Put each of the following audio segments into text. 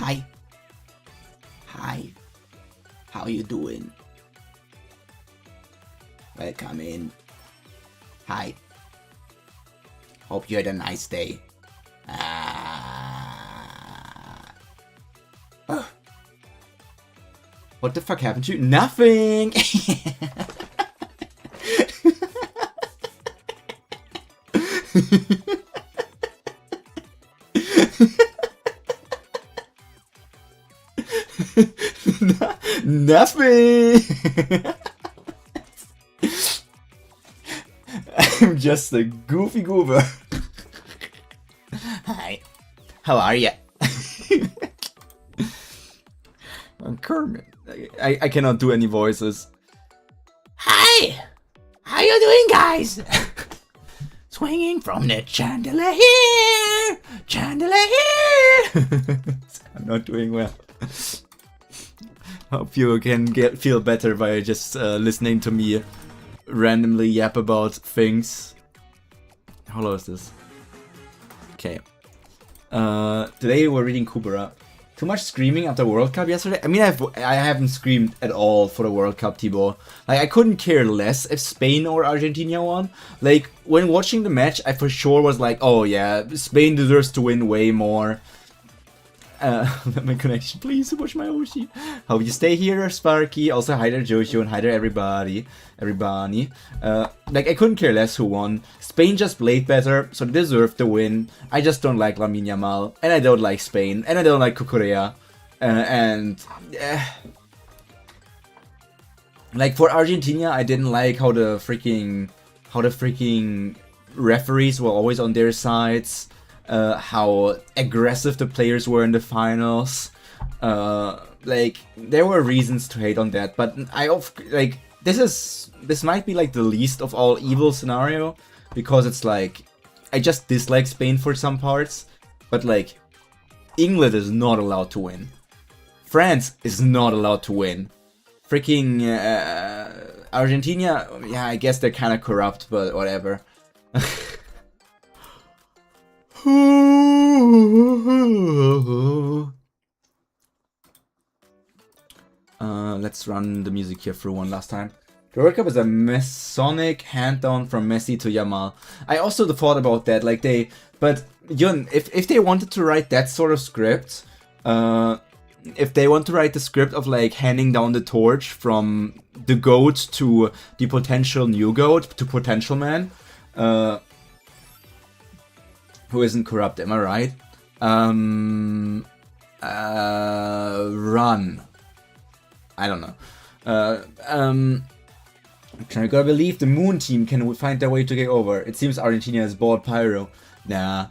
Hi. Hi. How you doing? Welcome in. Hi. Hope you had a nice day. Oh. What the fuck happened to you? Nothing! Nothing! I'm just a goofy goober. Hi. How are ya? I'm Kermit. I cannot do any voices. Hi! How you doing, guys? Swinging from the chandelier here! Chandelier here! I'm not doing well. Hope you can feel better by just listening to me randomly yap about things. How low is this? Okay. Today we're reading Kubera. Too much screaming after World Cup yesterday? I mean, I haven't screamed at all for the World Cup, Thibaut. Like, I couldn't care less if Spain or Argentina won. Like, when watching the match, I for sure was like, oh yeah, Spain deserves to win way more. My connection, please watch my Oshi. Hope you stay here, Sparky. Also, hi there, Joshua, and hi there, everybody. Like, I couldn't care less who won. Spain just played better, so they deserved the win. I just don't like Lamine Yamal, and I don't like Spain, and I don't like Kubera. Like, for Argentina, I didn't like how the freaking referees were always on their sides. How aggressive the players were in the finals. Like, there were reasons to hate on that, but this might be like the least of all evil scenario, because it's like, I just dislike Spain for some parts, but like, England is not allowed to win. France is not allowed to win. Freaking Argentina, yeah, I guess they're kind of corrupt, but whatever. Let's run the music here through one last time. The World Cup is a Masonic hand down from Messi to Yamal. I also thought about that, like but Yun, if they wanted to write that sort of script, if they want to write the script of like handing down the torch from the GOAT to the potential new GOAT to potential man, who isn't corrupt, am I right? Run. I don't know. I gotta believe the Moon team can find their way to get over. It seems Argentina has bought Pyro. Nah.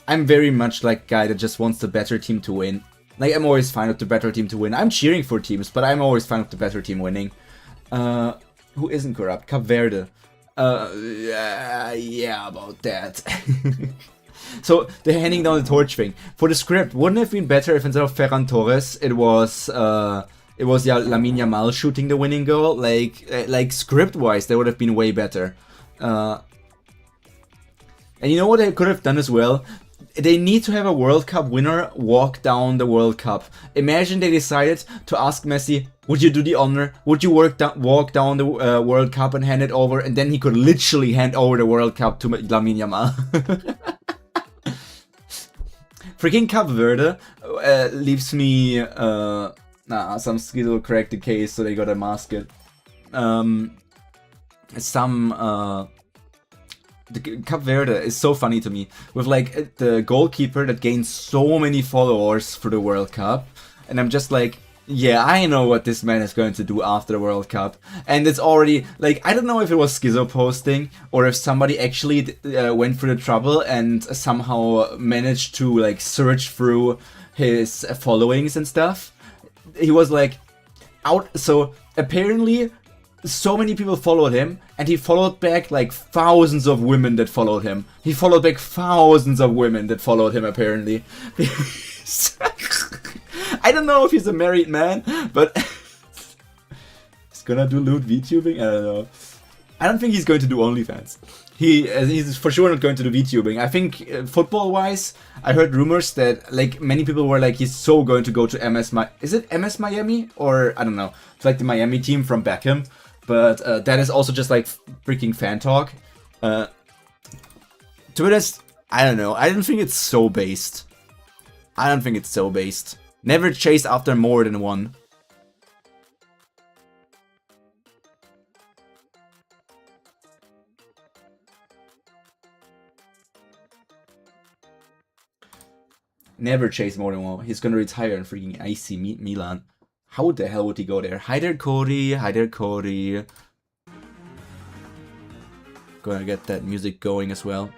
I'm very much like a guy that just wants the better team to win. Like, I'm always fine with the better team to win. I'm cheering for teams, but I'm always fine with the better team winning. Who isn't corrupt? Cape Verde. Yeah, about that. So, they're handing down the torch thing. For the script, wouldn't it have been better if instead of Ferran Torres, it was Lamine Yamal shooting the winning goal? Like script-wise, that would have been way better. And you know what they could have done as well? They need to have a World Cup winner walk down the World Cup. Imagine they decided to ask Messi, would you do the honor? Would you walk down the World Cup and hand it over? And then he could literally hand over the World Cup to Lamine Yamal. Freaking Cape Verde leaves me... some skill correct the case, so they gotta mask it. The Cape Verde is so funny to me, with like the goalkeeper that gains so many followers for the World Cup, and I'm just like, yeah, I know what this man is going to do after the World Cup. And it's already, like, I don't know if it was schizo posting, or if somebody actually went through the trouble and somehow managed to, like, search through his followings and stuff. He was, like, out, so apparently so many people followed him, and he followed back, like, thousands of women that followed him. He followed back thousands of women that followed him, apparently. I don't know if he's a married man, but he's gonna do lewd VTubing? I don't know. I don't think he's going to do OnlyFans. He's for sure not going to do VTubing. I think football-wise, I heard rumors that like many people were like he's so going to go to is it MS Miami or I don't know. It's like the Miami team from Beckham, but that is also just like freaking fan talk. To be honest, I don't know. I don't think it's so based. I don't think it's so based. Never chase after more than one. Never chase more than one. He's gonna retire in freaking AC Milan. How the hell would he go there? Hi there, Cody. Hi there, Cody. Gonna get that music going as well.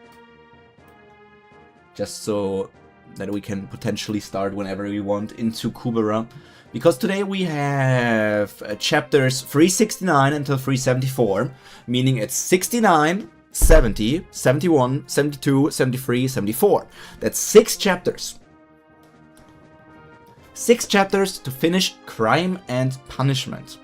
Just so that we can potentially start whenever we want into Kubera. Because today we have chapters 369 until 374, meaning it's 69, 70, 71, 72, 73, 74. That's 6 chapters. 6 chapters to finish Crime and Punishment.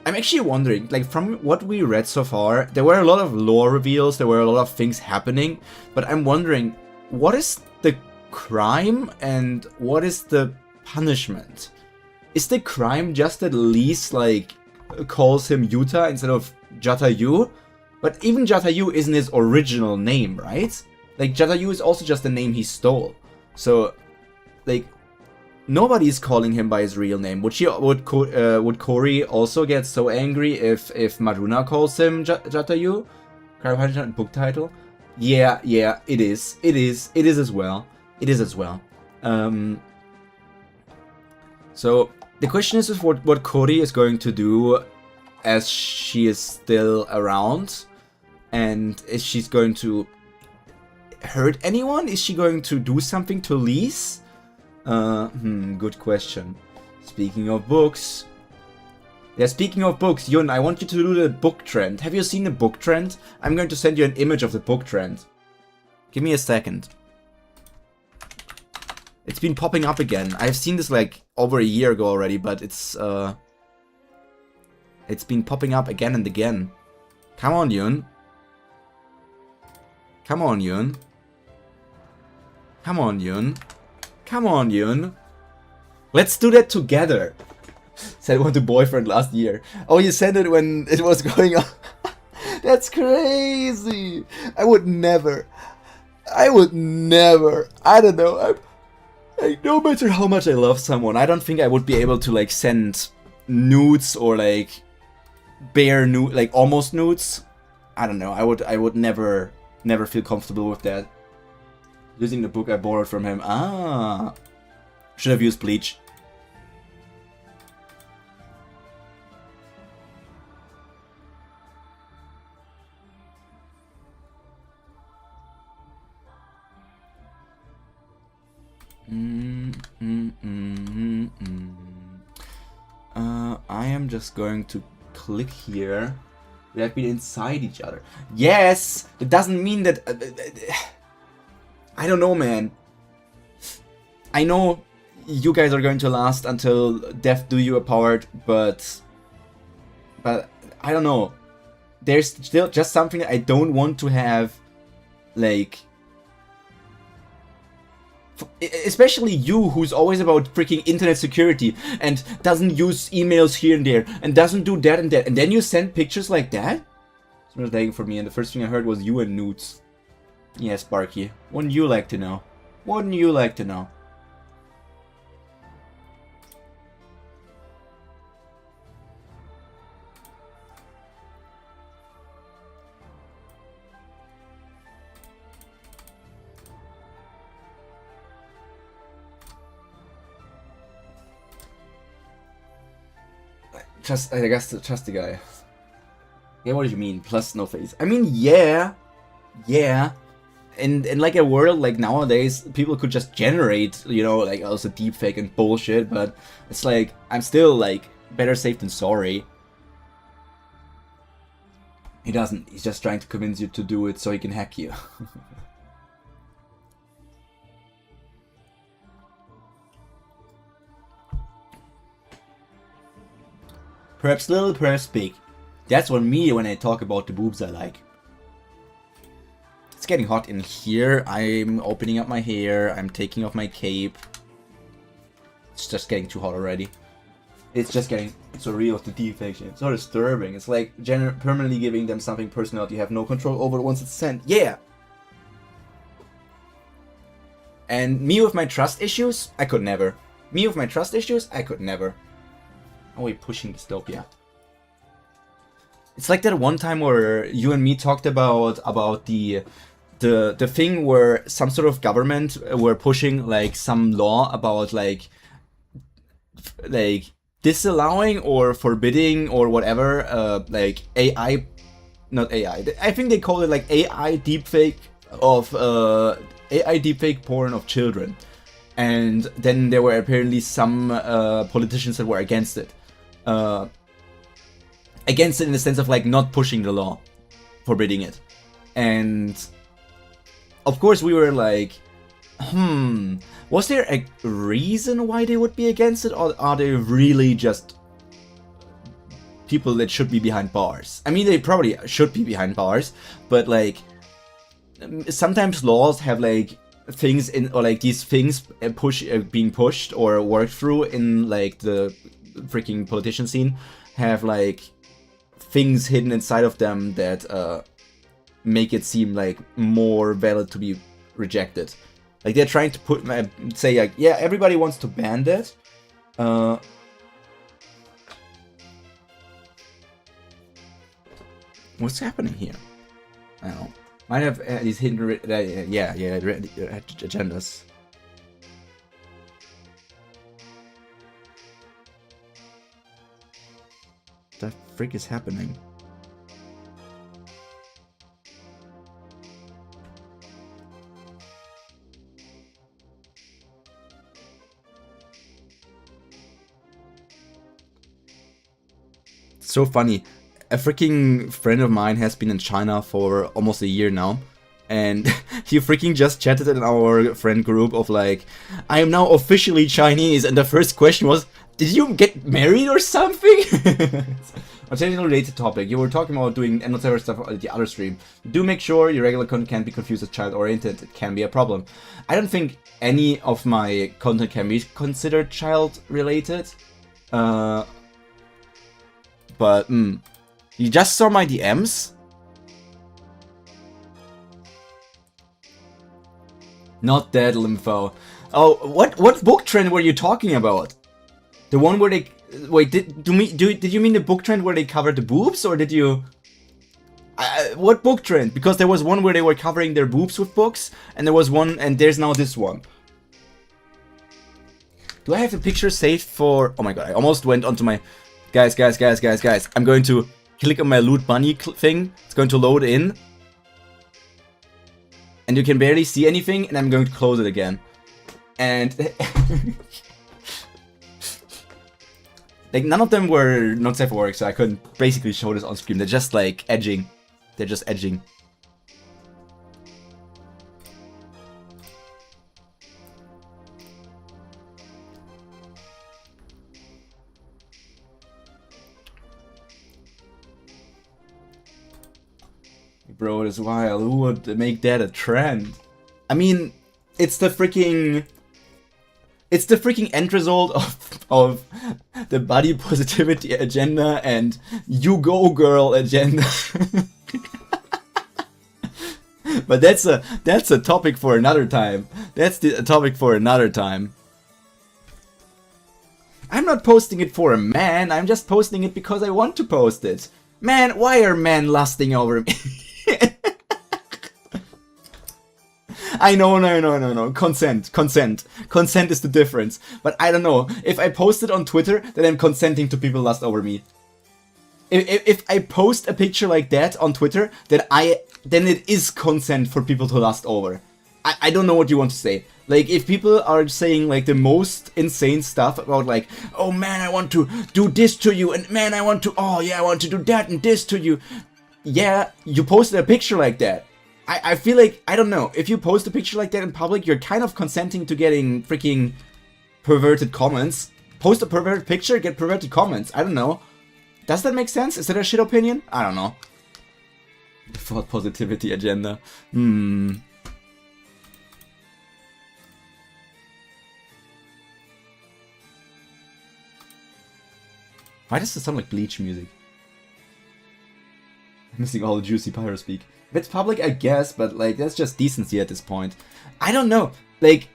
I'm actually wondering, like from what we read so far, there were a lot of lore reveals, there were a lot of things happening, but I'm wondering, what is the crime and what is the punishment? Is the crime just that Lise like calls him Yuta instead of Jatayu? But even Jatayu isn't his original name, right? Like Jatayu is also just the name he stole. So, like, nobody's calling him by his real name. Would Cory also get so angry if Maruna calls him Jatayu? Book title? Yeah, it is. It is as well. It is as well. So the question is what Cory is going to do as she is still around, and is she going to hurt anyone? Is she going to do something to Lise? Good question. Speaking of books. Yeah, speaking of books, Yun, I want you to do the book trend. Have you seen the book trend? I'm going to send you an image of the book trend. Give me a second. It's been popping up again. I've seen this like over a year ago already, but it's been popping up again and again. Come on, Yun. Come on, Yun. Come on, Yun. Come on, Yun. Let's do that together. Said one to boyfriend last year. Oh, you sent it when it was going on. That's crazy. I would never. I don't know. No matter how much I love someone, I don't think I would be able to like send nudes or like bare nude, like almost nudes. I don't know. I would never feel comfortable with that. Using the book I borrowed from him. Ah, should have used bleach. I am just going to click here. We have been inside each other. Yes! It doesn't mean that... I don't know, man. I know you guys are going to last until death do you apart, but I don't know. There's still just something I don't want to have, like... Especially you, who's always about freaking internet security and doesn't use emails here and there and doesn't do that and that, and then you send pictures like that? It's not lagging for me, and the first thing I heard was you and nudes. Yes, Sparky. Wouldn't you like to know? Wouldn't you like to know? I guess trust the guy. Yeah, what do you mean? Plus no face. I mean, yeah. In like a world like nowadays, people could just generate, you know, like also deepfake and bullshit, but it's like, I'm still like, better safe than sorry. He doesn't, he's just trying to convince you to do it so he can hack you. Perhaps little, perhaps big. That's what me, when I talk about the boobs, I like. It's getting hot in here. I'm opening up my hair. I'm taking off my cape. It's just getting too hot already. It's just getting surreal with the defection. It's so disturbing. It's like permanently giving them something personal you have no control over once it's sent. Yeah! And me with my trust issues, I could never. Me with my trust issues, I could never. Oh, we're pushing dystopia. It's like that one time where you and me talked about the thing where some sort of government were pushing like some law about like disallowing or forbidding or whatever like AI, not AI. I think they call it like AI deepfake of AI deepfake porn of children, and then there were apparently some politicians that were against it. Against it in the sense of like not pushing the law, forbidding it. And of course we were like, was there a reason why they would be against it, or are they really just people that should be behind bars? I mean, they probably should be behind bars, but like sometimes laws have like things in, or like these things being pushed or worked through in like the freaking politician scene have like things hidden inside of them that make it seem like more valid to be rejected. Like they're trying to say like, yeah, everybody wants to ban that. What's happening here? I don't know. Might have these hidden agendas. What the frick is happening? It's so funny. A freaking friend of mine has been in China for almost a year now, and he freaking just chatted in our friend group of like, I am now officially Chinese, and the first question was, did you get married or something? On a related topic, you were talking about doing whatever stuff on the other stream. Do make sure your regular content can't be confused as child-oriented. It can be a problem. I don't think any of my content can be considered child-related. But, you just saw my DMs? Not that Lympho. Oh, what book trend were you talking about? The one where they... Wait, did you mean the book trend where they covered the boobs, or did you... what book trend? Because there was one where they were covering their boobs with books, and there was one, and there's now this one. Do I have the picture saved for... Oh my god, I almost went onto my... Guys. I'm going to click on my loot bunny thing. It's going to load in. And you can barely see anything, and I'm going to close it again. And... like, none of them were not safe for work, so I couldn't basically show this on screen. They're just, like, edging. They're just edging. Bro, it is wild. Who would make that a trend? I mean, it's the freaking... It's the freaking end result of the body positivity agenda and you go girl agenda. But that's a topic for another time. That's a topic for another time. I'm not posting it for a man, I'm just posting it because I want to post it. Man, why are men lusting over me? I know, no. Consent is the difference. But I don't know. If I post it on Twitter, then I'm consenting to people lust over me. If I post a picture like that on Twitter, then it is consent for people to lust over. I don't know what you want to say. Like, if people are saying, like, the most insane stuff about, like, oh man, I want to do this to you, and man, I want to do that and this to you. Yeah, you posted a picture like that. I feel like, I don't know, if you post a picture like that in public, you're kind of consenting to getting freaking perverted comments. Post a perverted picture, get perverted comments. I don't know. Does that make sense? Is that a shit opinion? I don't know. Default positivity agenda. Why does this sound like Bleach music? I'm missing all the juicy Pyro speak. If it's public, I guess, but like that's just decency at this point. I don't know. Like,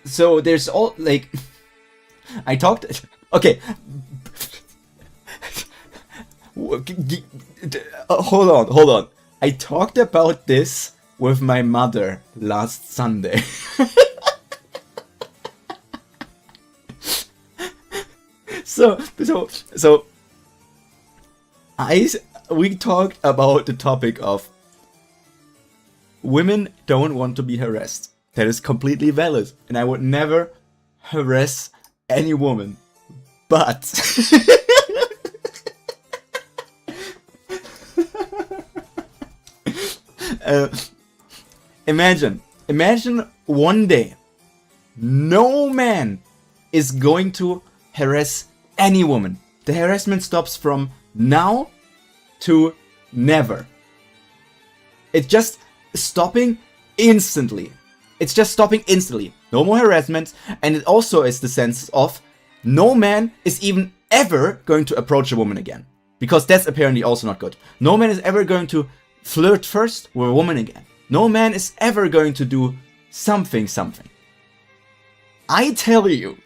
so there's all like, I talked. Okay. Hold on. I talked about this with my mother last Sunday. So we talked about the topic of women don't want to be harassed. That is completely valid, and I would never harass any woman. But imagine one day no man is going to harass any woman. The harassment stops from now to never. It's just stopping instantly. No more harassment, and it also is the sense of no man is even ever going to approach a woman again. Because that's apparently also not good. No man is ever going to flirt first with a woman again. No man is ever going to do something. I tell you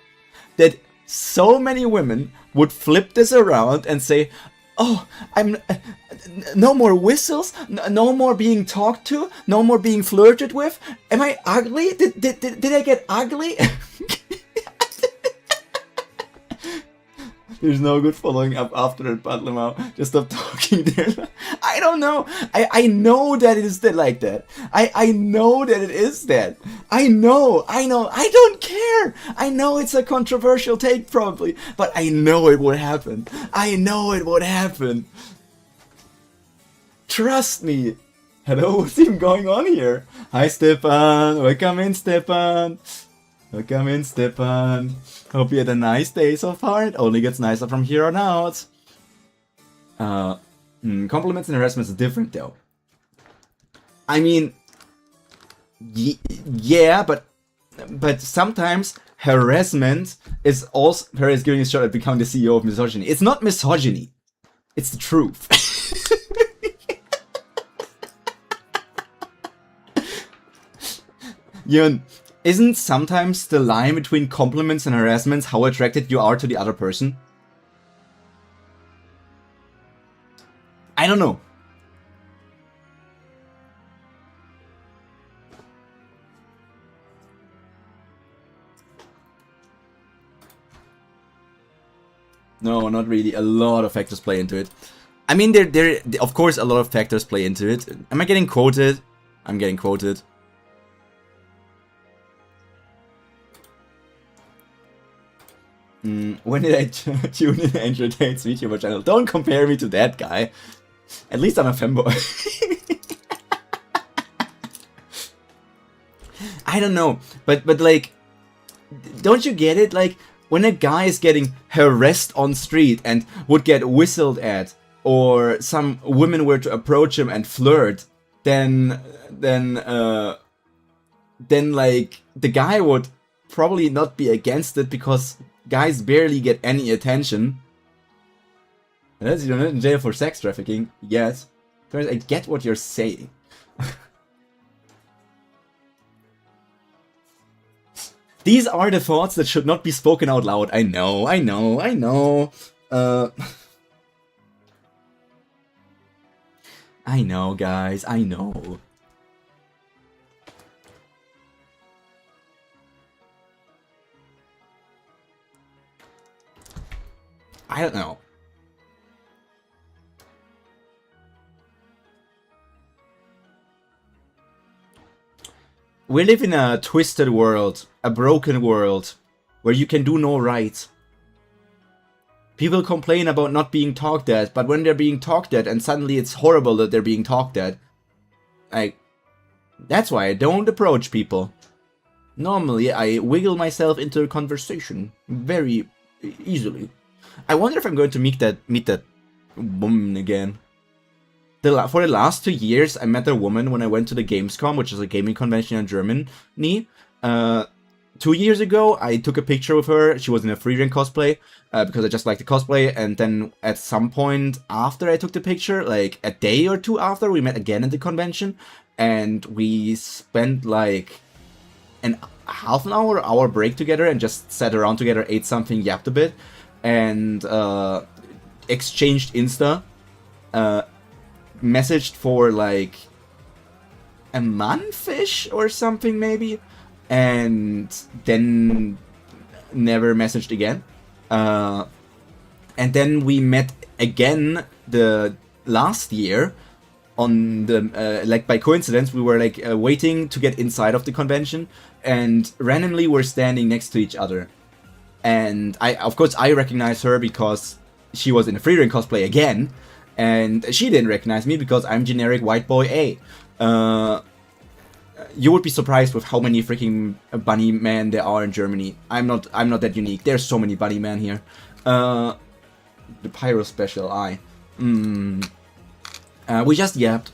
that so many women would flip this around and say, oh, I'm no more whistles, no more being talked to, no more being flirted with. Am I ugly? Did I get ugly? There's no good following up after that, Patlamau. Just stop talking there. I don't know. I know that it is like that. I know that it is that. I know. I don't care. I know it's a controversial take probably, but I know it would happen. Trust me. Hello, what's even going on here? Hi, Stepan. Welcome in, Stepan. Hope you had a nice day so far. It only gets nicer from here on out. Compliments and harassment is different though. I mean, yeah, but sometimes harassment is also Perry is giving a shot at becoming the CEO of misogyny. It's not misogyny. It's the truth. Yun, isn't sometimes the line between compliments and harassments how attracted you are to the other person? I don't know. No, not really. A lot of factors play into it. I mean, there of course a lot of factors play into it. Am I getting quoted? I'm getting quoted. When did I tune in Andrew Tate's VTuber channel? Don't compare me to that guy. At least I'm a femboy. I don't know, but like, don't you get it? Like, when a guy is getting harassed on street and would get whistled at, or some women were to approach him and flirt, then like the guy would probably not be against it because guys barely get any attention. Unless you're not in jail for sex trafficking. Yes. I get what you're saying. These are the thoughts that should not be spoken out loud. I know. I know, guys. I know. I don't know. We live in a twisted world, a broken world, where you can do no right. People complain about not being talked at, but when they're being talked at and suddenly it's horrible that they're being talked at, that's why I don't approach people. Normally I wiggle myself into a conversation very easily. I wonder if I'm going to meet that woman again. For the last 2 years, I met a woman when I went to the Gamescom, which is a gaming convention in Germany. 2 years ago, I took a picture with her. She was in a free ring cosplay, because I just like the cosplay. And then at some point after I took the picture, like a day or two after, we met again at the convention. And we spent like half an hour break together and just sat around together, ate something, yapped a bit, and exchanged Insta. Messaged for like a month-ish or something maybe, and then never messaged again. And then we met again the last year on the like by coincidence. We were like waiting to get inside of the convention, and randomly we're standing next to each other. And of course I recognized her because she was in a free ring cosplay again. And she didn't recognize me because I'm generic white boy A. You would be surprised with how many freaking bunny men there are in Germany. I'm not that unique. There's so many bunny men here. The Pyro special, we just yapped,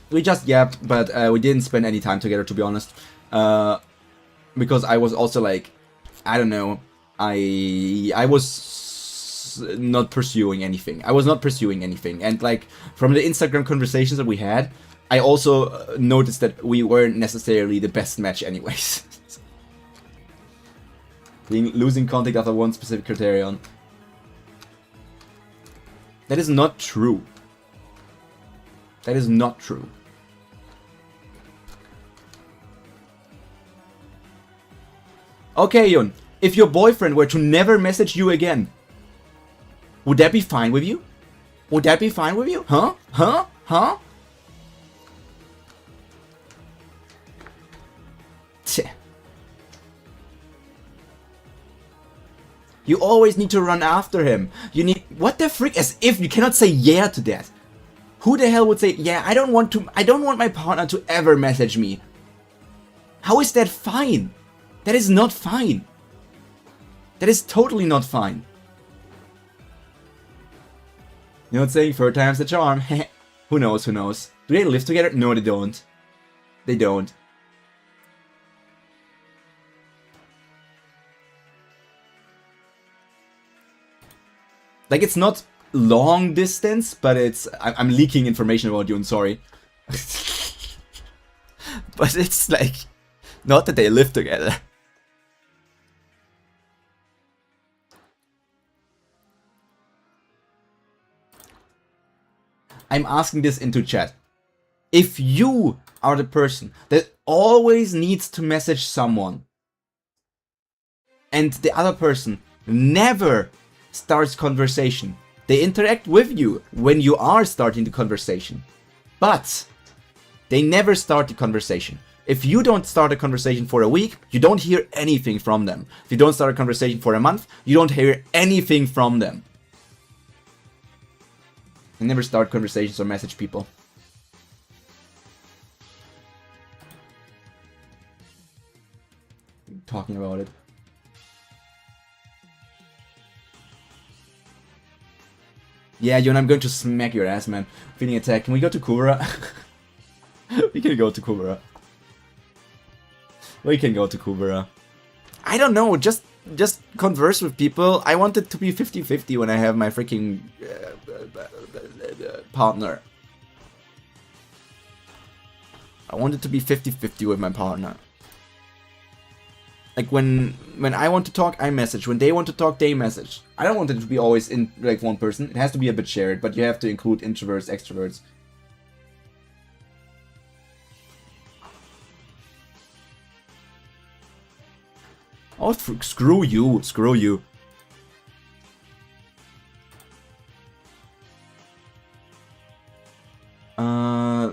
but we didn't spend any time together, to be honest. Because I was also like, I don't know, I was not pursuing anything. And like from the Instagram conversations that we had, I also noticed that we weren't necessarily the best match anyways. Losing contact after one specific criterion. That is not true. That is not true. Okay, Yun. If your boyfriend were to never message you again, would that be fine with you? Would that be fine with you? Huh? Huh? Huh? Tch. You always need to run after him. You need... What the frick? As if you cannot say yeah to that. Who the hell would say, yeah, I don't want my partner to ever message me. How is that fine? That is not fine. That is totally not fine. You know what I'm saying? Third time's the charm. Who knows, who knows? Do they live together? No, they don't. They don't. Like, it's not long distance, but it's... I'm leaking information about you, I'm sorry. But it's like... Not that they live together. I'm asking this into chat. If you are the person that always needs to message someone, and the other person never starts conversation, they interact with you when you are starting the conversation, but they never start the conversation. If you don't start a conversation for a week, you don't hear anything from them. If you don't start a conversation for a month, you don't hear anything from them. I never start conversations or message people. Talking about it. Yeah, Yon, I'm going to smack your ass, man. Feeling attacked. Can we go to Kubera? We can go to Kubera. We can go to Kubera. I don't know, just converse with people. I want it to be 50-50 when I have my freaking partner. I want it to be 50-50 with my partner. Like when I want to talk, I message. When they want to talk, they message. I don't want it to be always in like one person. It has to be a bit shared, but you have to include introverts, extroverts. Oh, screw you, screw you.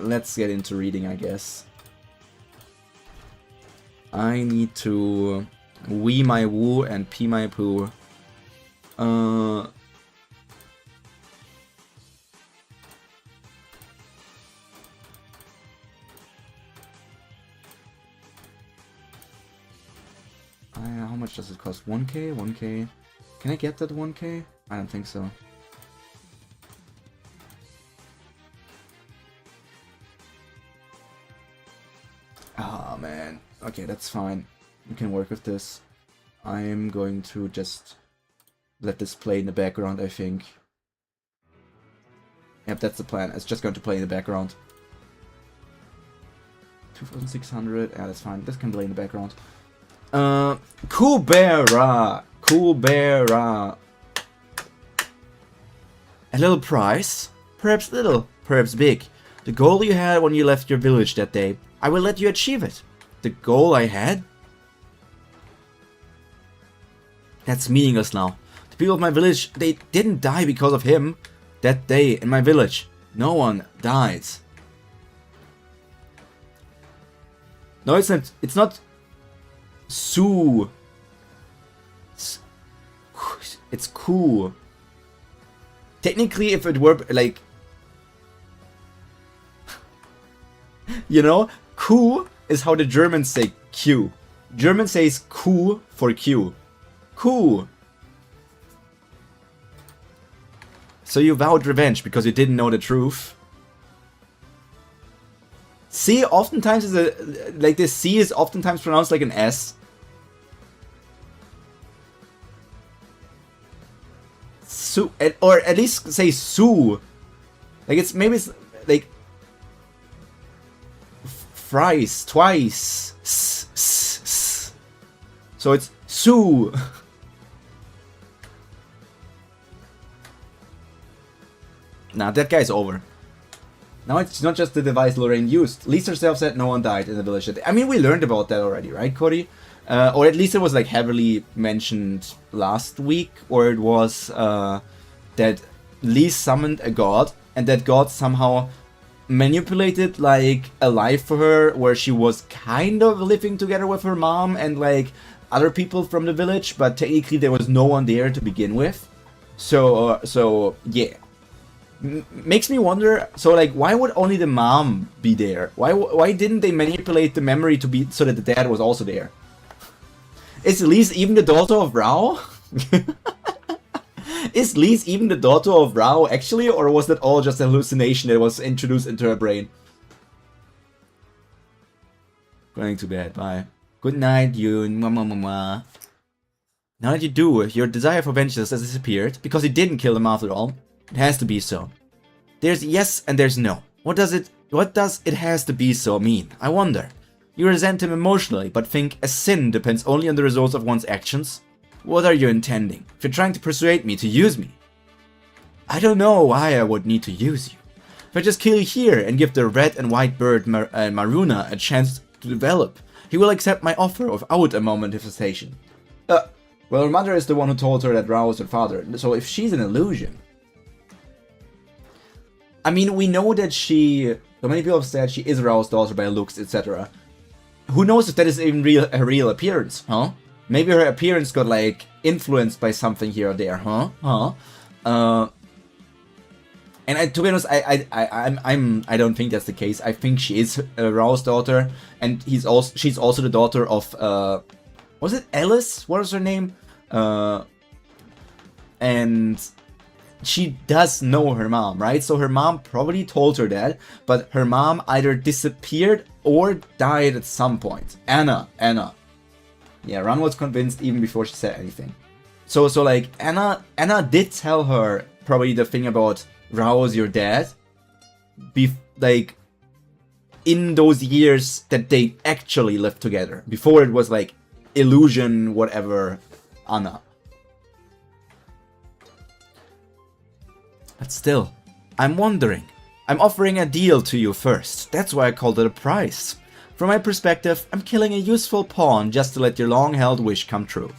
Let's get into reading, I guess. I need to wee my woo and pee my poo. How much does it cost? 1k? 1k? Can I get that 1k? I don't think so. Ah, man. Okay, that's fine. We can work with this. I'm going to just let this play in the background, I think. Yep, that's the plan. It's just going to play in the background. 2600. Yeah, that's fine. This can play in the background. Kubera! Kubera! A little prize? Perhaps little, perhaps big. The goal you had when you left your village that day. I will let you achieve it. The goal I had? That's meaningless now. The people of my village, they didn't die because of him. That day in my village, no one died. No, it's not. It's not. Sue. It's cool. Technically, if it were like, you know, Q is how the Germans say Q. German says Q for Q. Q. So you vowed revenge because you didn't know the truth. C oftentimes is a, like this C is oftentimes pronounced like an S. Su, or at least say Sue. Like it's maybe it's like thrice, twice. So it's Sue. Nah, that guy's over. Now it's not just the device Lorraine used. Lisa herself said no one died in the village. I mean, we learned about that already, right, Cody? Or at least it was like heavily mentioned last week, or it was that Lee summoned a god, and that god somehow manipulated like a life for her where she was kind of living together with her mom and like other people from the village, but technically there was no one there to begin with. So yeah. Makes me wonder, so like, why would only the mom be there? Why didn't they manipulate the memory to be so that the dad was also there? Is Lise even the daughter of Rao? Is Lise even the daughter of Rao actually, or was that all just a hallucination that was introduced into her brain? Going to bed, bye. Good night, you. Now that you do, your desire for vengeance has disappeared, because he didn't kill them after all. It has to be so. There's yes and there's no. What does it has to be so mean? I wonder. You resent him emotionally, but think a sin depends only on the results of one's actions? What are you intending? If you're trying to persuade me to use me? I don't know why I would need to use you. If I just kill you here and give the red and white bird Maruna a chance to develop, he will accept my offer without a moment of hesitation. Well, her mother is the one who told her that Rao was her father, so if she's an illusion... I mean, we know that so many people have said she is Rao's daughter by looks, etc. Who knows if that is even her real appearance, huh? Maybe her appearance got, like, influenced by something here or there, huh? And to be honest, I don't think that's the case. I think she is Rao's daughter, and she's also the daughter of, was it Alice? What was her name? And... she does know her mom, right? So her mom probably told her that, but her mom either disappeared or died at some point. Anna. Yeah, Ran was convinced even before she said anything. So like, Anna did tell her probably the thing about Rao's your dad, like, in those years that they actually lived together. Before it was like, illusion, whatever, Anna. But still, I'm wondering. I'm offering a deal to you first. That's why I called it a prize. From my perspective, I'm killing a useful pawn just to let your long-held wish come true.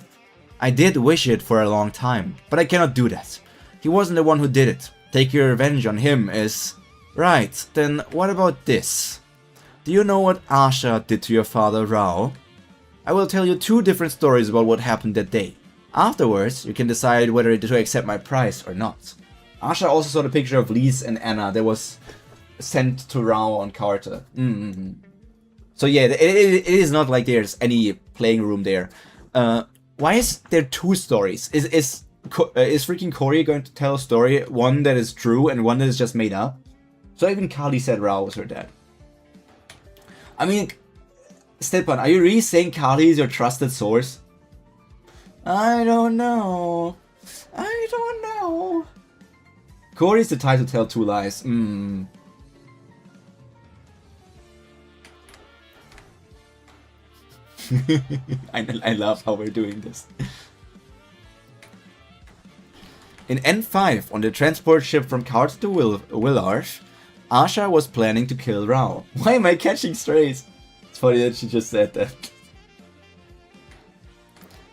I did wish it for a long time, but I cannot do that. He wasn't the one who did it. Take your revenge on him is... Right, then what about this? Do you know what Asha did to your father, Rao? I will tell you 2 different stories about what happened that day. Afterwards, you can decide whether to accept my prize or not. Asha also saw the picture of Lise and Anna that was sent to Rao on Carter. So yeah, it is not like there's any playing room there. Why is there 2 stories? Is is freaking Corey going to tell a story, one that is true and one that is just made up? So even Kali said Rao was her dad. I mean, Stepan, are you really saying Kali is your trusted source? I don't know. I don't know. Corey's the type to tell two lies. I love how we're doing this. In N5, on the transport ship from Kart to Willarth, Asha was planning to kill Rao. Why am I catching strays? It's funny that she just said that.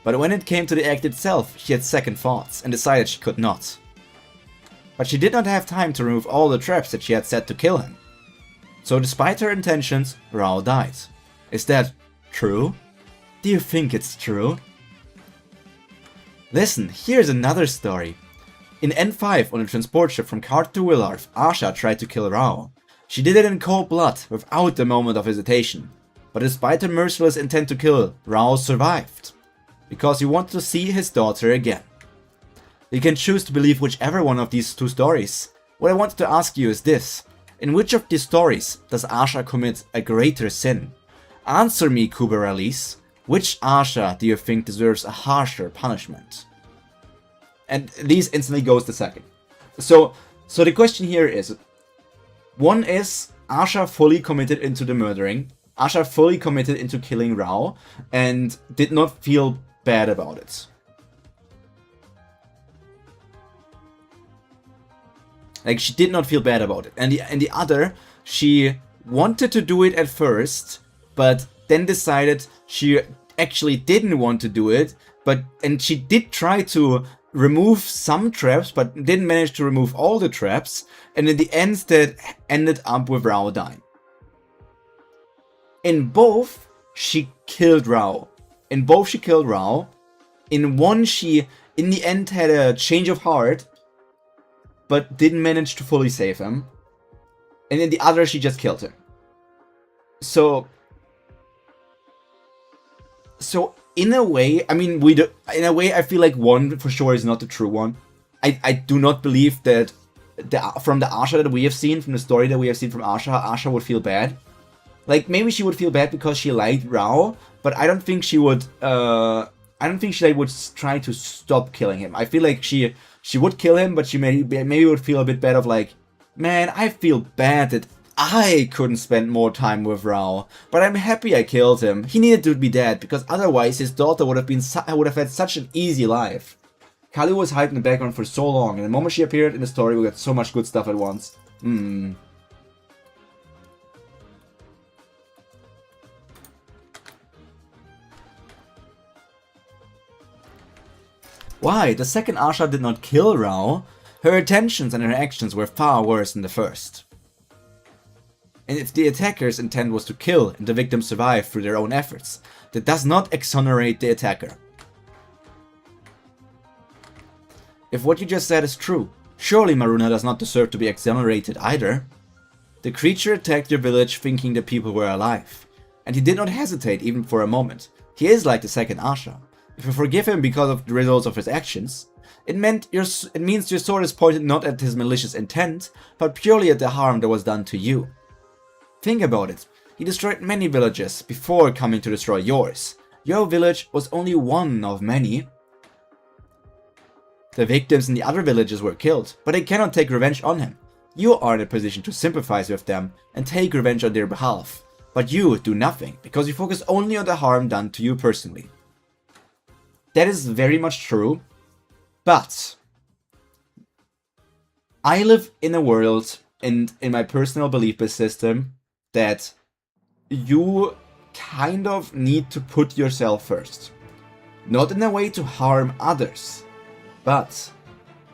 But when it came to the act itself, she had second thoughts and decided she could not. But she did not have time to remove all the traps that she had set to kill him. So despite her intentions, Rao died. Is that true? Do you think it's true? Listen, here's another story. In N5, on a transport ship from Kart to Willarth, Asha tried to kill Rao. She did it in cold blood, without a moment of hesitation. But despite her merciless intent to kill, Rao survived. Because he wanted to see his daughter again. You can choose to believe whichever one of these two stories. What I wanted to ask you is this. In which of these stories does Asha commit a greater sin? Answer me, Kubera Lise. Which Asha do you think deserves a harsher punishment? And Lise instantly goes the second. So the question here is, one is Asha fully committed into the murdering. Asha fully committed into killing Rao and did not feel bad about it. Like, she did not feel bad about it. And the other, she wanted to do it at first, but then decided she actually didn't want to do it. And she did try to remove some traps, but didn't manage to remove all the traps. And in the end, that ended up with Rao dying. In both, she killed Rao. In one, she, in the end, had a change of heart, but didn't manage to fully save him. And in the other, she just killed him. So in a way, I mean, I feel like one for sure is not the true one. I do not believe that from the Asha that we have seen, from the story that we have seen from Asha would feel bad. Like, maybe she would feel bad because she liked Rao, but I don't think she would. I don't think she would try to stop killing him. I feel like she would kill him, but she maybe would feel a bit bad of like, man, I feel bad that I couldn't spend more time with Rao, but I'm happy I killed him. He needed to be dead because otherwise his daughter would have had such an easy life. Kali was hiding in the background for so long, and the moment she appeared in the story, we got so much good stuff at once. Why? The second Asha did not kill Rao. Her intentions and her actions were far worse than the first. And if the attacker's intent was to kill and the victim survived through their own efforts, that does not exonerate the attacker. If what you just said is true, surely Maruna does not deserve to be exonerated either. The creature attacked your village thinking the people were alive, and he did not hesitate even for a moment. He is like the second Asha. If you forgive him because of the results of his actions, it means your sword is pointed not at his malicious intent, but purely at the harm that was done to you. Think about it. He destroyed many villages before coming to destroy yours. Your village was only one of many. The victims in the other villages were killed, but they cannot take revenge on him. You are in a position to sympathize with them and take revenge on their behalf. But you do nothing, because you focus only on the harm done to you personally. That is very much true, but I live in a world, in my personal belief system, that you kind of need to put yourself first. Not in a way to harm others, but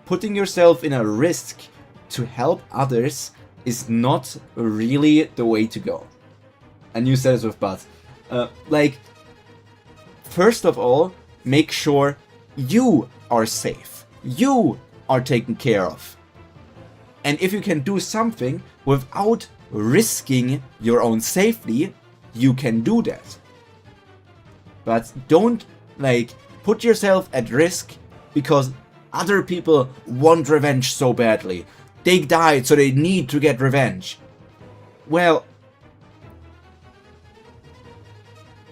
putting yourself in a risk to help others is not really the way to go. And you said it with but. First of all, make sure you are safe. You are taken care of. And if you can do something without risking your own safety, you can do that. But don't, put yourself at risk because Other people want revenge so badly. They died, so they need to get revenge. Well,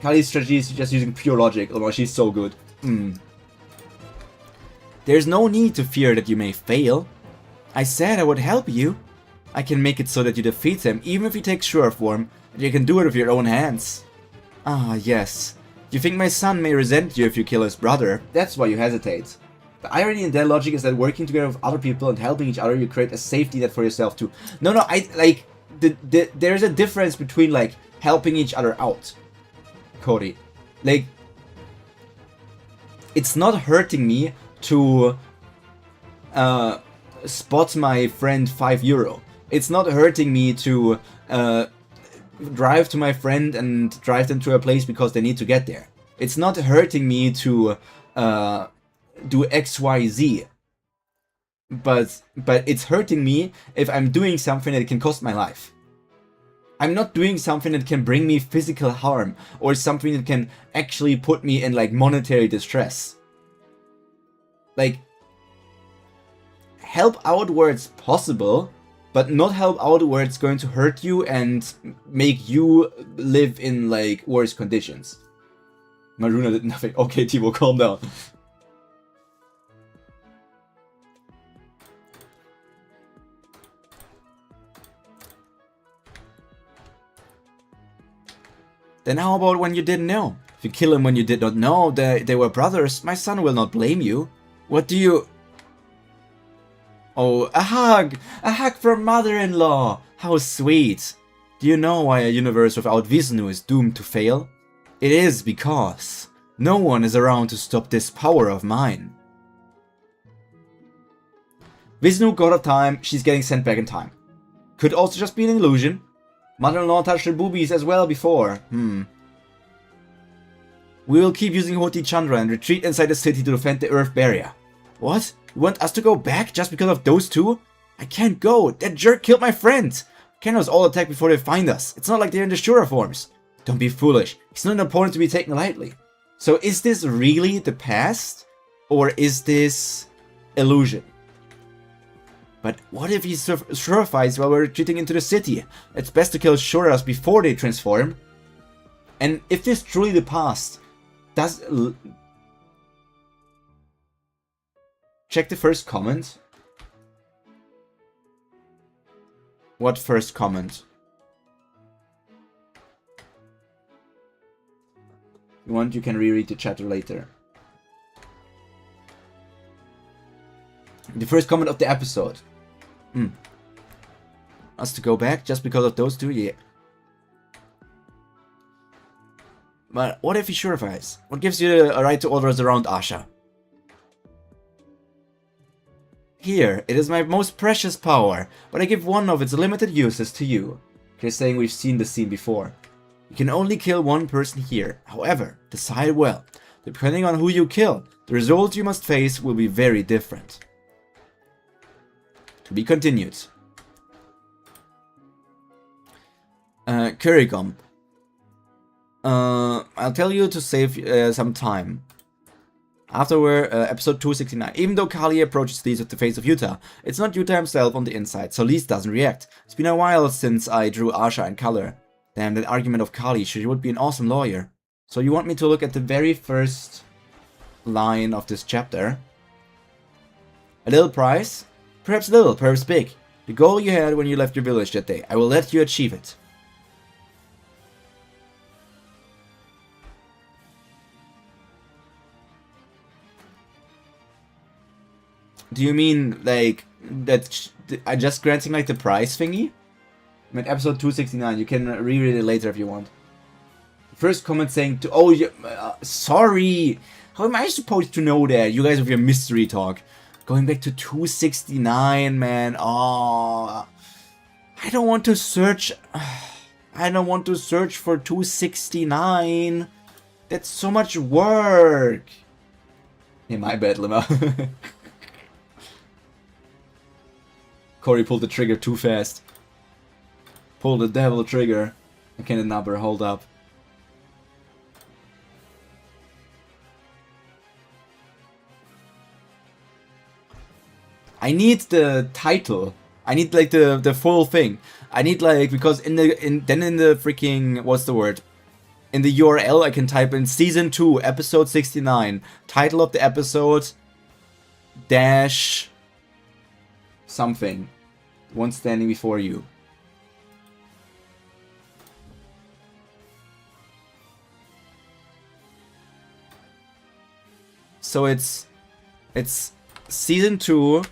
Kali's strategy is just using pure logic. Oh, she's so good. There's no need to fear that you may fail. I said I would help you. I can make it so that you defeat him, even if you take Sure form, and you can do it with your own hands. Ah, yes. You think my son may resent you if you kill his brother. That's why you hesitate. The irony in their logic is that working together with other people and helping each other, you create a safety net for yourself too. No, like, there's a difference between, like, helping each other out, Cody. Like, it's not hurting me to spot my friend €5. It's not hurting me to drive to my friend and drive them to a place because they need to get there. It's not hurting me to do XYZ. But it's hurting me if I'm doing something that can cost my life. I'm not doing something that can bring me physical harm or something that can actually put me in, like, monetary distress. Like, help out where it's possible, but not help out where it's going to hurt you and make you live in, like, worse conditions. Maruna did nothing. Okay, Timo, calm down. Then how about when you didn't know? If you kill him when you did not know they were brothers, my son will not blame you. What do you... Oh, a hug! A hug from mother-in-law! How sweet! Do you know why a universe without Vishnu is doomed to fail? It is because no one is around to stop this power of mine. Vishnu, god of time, she's getting sent back in time. Could also just be an illusion. Mother-in-law touched her boobies as well before. We will keep using Hoti Chandra and retreat inside the city to defend the Earth barrier. What? You want us to go back just because of those two? I can't go. That jerk killed my friend. Can't us all attack before they find us. It's not like they're in the Shura forms. Don't be foolish. He's not an opponent to be taken lightly. So is this really the past? Or is this illusion? But what if he Shura fights while we're retreating into the city? It's best to kill Shuras before they transform. And if this is truly the past, does... Check the first comment. What first comment? If you want, you can reread the chat later. The first comment of the episode. Us to go back just because of those two? Yeah. But what if he Shurifies? What gives you a right to order us around Asha? Here, it is my most precious power, but I give one of its limited uses to you. You're saying we've seen this scene before. You can only kill one person here. However, decide well. Depending on who you kill, the result you must face will be very different. To be continued. Kurigom. I'll tell you to save some time. Afterward, episode 269. Even though Kali approaches Lise with the face of Yuta, it's not Yuta himself on the inside, so Lise doesn't react. It's been a while since I drew Asha in color. Damn, that argument of Kali, she would be an awesome lawyer. So you want me to look at the very first line of this chapter. A little prize? Perhaps little, perhaps big. The goal you had when you left your village that day. I will let you achieve it. Do you mean, like, that I just granting, like, the prize thingy? I'm at episode 269. You can reread it later if you want. First comment saying to... Oh, sorry! How am I supposed to know that? You guys with your mystery talk. Going back to 269, man. Oh, I don't want to search... I don't want to search for 269. That's so much work. Hey, my bad, Lima. Corey pulled the trigger too fast. Pull the devil trigger. I can't number, hold up. I need the title. I need like the full thing. I need like, because in the freaking, what's the word? In the URL I can type in season 2 episode 69, title of the episode dash something, one standing before you. So it's season 2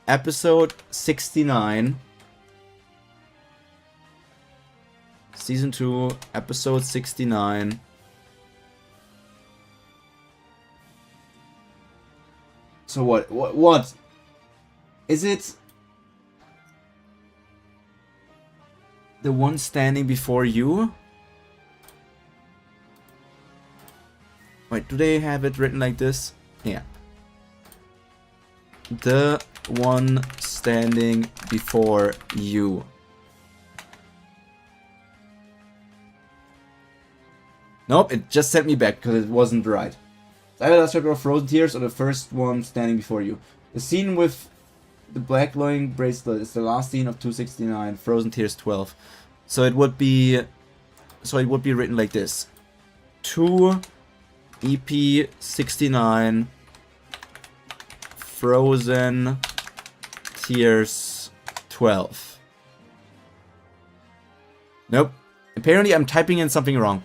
episode 69. Season 2 episode 69. So what is it? The one standing before you? Wait, do they have it written like this? Yeah. The one standing before you. Nope, it just sent me back because it wasn't right. It's either the last chapter of Frozen Tears or the first one standing before you. The scene with the black glowing bracelet is the last scene of 269, Frozen Tears 12. So it would be written like this. 2 EP 69 Frozen Tears 12. Nope. Apparently I'm typing in something wrong.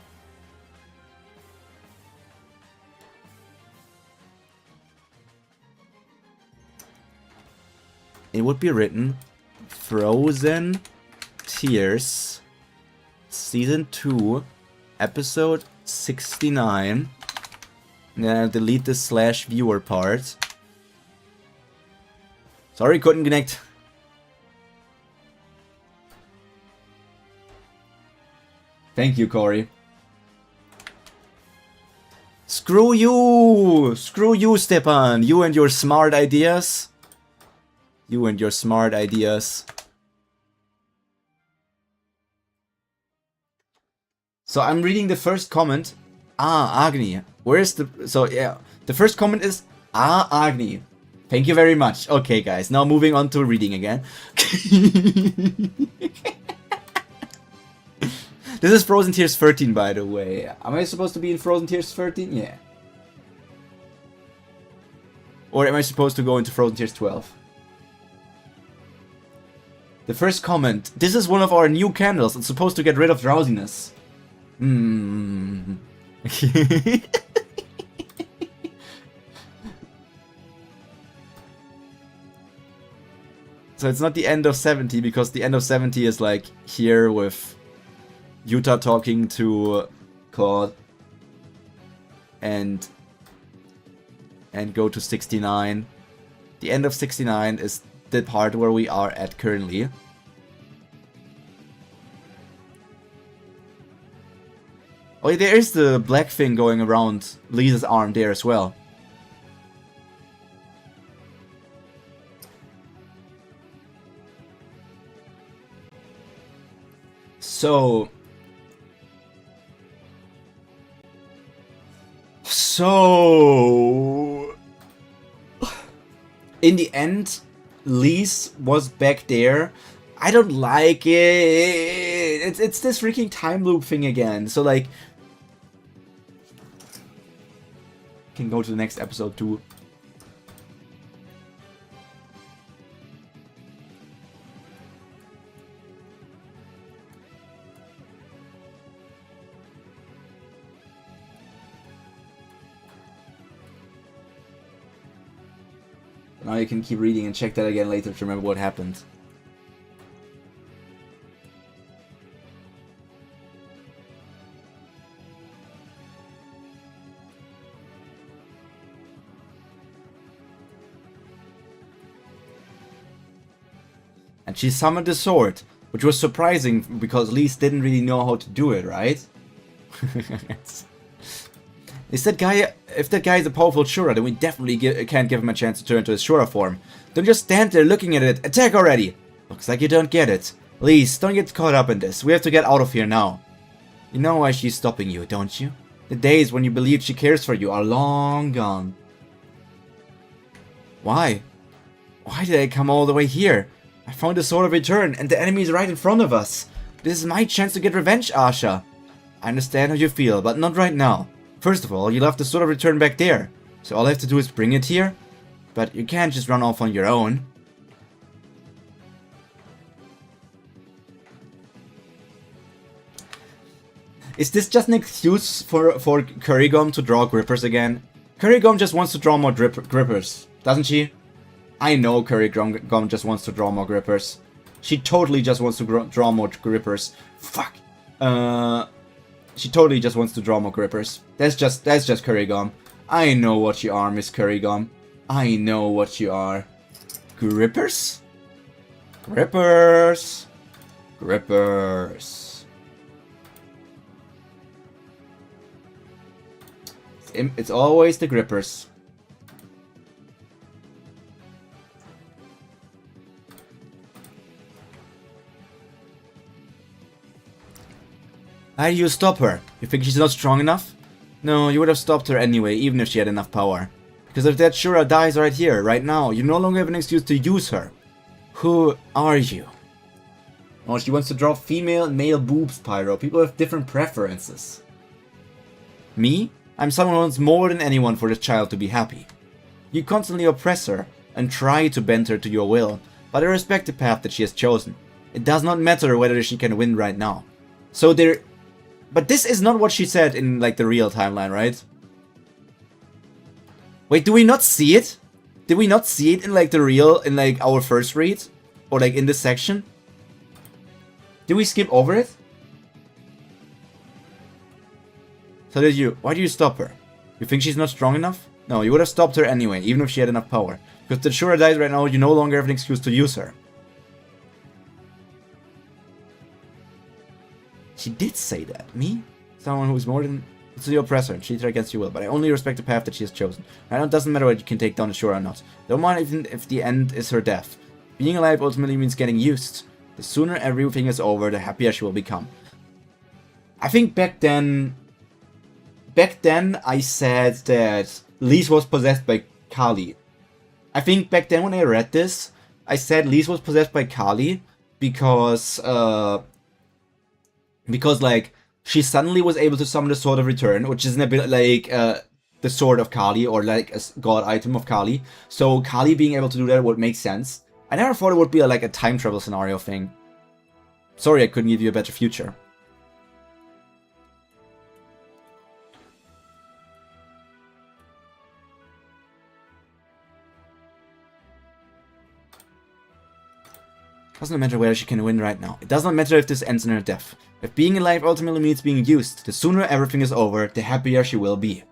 It would be written Frozen Tears Season 2 Episode 69. And then I'll delete the slash viewer part. Sorry, couldn't connect. Thank you, Corey. Screw you! Screw you, Stepan! You and your smart ideas. You and your smart ideas. So I'm reading the first comment. Ah, Agni. Where's the... So, yeah. The first comment is... Ah, Agni. Thank you very much. Okay, guys. Now moving on to reading again. This is Frozen Tears 13, by the way. Am I supposed to be in Frozen Tears 13? Yeah. Or am I supposed to go into Frozen Tears 12? The first comment. This is one of our new candles. It's supposed to get rid of drowsiness. Hmm. So it's not the end of 70, because the end of 70 is like here with Yuta talking to Claude and go to 69. The end of 69 is the part where we are at currently. Oh yeah, there is the black thing going around Lisa's arm there as well. So in the end, Lise was back there. I don't like it. It's this freaking time loop thing again. So like, can go to the next episode too. Now you can keep reading and check that again later to remember what happened. And she summoned the sword, which was surprising because Lise didn't really know how to do it, right? If that guy is a powerful Shura, then we definitely can't give him a chance to turn into his Shura form. Don't just stand there looking at it. Attack already! Looks like you don't get it. Please, don't get caught up in this. We have to get out of here now. You know why she's stopping you, don't you? The days when you believed she cares for you are long gone. Why? Why did I come all the way here? I found the Sword of Return, and the enemy is right in front of us. This is my chance to get revenge, Asha. I understand how you feel, but not right now. First of all, you left the Sword of Return back there, so all I have to do is bring it here? But you can't just run off on your own. Is this just an excuse for Kurigom to draw grippers again? Kurigom just wants to draw more grippers, doesn't she? I know Kurigom just wants to draw more grippers. She totally just wants to draw more grippers. Fuck. She totally just wants to draw more grippers. That's just Kurigom. I know what you are, Miss Kurigom. I know what you are. Grippers? Grippers. Grippers. It's always the grippers. How do you stop her? You think she's not strong enough? No, you would have stopped her anyway, even if she had enough power. Because if that Shura dies right here, right now, you no longer have an excuse to use her. Who are you? Oh, she wants to draw female and male boobs, Pyro. People have different preferences. Me? I'm someone who wants more than anyone for this child to be happy. You constantly oppress her and try to bend her to your will, but I respect the path that she has chosen. It does not matter whether she can win right now. So there... But this is not what she said in, like, the real timeline, right? Wait, do we not see it? Did we not see it in, like, the real, in, like, our first read? Or, like, in this section? Did we skip over it? So did you. Why do you stop her? You think she's not strong enough? No, you would have stopped her anyway, even if she had enough power. Because the Shura dies right now, you no longer have an excuse to use her. She did say that. Me? Someone who is more than... It's the oppressor and treat her against your will, but I only respect the path that she has chosen. Right now it doesn't matter whether you can take down the Shura or not. Don't mind even if the end is her death. Being alive ultimately means getting used. The sooner everything is over, the happier she will become. I think back then I said that Lise was possessed by Kali. I think back then when I read this, I said Lise was possessed by Kali because like she suddenly was able to summon the Sword of Return, which is a bit like the Sword of Kali or like a god item of Kali. So Kali being able to do that would make sense. I never thought it would be like a time travel scenario thing. Sorry I couldn't give you a better future. Doesn't matter whether she can win right now. It does not matter if this ends in her death. If being alive ultimately means being used, the sooner everything is over, the happier she will be.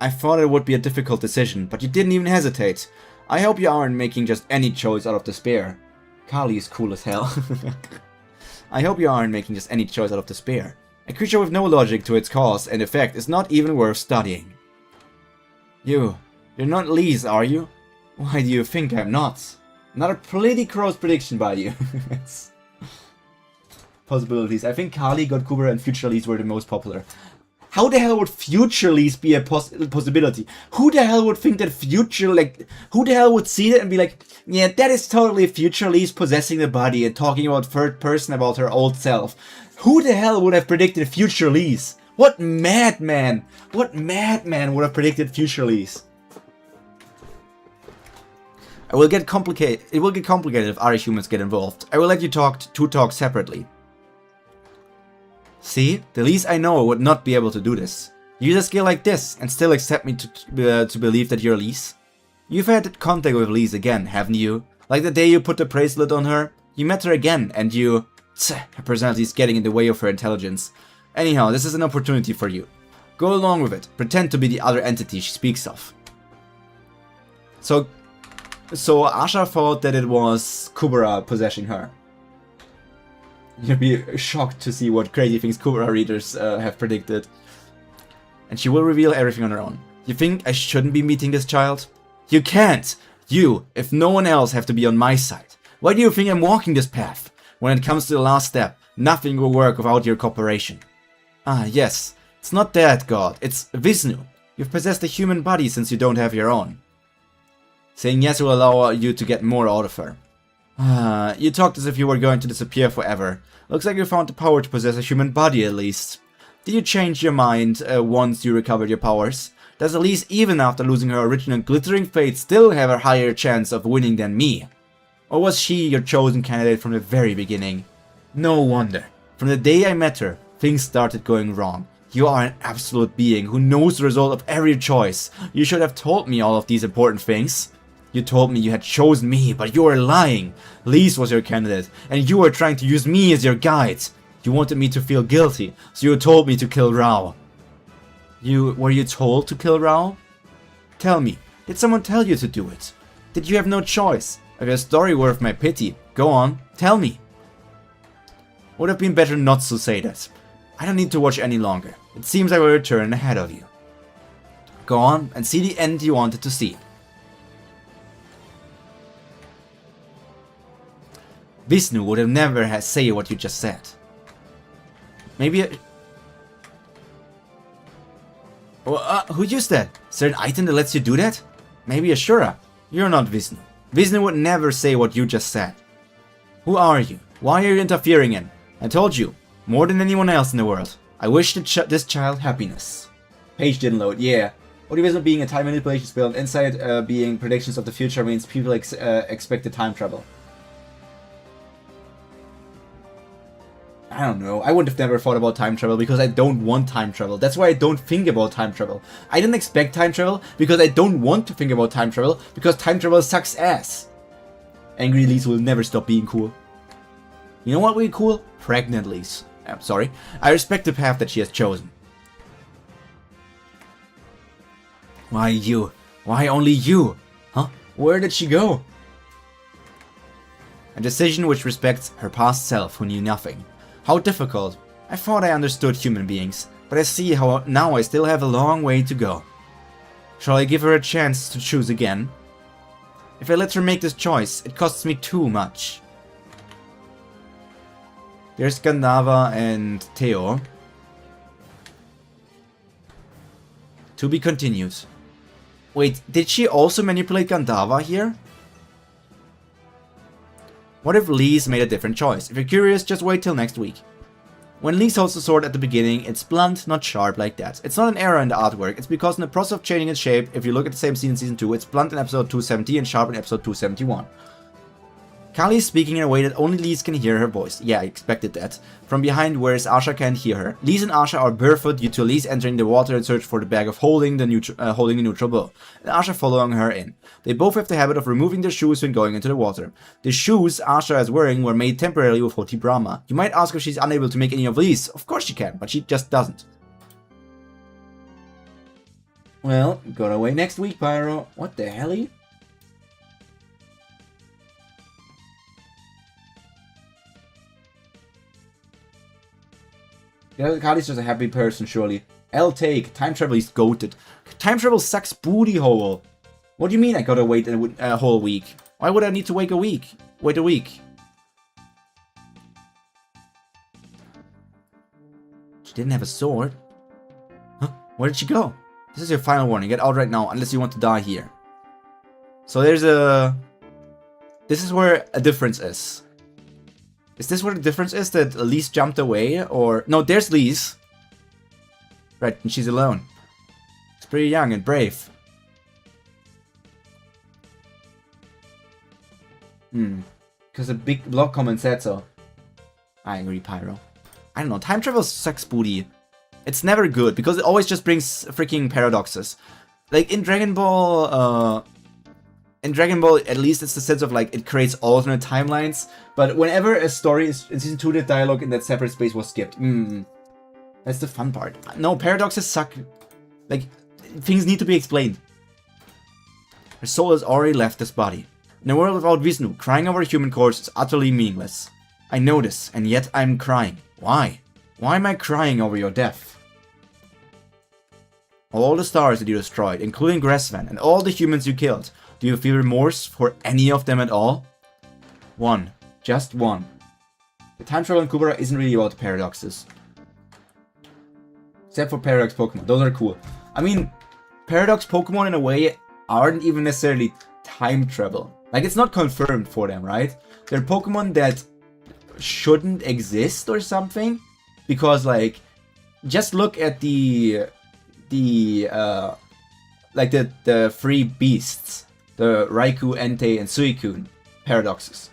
I thought it would be a difficult decision, but you didn't even hesitate. I hope you aren't making just any choice out of despair. Kali is cool as hell. I hope you aren't making just any choice out of despair. A creature with no logic to its cause and effect is not even worth studying. You're not Lise, are you? Why do you think I'm not? Another pretty close prediction by you. Possibilities. I think Kali, God Kubera, and Future Lise were the most popular. How the hell would Future Lise be a possibility? Who the hell would think that who the hell would see that and be like, yeah, that is totally Future Lise possessing the body and talking about third person about her old self. Who the hell would have predicted Future Lise? What madman? What madman would have predicted Future Lise? It will get complicated if other humans get involved. I will let you talk separately. See, the Lise I know would not be able to do this. Use a skill like this and still accept me to believe that you're Lise. You've had contact with Lise again, haven't you? Like the day you put the bracelet on her. You met her again and you... her personality is getting in the way of her intelligence. Anyhow, this is an opportunity for you. Go along with it. Pretend to be the other entity she speaks of. So Asha thought that it was Kubera possessing her. You'd be shocked to see what crazy things Kubera readers have predicted. And she will reveal everything on her own. You think I shouldn't be meeting this child? You can't! You, if no one else, have to be on my side. Why do you think I'm walking this path? When it comes to the last step, nothing will work without your cooperation. Ah, yes. It's not that, God. It's Vishnu. You've possessed a human body since you don't have your own. Saying yes will allow you to get more out of her. You talked as if you were going to disappear forever. Looks like you found the power to possess a human body at least. Did you change your mind once you recovered your powers? Does Elise, even after losing her original glittering fate, still have a higher chance of winning than me? Or was she your chosen candidate from the very beginning? No wonder. From the day I met her, things started going wrong. You are an absolute being who knows the result of every choice. You should have told me all of these important things. You told me you had chosen me, but you were lying. Lise was your candidate, and you were trying to use me as your guide. You wanted me to feel guilty, so you told me to kill Rao. Were you told to kill Rao? Tell me, did someone tell you to do it? Did you have no choice? If a story worth my pity, go on, tell me. Would have been better not to say that. I don't need to watch any longer. It seems I will return ahead of you. Go on and see the end you wanted to see. Vishnu would have never had say what you just said. Maybe who used that? Is there an item that lets you do that? Maybe Ashura. You're not Vishnu. Vishnu would never say what you just said. Who are you? Why are you interfering in? I told you, more than anyone else in the world. I wish this child happiness. Page didn't load, yeah. Motivation being a time manipulation spell and insight being predictions of the future means people expect the time travel. I don't know, I would have never thought about time travel because I don't want time travel. That's why I don't think about time travel. I didn't expect time travel because I don't want to think about time travel because time travel sucks ass. Angry Lise will never stop being cool. You know what would be cool? Pregnant Lise. I'm sorry. I respect the path that she has chosen. Why you? Why only you? Huh? Where did she go? A decision which respects her past self who knew nothing. How difficult. I thought I understood human beings, but I see how now I still have a long way to go. Shall I give her a chance to choose again? If I let her make this choice, it costs me too much. There's Gandava and Theo. To be continued. Wait, did she also manipulate Gandava here? What if Lise made a different choice? If you're curious, just wait till next week. When Lise holds the sword at the beginning, it's blunt, not sharp like that. It's not an error in the artwork, it's because in the process of changing its shape, if you look at the same scene in Season 2, it's blunt in episode 270 and sharp in episode 271. Kali is speaking in a way that only Lise can hear her voice. Yeah, I expected that. From behind, whereas Asha can't hear her. Lise and Asha are barefoot due to Lise entering the water in search for the bag of holding the neutral bow, and Asha following her in. They both have the habit of removing their shoes when going into the water. The shoes Asha is wearing were made temporarily with Hoti Brahma. You might ask if she's unable to make any of these. Of course she can, but she just doesn't. Well, go away next week, Pyro. What the hell? Yeah, Kali's just a happy person, surely. I'll take. Time travel is goated. Time travel sucks booty hole. What do you mean I gotta wait a whole week? Why would I need to wait a week? Wait a week. She didn't have a sword. Huh? Where did she go? This is your final warning. Get out right now, unless you want to die here. So there's a... This is where a difference is. Is this where the difference is, that Lise jumped away, or... No, there's Lise. Right, and she's alone. She's pretty young and brave. Because a big blog comment said so. I agree, Pyro. I don't know, time travel sucks booty. It's never good, because it always just brings freaking paradoxes. Like, in Dragon Ball, at least it's the sense of, like, it creates alternate timelines, but whenever a story is in Season 2, the dialogue in that separate space was skipped. That's the fun part. No, paradoxes suck. Like, things need to be explained. Her soul has already left this body. In a world without Vishnu, crying over a human corpse is utterly meaningless. I know this, and yet I'm crying. Why? Why am I crying over your death? All the stars that you destroyed, including Grassvan, and all the humans you killed, do you feel remorse for any of them at all? One. Just one. The time travel in Kubera isn't really about the paradoxes. Except for paradox Pokemon. Those are cool. I mean, paradox Pokemon in a way aren't even necessarily time travel. Like, it's not confirmed for them, right? They're Pokemon that shouldn't exist or something. Because, like, just look at the three beasts. The Raikou, Entei, and Suicune paradoxes.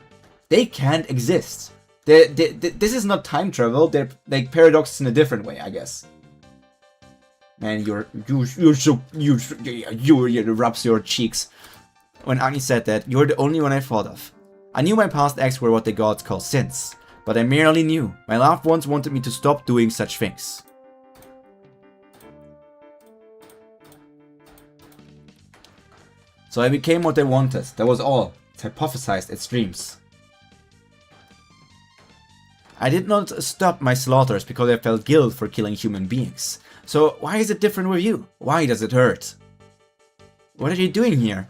They can't exist. This is not time travel. They're like paradoxes in a different way, I guess. Man, you rubs your cheeks. When Agni said that, you're the only one I thought of. I knew my past acts were what the gods call sins, but I merely knew. My loved ones wanted me to stop doing such things. So I became what they wanted. That was all. It's hypothesized its dreams. I did not stop my slaughters because I felt guilt for killing human beings. So why is it different with you? Why does it hurt? What are you doing here?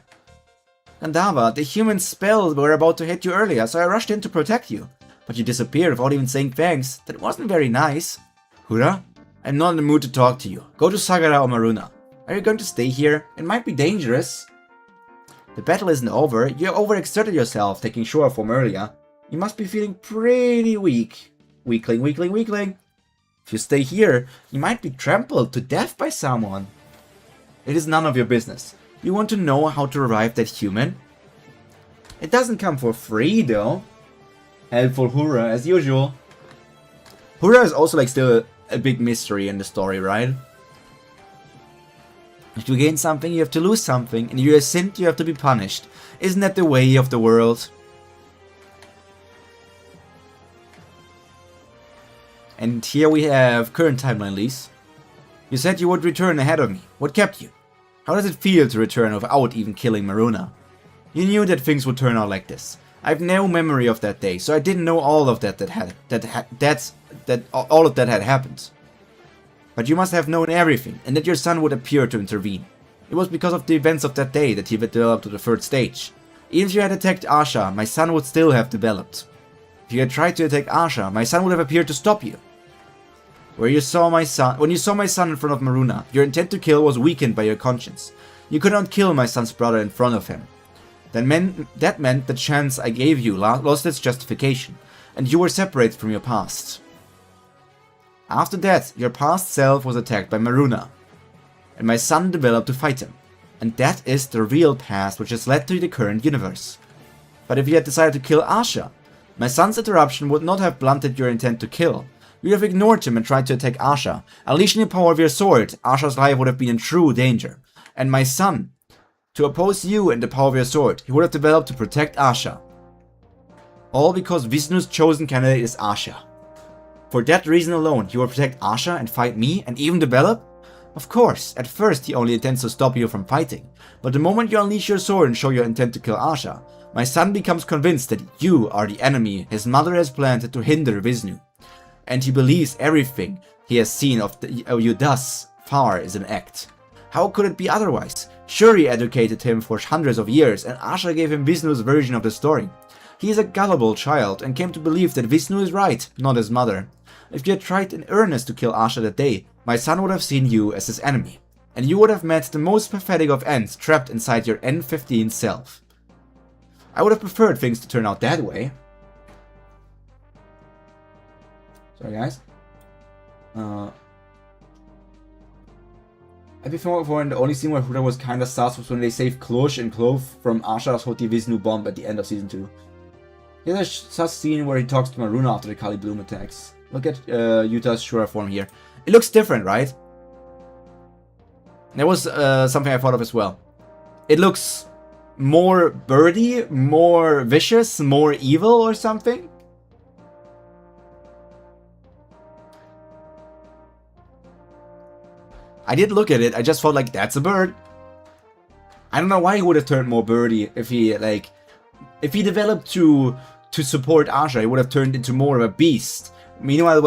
Gandava, the human spells were about to hit you earlier, so I rushed in to protect you. But you disappeared without even saying thanks. That wasn't very nice. Hura? I'm not in the mood to talk to you. Go to Sagara or Maruna. Are you going to stay here? It might be dangerous. The battle isn't over. You overexerted yourself taking shore form earlier. You must be feeling pretty weak. Weakling, weakling, weakling. If you stay here, you might be trampled to death by someone. It is none of your business. You want to know how to revive that human? It doesn't come for free, though. Helpful Hura, as usual. Hura is also, like, still a big mystery in the story, right? If you gain something, you have to lose something, and if you have sinned, you have to be punished. Isn't that the way of the world? And here we have current timeline lease. You said you would return ahead of me. What kept you? How does it feel to return without even killing Maruna? You knew that things would turn out like this. I have no memory of that day, so I didn't know all of that all of that had happened. But you must have known everything, and that your son would appear to intervene. It was because of the events of that day that he developed to the third stage. Even if you had attacked Asha, my son would still have developed. If you had tried to attack Asha, my son would have appeared to stop you. When you saw my son in front of Maruna, your intent to kill was weakened by your conscience. You could not kill my son's brother in front of him. That meant the chance I gave you lost its justification, and you were separated from your past. After that, your past self was attacked by Maruna, and my son developed to fight him. And that is the real past which has led to the current universe. But if you had decided to kill Asha, my son's interruption would not have blunted your intent to kill. You would have ignored him and tried to attack Asha. Unleashing the power of your sword, Asha's life would have been in true danger. And my son, to oppose you and the power of your sword, he would have developed to protect Asha. All because Vishnu's chosen candidate is Asha. For that reason alone, he will protect Asha and fight me and even develop? Of course, at first he only intends to stop you from fighting. But the moment you unleash your sword and show your intent to kill Asha, my son becomes convinced that you are the enemy his mother has planned to hinder Vishnu. And he believes everything he has seen of you thus far is an act. How could it be otherwise? Shuri educated him for hundreds of years, and Asha gave him Vishnu's version of the story. He is a gullible child, and came to believe that Vishnu is right, not his mother. If you had tried in earnest to kill Asha that day, my son would have seen you as his enemy, and you would have met the most pathetic of ends trapped inside your N15 self. I would have preferred things to turn out that way. Sorry guys. Before, the only scene where Huda was kinda sus was when they saved Klosh and Clove from Asha's Hoti Vishnu bomb at the end of season 2. Here's a sus scene where he talks to Maruna after the Kali Bloom attacks. Look at Yuta's Shura form here. It looks different, right? There was something I thought of as well. It looks more birdy, more vicious, more evil or something. I did look at it, I just felt like that's a bird. I don't know why he would have turned more birdie if he developed to support Asha, he would have turned into more of a beast. Meanwhile,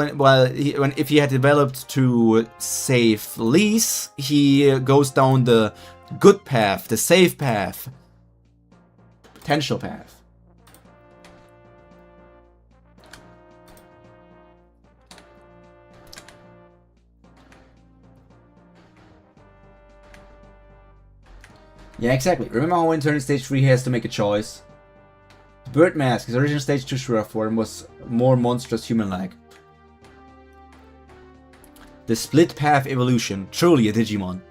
if he had developed to save Lise, he goes down the good path, the safe path, potential path. Yeah, exactly. Remember how in turn stage 3 he has to make a choice? Bird Mask, his original stage 2 Shura form was more monstrous human-like. The split path evolution, truly a Digimon.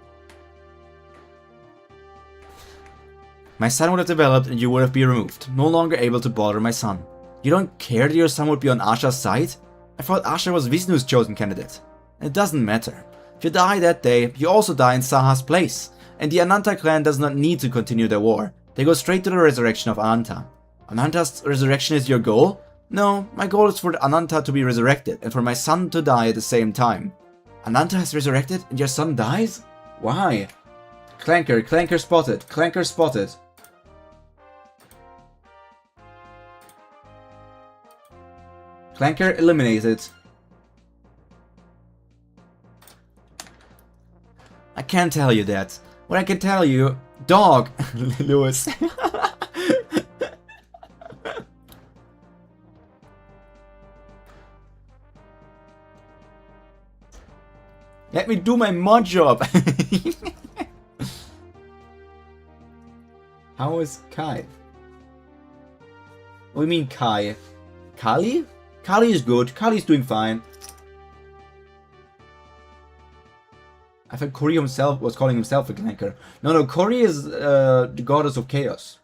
My son would have developed and you would have been removed, no longer able to bother my son. You don't care that your son would be on Asha's side? I thought Asha was Vishnu's chosen candidate. It doesn't matter. If you die that day, you also die in Saha's place, and the Ananta clan does not need to continue their war. They go straight to the resurrection of Ananta. Ananta's resurrection is your goal? No, my goal is for Ananta to be resurrected and for my son to die at the same time. Ananta has resurrected and your son dies? Why? Clanker spotted, Clanker spotted. Clanker eliminated. I can't tell you that. What I can tell you, dog, Lewis. Let me do my mod job. How is Kai? What do you mean Kai? Kali? Kali is good. Kali's doing fine. I thought Kori himself was calling himself a Clanker. No, Kori is the goddess of chaos.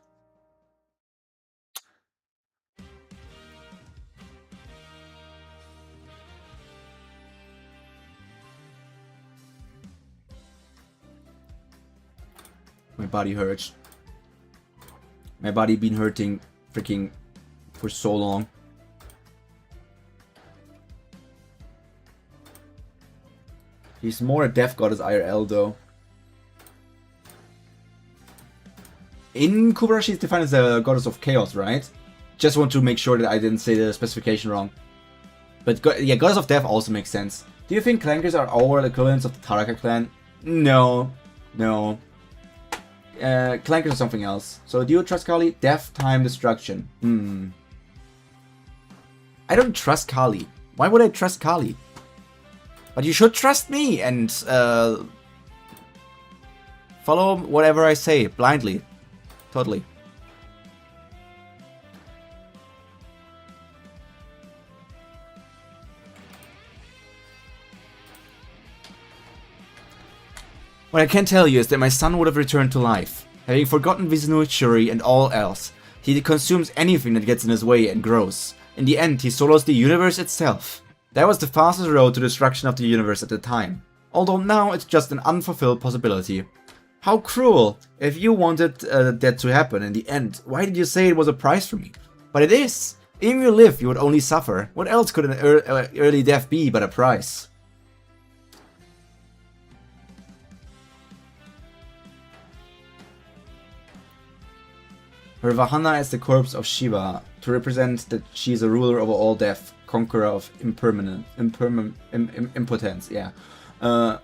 My body hurts. My body been hurting freaking for so long. He's more a death goddess IRL though. In Kubera she's defined as a goddess of chaos, right? Just want to make sure that I didn't say the specification wrong. But yeah, goddess of death also makes sense. Do you think Clankers are overall equivalents of the Taraka clan? No. Clankers are something else. So do you trust Kali? Death, time, destruction. I don't trust Kali. Why would I trust Kali? But you should trust me and follow whatever I say blindly. Totally. What I can tell you is that my son would have returned to life. Having forgotten Vishnu, Shuri, and all else, he consumes anything that gets in his way and grows. In the end, he solos the universe itself. That was the fastest road to destruction of the universe at the time. Although now it's just an unfulfilled possibility. How cruel! If you wanted that to happen in the end, why did you say it was a prize for me? But it is! If you live, you would only suffer. What else could an early death be but a prize? Her Vahana is the corpse of Shiva, to represent that she is a ruler over all death, conqueror of impotence, yeah. Of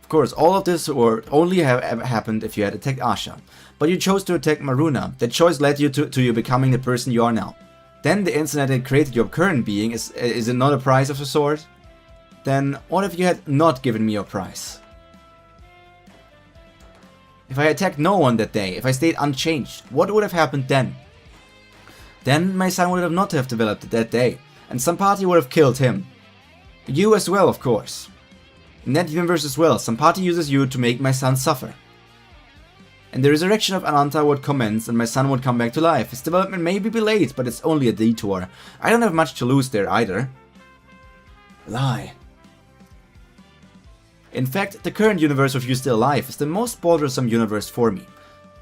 course, all of this would only have happened if you had attacked Asha. But you chose to attack Maruna. That choice led you to you becoming the person you are now. Then the incident that created your current being, is it not a prize of a sort? Then what if you had not given me your prize? If I attacked no one that day, if I stayed unchanged, what would have happened then? Then my son would have not have developed that day, and Sampati would have killed him. You as well, of course. In that universe as well, Sampati uses you to make my son suffer. And the resurrection of Ananta would commence and my son would come back to life. His development may be delayed, but it's only a detour. I don't have much to lose there either. Lie. In fact, the current universe of you still alive is the most bothersome universe for me.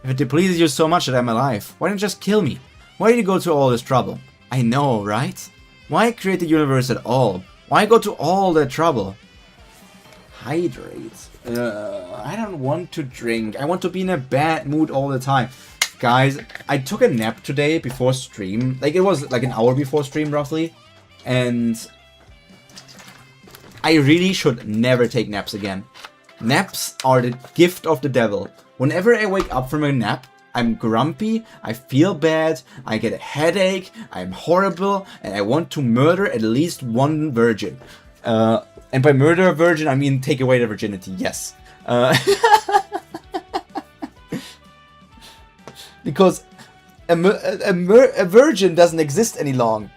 If it pleases you so much that I'm alive, why don't you just kill me? Why did you go to all this trouble? I know, right? Why create the universe at all? Why go to all that trouble? Hydrate. I don't want to drink. I want to be in a bad mood all the time. Guys, I took a nap today before stream. Like, it was like an hour before stream, roughly. And I really should never take naps again. Naps are the gift of the devil. Whenever I wake up from a nap, I'm grumpy, I feel bad, I get a headache, I'm horrible, and I want to murder at least one virgin. And by murder a virgin, I mean take away the virginity, yes. because a virgin doesn't exist anymore.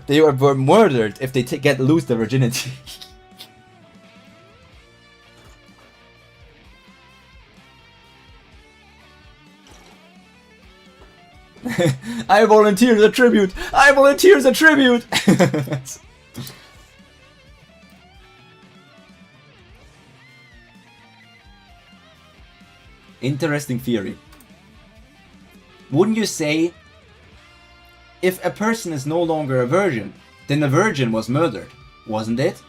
They were murdered if they lose their virginity. I volunteer as a tribute! I volunteer as a tribute! Interesting theory. Wouldn't you say, if a person is no longer a virgin, then a virgin was murdered, wasn't it?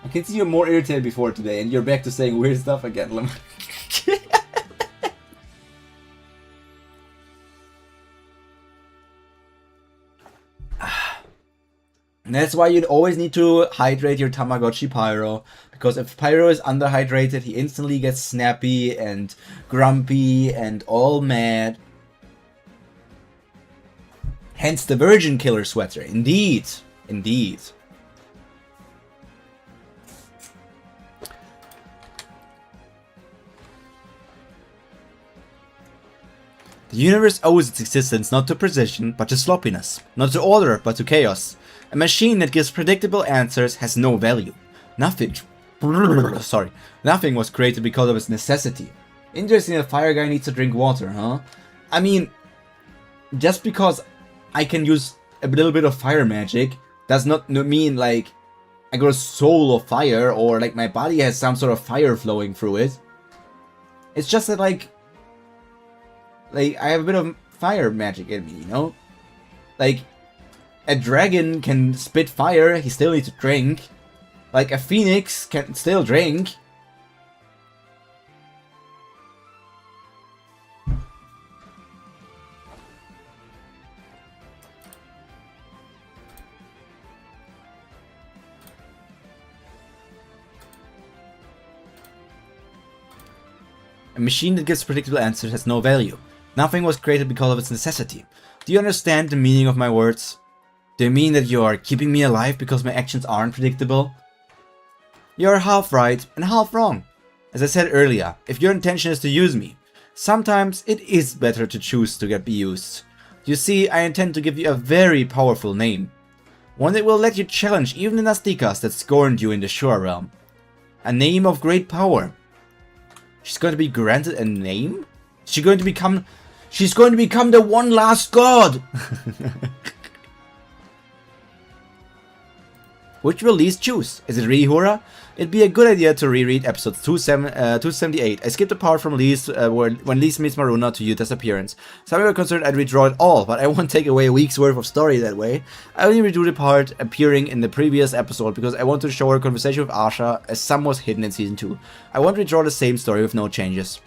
I can see you're more irritated before today, and you're back to saying weird stuff again. And that's why you'd always need to hydrate your Tamagotchi Pyro, because if Pyro is underhydrated, he instantly gets snappy and grumpy and all mad. Hence the Virgin Killer sweater. Indeed. Indeed. The universe owes its existence not to precision, but to sloppiness. Not to order, but to chaos. A machine that gives predictable answers has no value. Nothing was created because of its necessity. Interesting that Fire Guy needs to drink water, huh? I mean, just because I can use a little bit of fire magic does not mean like I got a soul of fire or like my body has some sort of fire flowing through it. It's just that like I have a bit of fire magic in me, you know? Like, a dragon can spit fire, he still needs to drink. Like, a phoenix can still drink. A machine that gives predictable answers has no value. Nothing was created because of its necessity. Do you understand the meaning of my words? Do you mean that you are keeping me alive because my actions aren't predictable? You are half right and half wrong. As I said earlier, if your intention is to use me, sometimes it is better to choose to be used. You see, I intend to give you a very powerful name. One that will let you challenge even the Nastikas that scorned you in the Shore Realm. A name of great power. She's going to be granted a name? She's going to become the one last god! Which will Lise choose? Is it Rihura? It'd be a good idea to reread episode 278. I skipped the part from Lise when Lise meets Maruna to Yuta's appearance. Some were concerned I'd redraw it all, but I won't take away a week's worth of story that way. I only redo the part appearing in the previous episode because I want to show her conversation with Asha as some was hidden in season 2. I won't redraw the same story with no changes.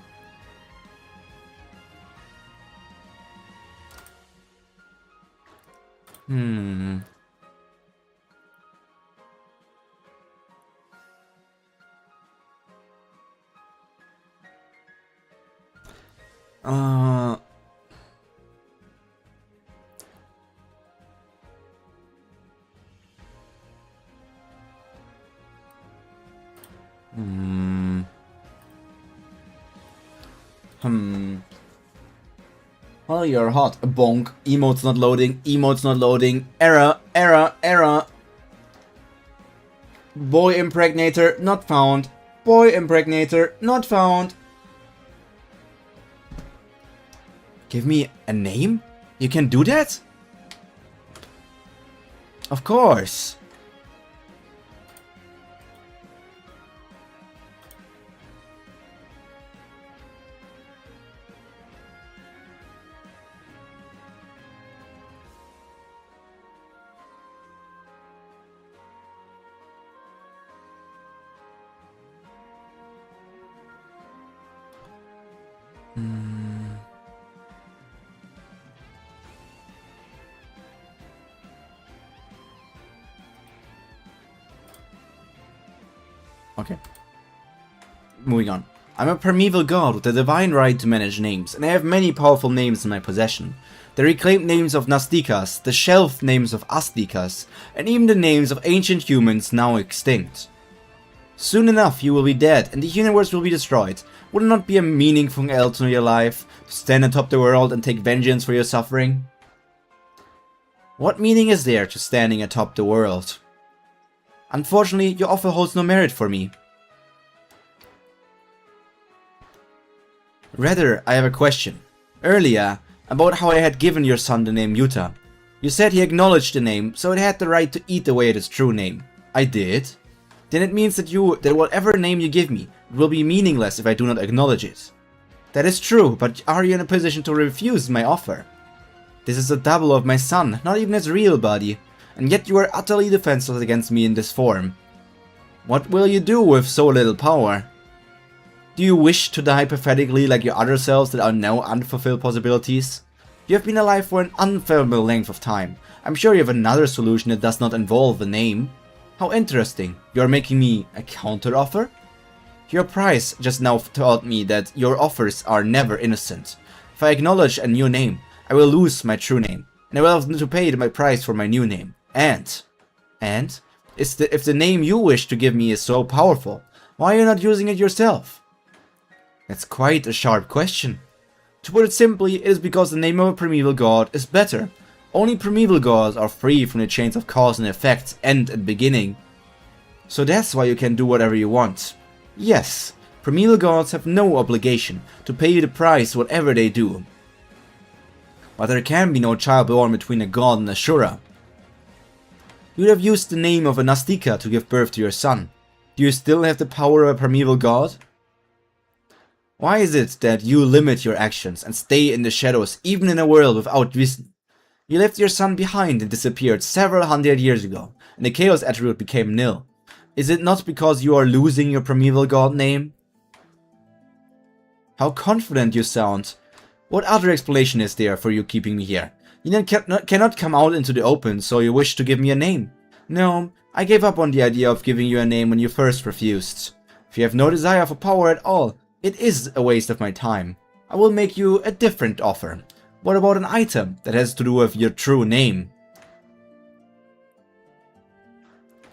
Well, you're hot. Bonk. Emote's not loading. Emote's not loading. Error. Error. Error. Boy impregnator not found. Boy impregnator not found. Give me a name? You can do that? Of course. Okay. Moving on. I'm a primeval god with the divine right to manage names, and I have many powerful names in my possession. The reclaimed names of Nastikas, the shelved names of Astikas, and even the names of ancient humans now extinct. Soon enough you will be dead and the universe will be destroyed. Would it not be a meaningful end to your life to stand atop the world and take vengeance for your suffering? What meaning is there to standing atop the world? Unfortunately, your offer holds no merit for me. Rather, I have a question. Earlier, about how I had given your son the name Yuta. You said he acknowledged the name, so it had the right to eat away at its true name. I did. Then it means that whatever name you give me, it will be meaningless if I do not acknowledge it. That is true, but are you in a position to refuse my offer? This is a double of my son, not even his real body, and yet you are utterly defenseless against me in this form. What will you do with so little power? Do you wish to die pathetically like your other selves that are now unfulfilled possibilities? You have been alive for an unfathomable length of time. I'm sure you have another solution that does not involve a name. How interesting. You are making me a counter-offer? Your price just now taught me that your offers are never innocent. If I acknowledge a new name, I will lose my true name, and I will have to pay my price for my new name. And? If the name you wish to give me is so powerful, why are you not using it yourself? That's quite a sharp question. To put it simply, it is because the name of a primeval god is better. Only primeval gods are free from the chains of cause and effect, end and beginning. So that's why you can do whatever you want. Yes, primeval gods have no obligation to pay you the price whatever they do. But there can be no child born between a god and a Shura. You would have used the name of a Nastika to give birth to your son. Do you still have the power of a primeval god? Why is it that you limit your actions and stay in the shadows even in a world without vision? You left your son behind and disappeared several hundred years ago, and the chaos attribute became nil. Is it not because you are losing your primeval god name? How confident you sound. What other explanation is there for you keeping me here? You then cannot come out into the open, so you wish to give me a name. No, I gave up on the idea of giving you a name when you first refused. If you have no desire for power at all, it is a waste of my time. I will make you a different offer. What about an item that has to do with your true name?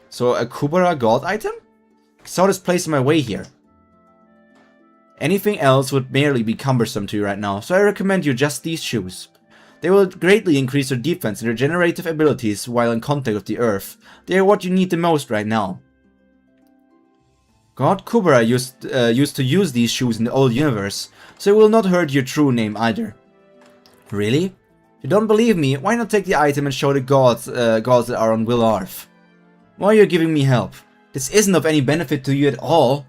So a Kubera god item? I saw this place in my way here. Anything else would merely be cumbersome to you right now, so I recommend you just these shoes. They will greatly increase your defense and regenerative abilities while in contact with the earth. They are what you need the most right now. God Kubera used to use these shoes in the old universe, so it will not hurt your true name either. Really? If you don't believe me, why not take the item and show the gods that are on Will Arth? Why are you giving me help? This isn't of any benefit to you at all.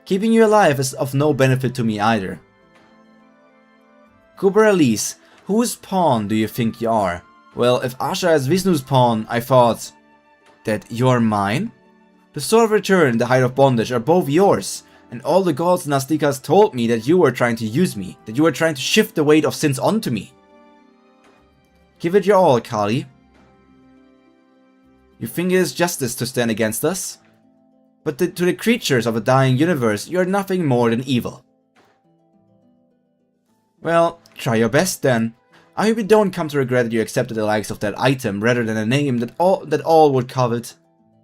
Keeping you alive is of no benefit to me either. Kubera Elise, whose pawn do you think you are? Well, if Asha is Vishnu's pawn, I thought that you're mine? The Sword of Return and the Height of Bondage are both yours, and all the gods and Nastikas told me that you were trying to use me, that you were trying to shift the weight of sins onto me. Give it your all, Kali. You think it is justice to stand against us? But to the creatures of a dying universe, you are nothing more than evil. Well, try your best then. I hope you don't come to regret that you accepted the likes of that item rather than a name that all would covet.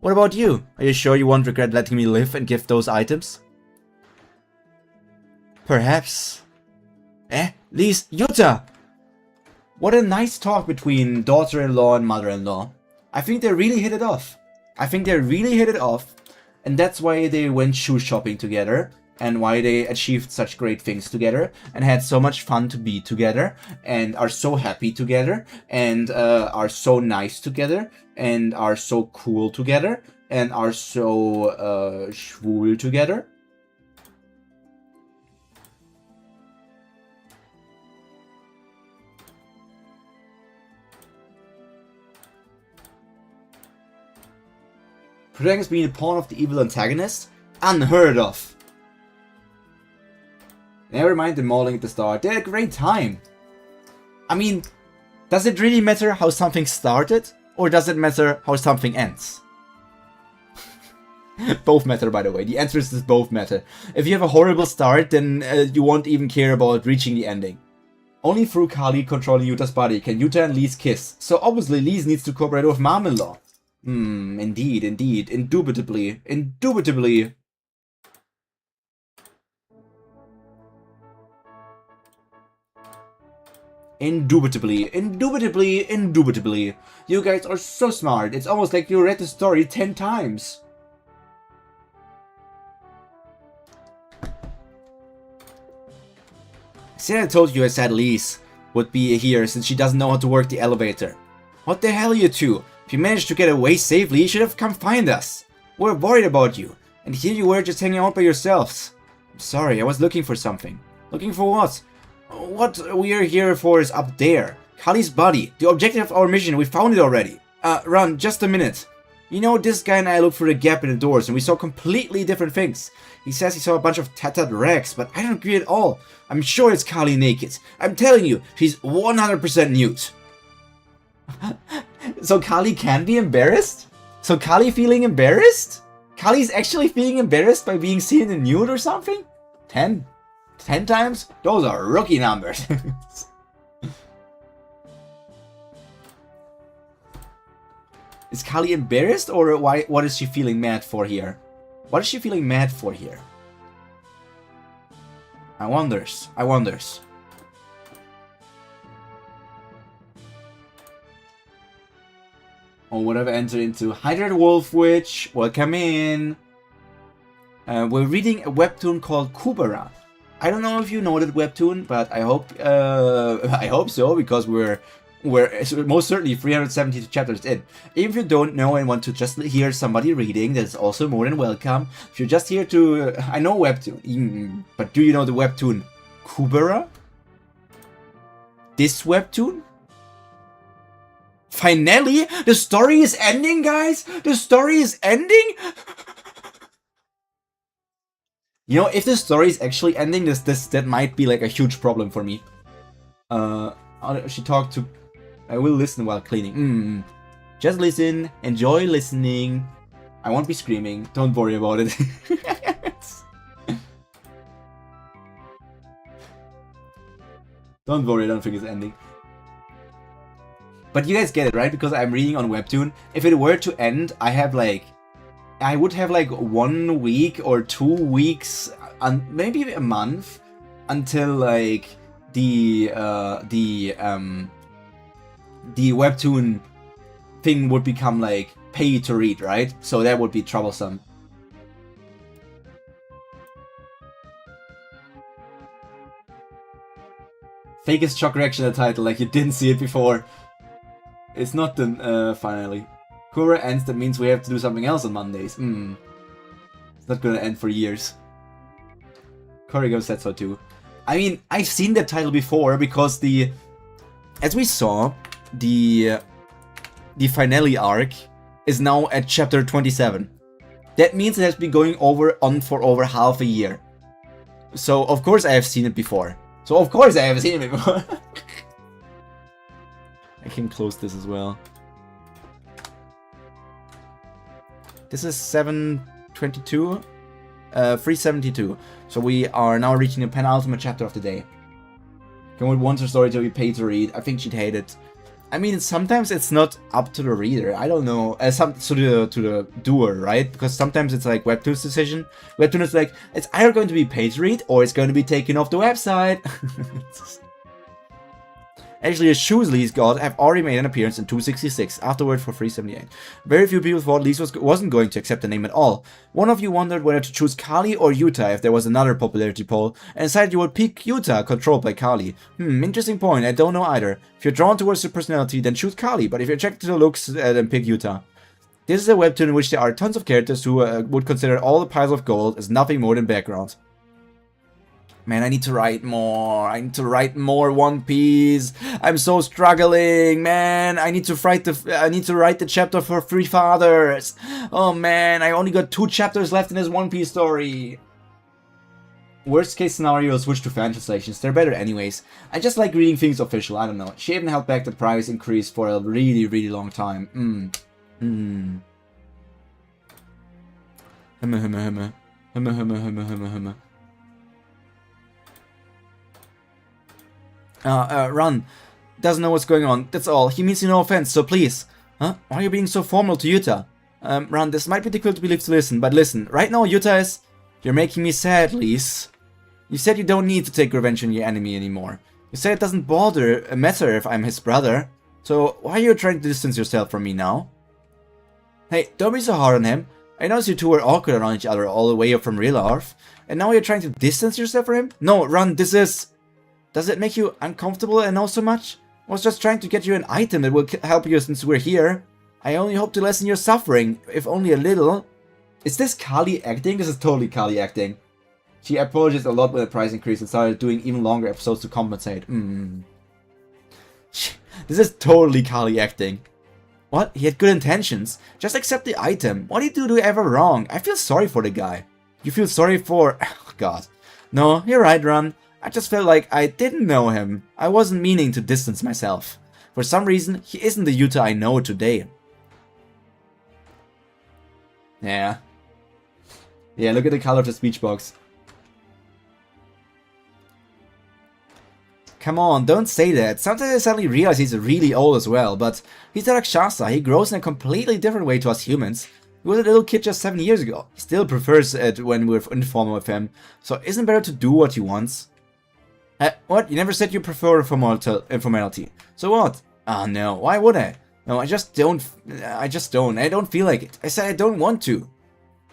What about you? Are you sure you won't regret letting me live and give those items? Perhaps. Lise, Yuta! What a nice talk between daughter-in-law and mother-in-law. I think they really hit it off. And that's why they went shoe shopping together, and why they achieved such great things together, and had so much fun to be together, and are so happy together, and are so nice together, and are so cool together, and are so schwul together. Protagonist being a pawn of the evil antagonist? Unheard of! Never mind the mauling at the start, they had a great time. I mean, does it really matter how something started? Or does it matter how something ends? Both matter, by the way. The answer is both matter. If you have a horrible start, then you won't even care about reaching the ending. Only through Kali controlling Yuta's body can Yuta and Lise kiss, so obviously Lise needs to cooperate with mom-in-law. Indeed, indeed, indubitably, indubitably. Indubitably, indubitably, indubitably. You guys are so smart. It's almost like you read the story 10 times. See, I told you I said Lise would be here since she doesn't know how to work the elevator. What the hell, you two? If you managed to get away safely, you should have come find us. We're worried about you. And here you were just hanging out by yourselves. I'm sorry, I was looking for something. Looking for what? What we are here for is up there. Kali's body. The objective of our mission. We found it already. Run, just a minute. You know, this guy and I looked through the gap in the doors and we saw completely different things. He says he saw a bunch of tattered rags, but I don't agree at all. I'm sure it's Kali naked. I'm telling you, she's 100% nude. So Kali can be embarrassed? So Kali feeling embarrassed? Kali's actually feeling embarrassed by being seen in nude or something? 10? 10 times? Those are rookie numbers. Is Kali embarrassed, or why? What is she feeling mad for here? What is she feeling mad for here? I wonders. I wonders. Oh, would have entered into Hydrated Wolf Witch. Welcome in. We're reading a webtoon called Kubera. I don't know if you know that webtoon, but I hope so, because we're most certainly 372 chapters in. If you don't know and want to just hear somebody reading, that's also more than welcome. If you're just here to... I know webtoon, but do you know the webtoon Kubera? This webtoon? Finally, the story is ending, guys! The story is ending? You know, if the story is actually ending, that might be like a huge problem for me. She talked to... I will listen while cleaning. Just listen, enjoy listening. I won't be screaming, don't worry about it. Don't worry, I don't think it's ending. But you guys get it, right? Because I'm reading on Webtoon. If it were to end, I would have like 1 week or 2 weeks, maybe a month, until like the Webtoon thing would become like pay to read, right? So that would be troublesome. Fakest shock reaction at the title, like you didn't see it before. It's not the finally. Kubera ends, that means we have to do something else on Mondays. It's not gonna end for years. Korrigo said so too. I mean, I've seen that title before because as we saw, the finale arc is now at chapter 27. That means it has been going on for over half a year. So of course I have seen it before. I can close this as well. This is 722, 372. So we are now reaching the penultimate chapter of the day. Can want her story to be paid to read? I think she'd hate it. I mean, sometimes it's not up to the reader. I don't know. To the doer, right? Because sometimes it's like Webtoon's decision. Webtoon is like, it's either going to be paid to read or it's going to be taken off the website. Actually, the shoes Lise got have already made an appearance in 266, afterward for 378. Very few people thought Lise wasn't going to accept the name at all. One of you wondered whether to choose Kali or Yuta if there was another popularity poll, and decided you would pick Yuta, controlled by Kali. Interesting point, I don't know either. If you're drawn towards the personality, then choose Kali, but if you're attracted to the looks, then pick Yuta. This is a webtoon in which there are tons of characters who would consider all the piles of gold as nothing more than background. Man, I need to write more. I need to write more One Piece. I'm so struggling, man. I need to write the chapter for Three Fathers. Oh man, I only got 2 chapters left in this One Piece story. Worst case scenario, switch to fan translations. They're better anyways. I just like reading things official. I don't know. She even held back the price increase for a really, really long time. Run. Doesn't know what's going on. That's all. He means no offense, so please. Huh? Why are you being so formal to Yuta? Ron, this might be difficult to believe to listen, but listen, right now Yuta is... You're making me sad, Lise. You said you don't need to take revenge on your enemy anymore. You said it doesn't matter if I'm his brother. So why are you trying to distance yourself from me now? Hey, don't be so hard on him. I noticed you two were awkward around each other all the way up from real life. And now you're trying to distance yourself from him? No, Ron, this is... Does it make you uncomfortable and know so much? I was just trying to get you an item that will help you since we're here. I only hope to lessen your suffering, if only a little. Is this Kali acting? This is totally Kali acting. She apologized a lot when the price increased and started doing even longer episodes to compensate. This is totally Kali acting. What? He had good intentions. Just accept the item. What did you do ever wrong? I feel sorry for the guy. You feel sorry for... Oh, God. No, you're right, Ron. I just felt like I didn't know him. I wasn't meaning to distance myself. For some reason, he isn't the Yuta I know today. Yeah. Yeah, look at the color of the speech box. Come on, don't say that. Sometimes I suddenly realize he's really old as well, but he's a Rakshasa. He grows in a completely different way to us humans. He was a little kid just 7 years ago. He still prefers it when we're informal with him, so isn't it better to do what he wants? What? You never said you prefer informality. So what? Oh no, why would I? No, I just don't. I don't feel like it. I said I don't want to.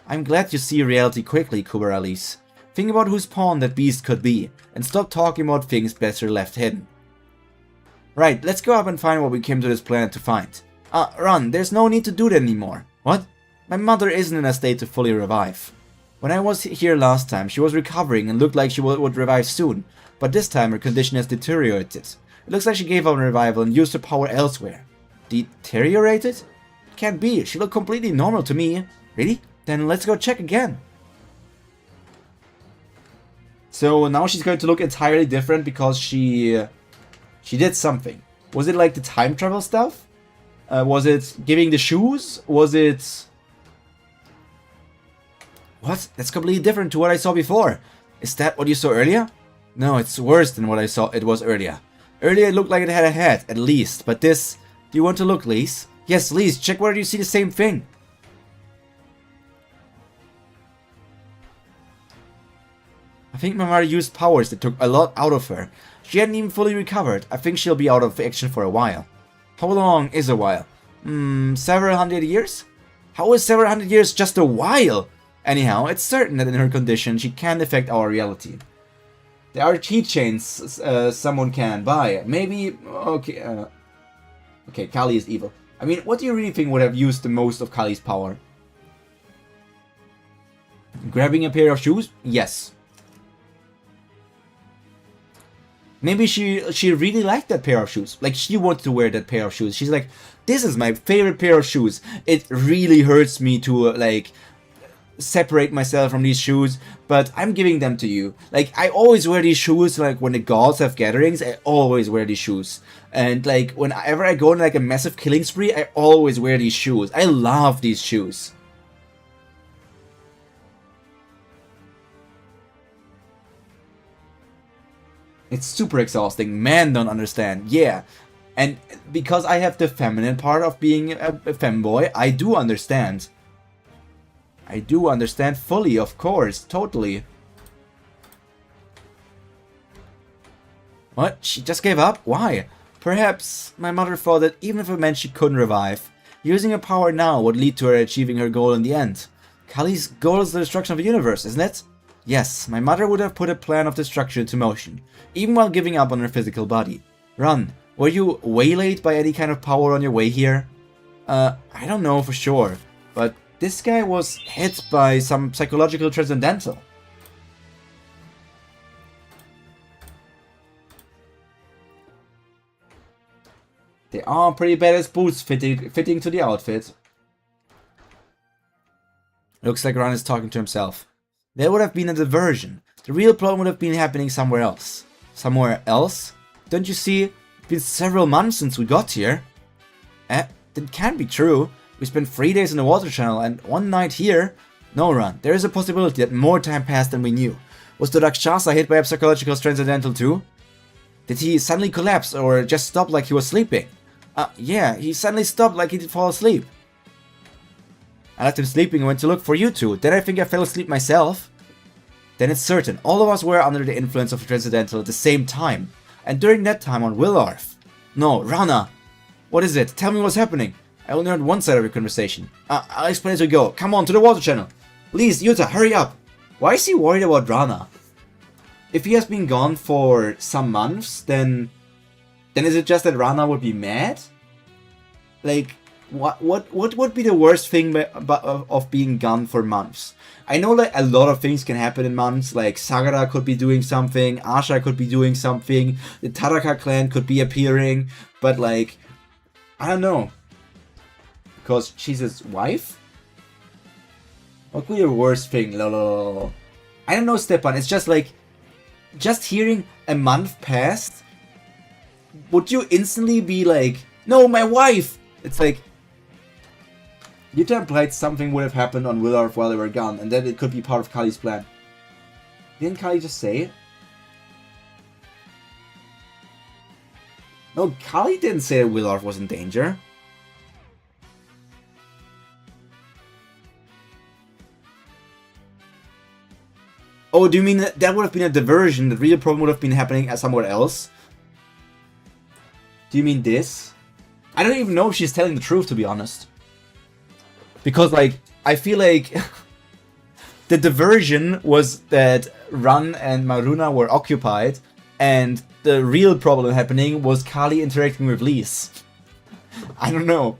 I'm glad you see reality quickly, Kubera Elise. Think about whose pawn that beast could be, and stop talking about things better left hidden. Right, let's go up and find what we came to this planet to find. Ron, there's no need to do that anymore. What? My mother isn't in a state to fully revive. When I was here last time, she was recovering and looked like she would revive soon, but this time her condition has deteriorated. It looks like she gave up on revival and used her power elsewhere. Deteriorated? It can't be, she looked completely normal to me. Really? Then let's go check again. So now she's going to look entirely different because she did something. Was it like the time travel stuff? Was it giving the shoes? Was it... What? That's completely different to what I saw before. Is that what you saw earlier? No, it's worse than what I saw it was earlier. Earlier it looked like it had a head, at least. But this... Do you want to look, Lise? Yes, Lise, check whether you see the same thing. I think my mother used powers that took a lot out of her. She hadn't even fully recovered. I think she'll be out of action for a while. How long is a while? Several hundred years? How is several hundred years just a while? Anyhow, it's certain that in her condition she can't affect our reality. There are keychains someone can buy. Maybe... Okay, okay, Kali is evil. I mean, what do you really think would have used the most of Kali's power? Grabbing a pair of shoes? Yes. Maybe she really liked that pair of shoes. Like, she wanted to wear that pair of shoes. She's like, this is my favorite pair of shoes. It really hurts me to, like, separate myself from these shoes, but I'm giving them to you. Like, I always wear these shoes, like, when the gods have gatherings, I always wear these shoes. And, like, whenever I go on, like, a massive killing spree, I always wear these shoes. I love these shoes. It's super exhausting. Men don't understand. Yeah. And because I have the feminine part of being a femboy, I do understand. I do understand fully, of course. Totally. What? She just gave up? Why? Perhaps my mother thought that even if it meant she couldn't revive, using her power now would lead to her achieving her goal in the end. Kali's goal is the destruction of the universe, isn't it? Yes, my mother would have put a plan of destruction into motion, even while giving up on her physical body. Ron, were you waylaid by any kind of power on your way here? I don't know for sure, but this guy was hit by some psychological transcendental. They are pretty badass boots fitting to the outfit. Looks like Ron is talking to himself. There would have been a diversion. The real problem would have been happening somewhere else. Somewhere else? Don't you see? It's been several months since we got here. That can't be true. We spent 3 days in the water channel and 1 night here. No, Ron, there is a possibility that more time passed than we knew. Was the Rakshasa hit by a psychological transcendental too? Did he suddenly collapse or just stop like he was sleeping? Yeah, he suddenly stopped like he did fall asleep. I left him sleeping and went to look for you two. Then I think I fell asleep myself. Then it's certain, all of us were under the influence of the Transcendental at the same time. And during that time on Willarth. No, Rana. What is it? Tell me what's happening. I only heard one side of your conversation. I'll explain as we go. Come on, to the water channel. Please, Yuta, hurry up. Why is he worried about Rana? If he has been gone for some months, then is it just that Rana would be mad? Like, what would be the worst thing of being gone for months? I know like a lot of things can happen in months, like Sagara could be doing something, Asha could be doing something, the Taraka clan could be appearing, but like, I don't know. Because she's his wife? What could be the worst thing? I don't know, Stepan, it's just like, just hearing a month passed, would you instantly be like, no, my wife! It's like, Yuta implied something would have happened on Willarth while they were gone, and that it could be part of Kali's plan. Didn't Kali just say it? No, Kali didn't say that Willarth was in danger. Oh, do you mean that would have been a diversion? The real problem would have been happening somewhere else? Do you mean this? I don't even know if she's telling the truth, to be honest. Because, like, I feel like the diversion was that Ran and Maruna were occupied, and the real problem happening was Kali interacting with Lise. I don't know.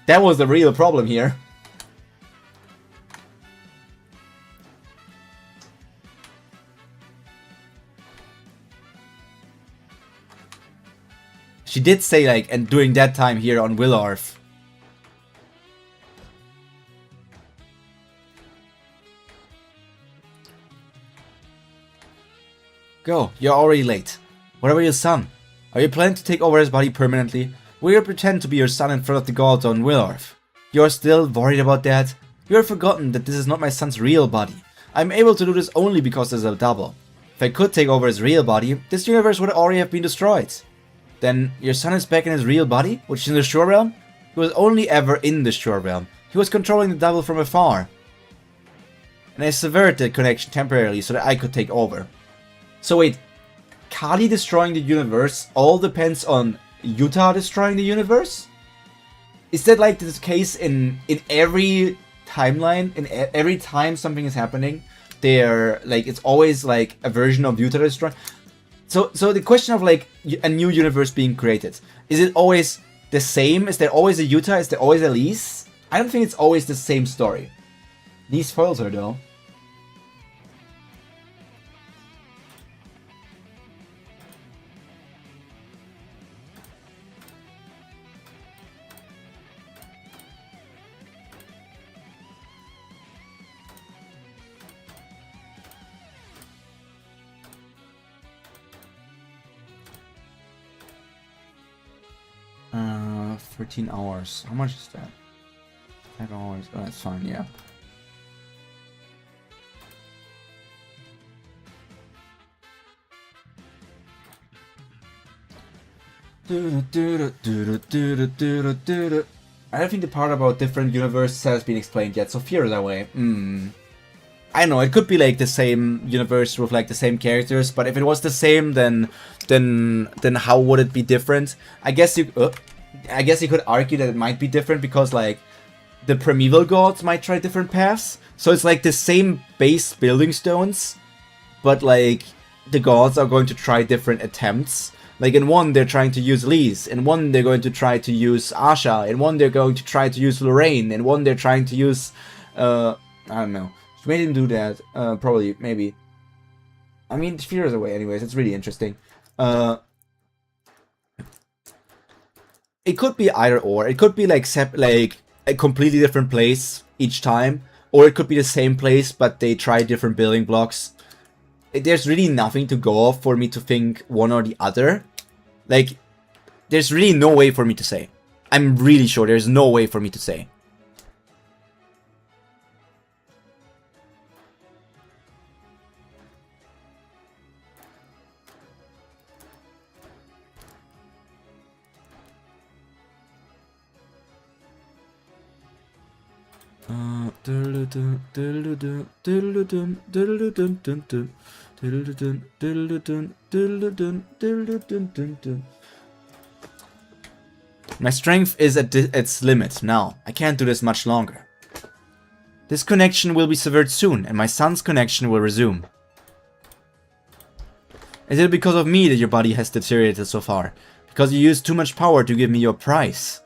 That was the real problem here. She did say, like, and during that time here on Willarth. Go, you're already late. What about your son? Are you planning to take over his body permanently? Will you pretend to be your son in front of the gods on Willarth? You're still worried about that? You have forgotten that this is not my son's real body. I'm able to do this only because there's a double. If I could take over his real body, this universe would already have been destroyed. Then your son is back in his real body, which is in the Shore Realm? He was only ever in the Shore Realm. He was controlling the double from afar. And I severed the connection temporarily so that I could take over. So wait, Kali destroying the universe all depends on Yuta destroying the universe? Is that like this case in every timeline? In every time something is happening, they're like, it's always like a version of Yuta destroying? So the question of like a new universe being created, is it always the same? Is there always a Yuta? Is there always a Lise? I don't think it's always the same story. Lise foils her though. Uh, 13 hours. How much is that? 5 hours. Oh, that's fine, yeah. I don't think the part about different universes has been explained yet, so fear that way. I don't know, it could be like the same universe with like the same characters, but if it was the same, then how would it be different? I guess you could argue that it might be different because like the primeval gods might try different paths. So it's like the same base building stones, but like the gods are going to try different attempts. Like in one they're trying to use Lise, in one they're going to try to use Asha, in one they're going to try to use Lorraine, in one they're trying to use I don't know. She made him do that, probably, maybe. I mean, fear is away anyways, it's really interesting. It could be either or. It could be like a completely different place each time, or it could be the same place but they try different building blocks. There's really nothing to go off for me to think one or the other. Like, there's really no way for me to say. I'm really sure there's no way for me to say. My strength is at its limit now. I can't do this much longer. This connection will be severed soon, and my son's connection will resume. Is it because of me that your body has deteriorated so far? Because you used too much power to give me your price?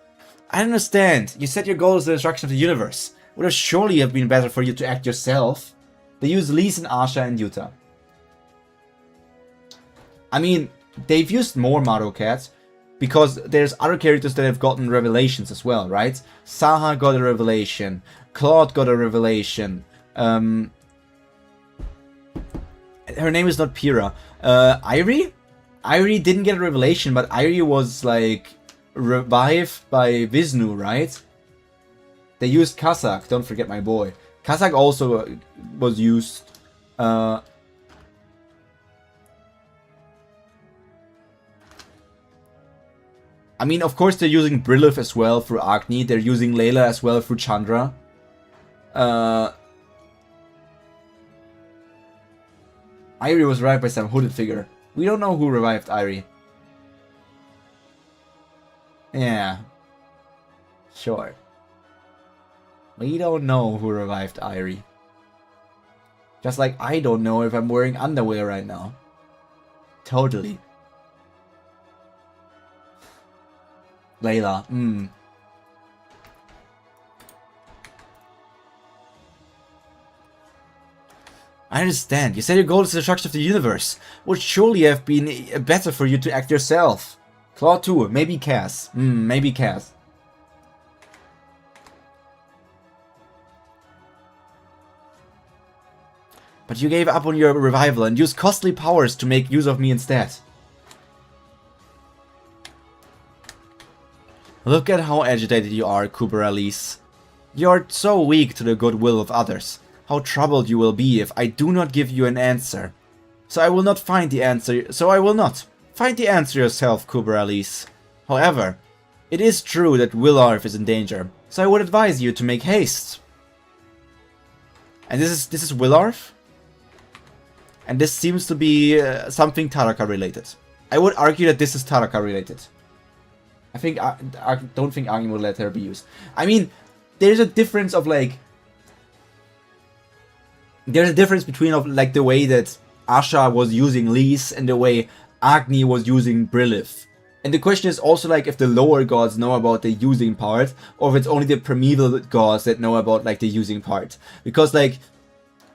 I understand. You said your goal is the destruction of the universe. Would have surely have been better for you to act yourself. They use Lise and Asha and Yuta. I mean, they've used more Mario Cats because there's other characters that have gotten revelations as well, right? Saha got a revelation. Claude got a revelation. Her name is not Pyro. Irie? Irie didn't get a revelation, but Irie was like revived by Vishnu, right? They used Kazak, don't forget my boy. Kazak also was used. I mean, of course they're using Brilith as well through Agni. They're using Layla as well through Chandra. Irie was revived by some hooded figure. We don't know who revived Irie. Yeah. Sure. We don't know who revived Irie. Just like I don't know if I'm wearing underwear right now. Totally. Layla, I understand. You said your goal is the destruction of the universe. Would surely have been better for you to act yourself. Claude 2, maybe Cass. Maybe Cass. But you gave up on your revival and used costly powers to make use of me instead. Look at how agitated you are, Kubera Lise. You are so weak to the goodwill of others. How troubled you will be if I do not give you an answer. So I will not find the answer. Find the answer yourself, Kubera Lise. However, it is true that Willarf is in danger, so I would advise you to make haste. And this is Willarf? And this seems to be something Taraka related. I would argue that this is Taraka related. I don't think Agni will let her be used. I mean, there's a difference of like... There's a difference between of like the way that Asha was using Lise and the way Agni was using Brilith. And the question is also like if the lower gods know about the using part, or if it's only the primeval gods that know about like the using part. Because like,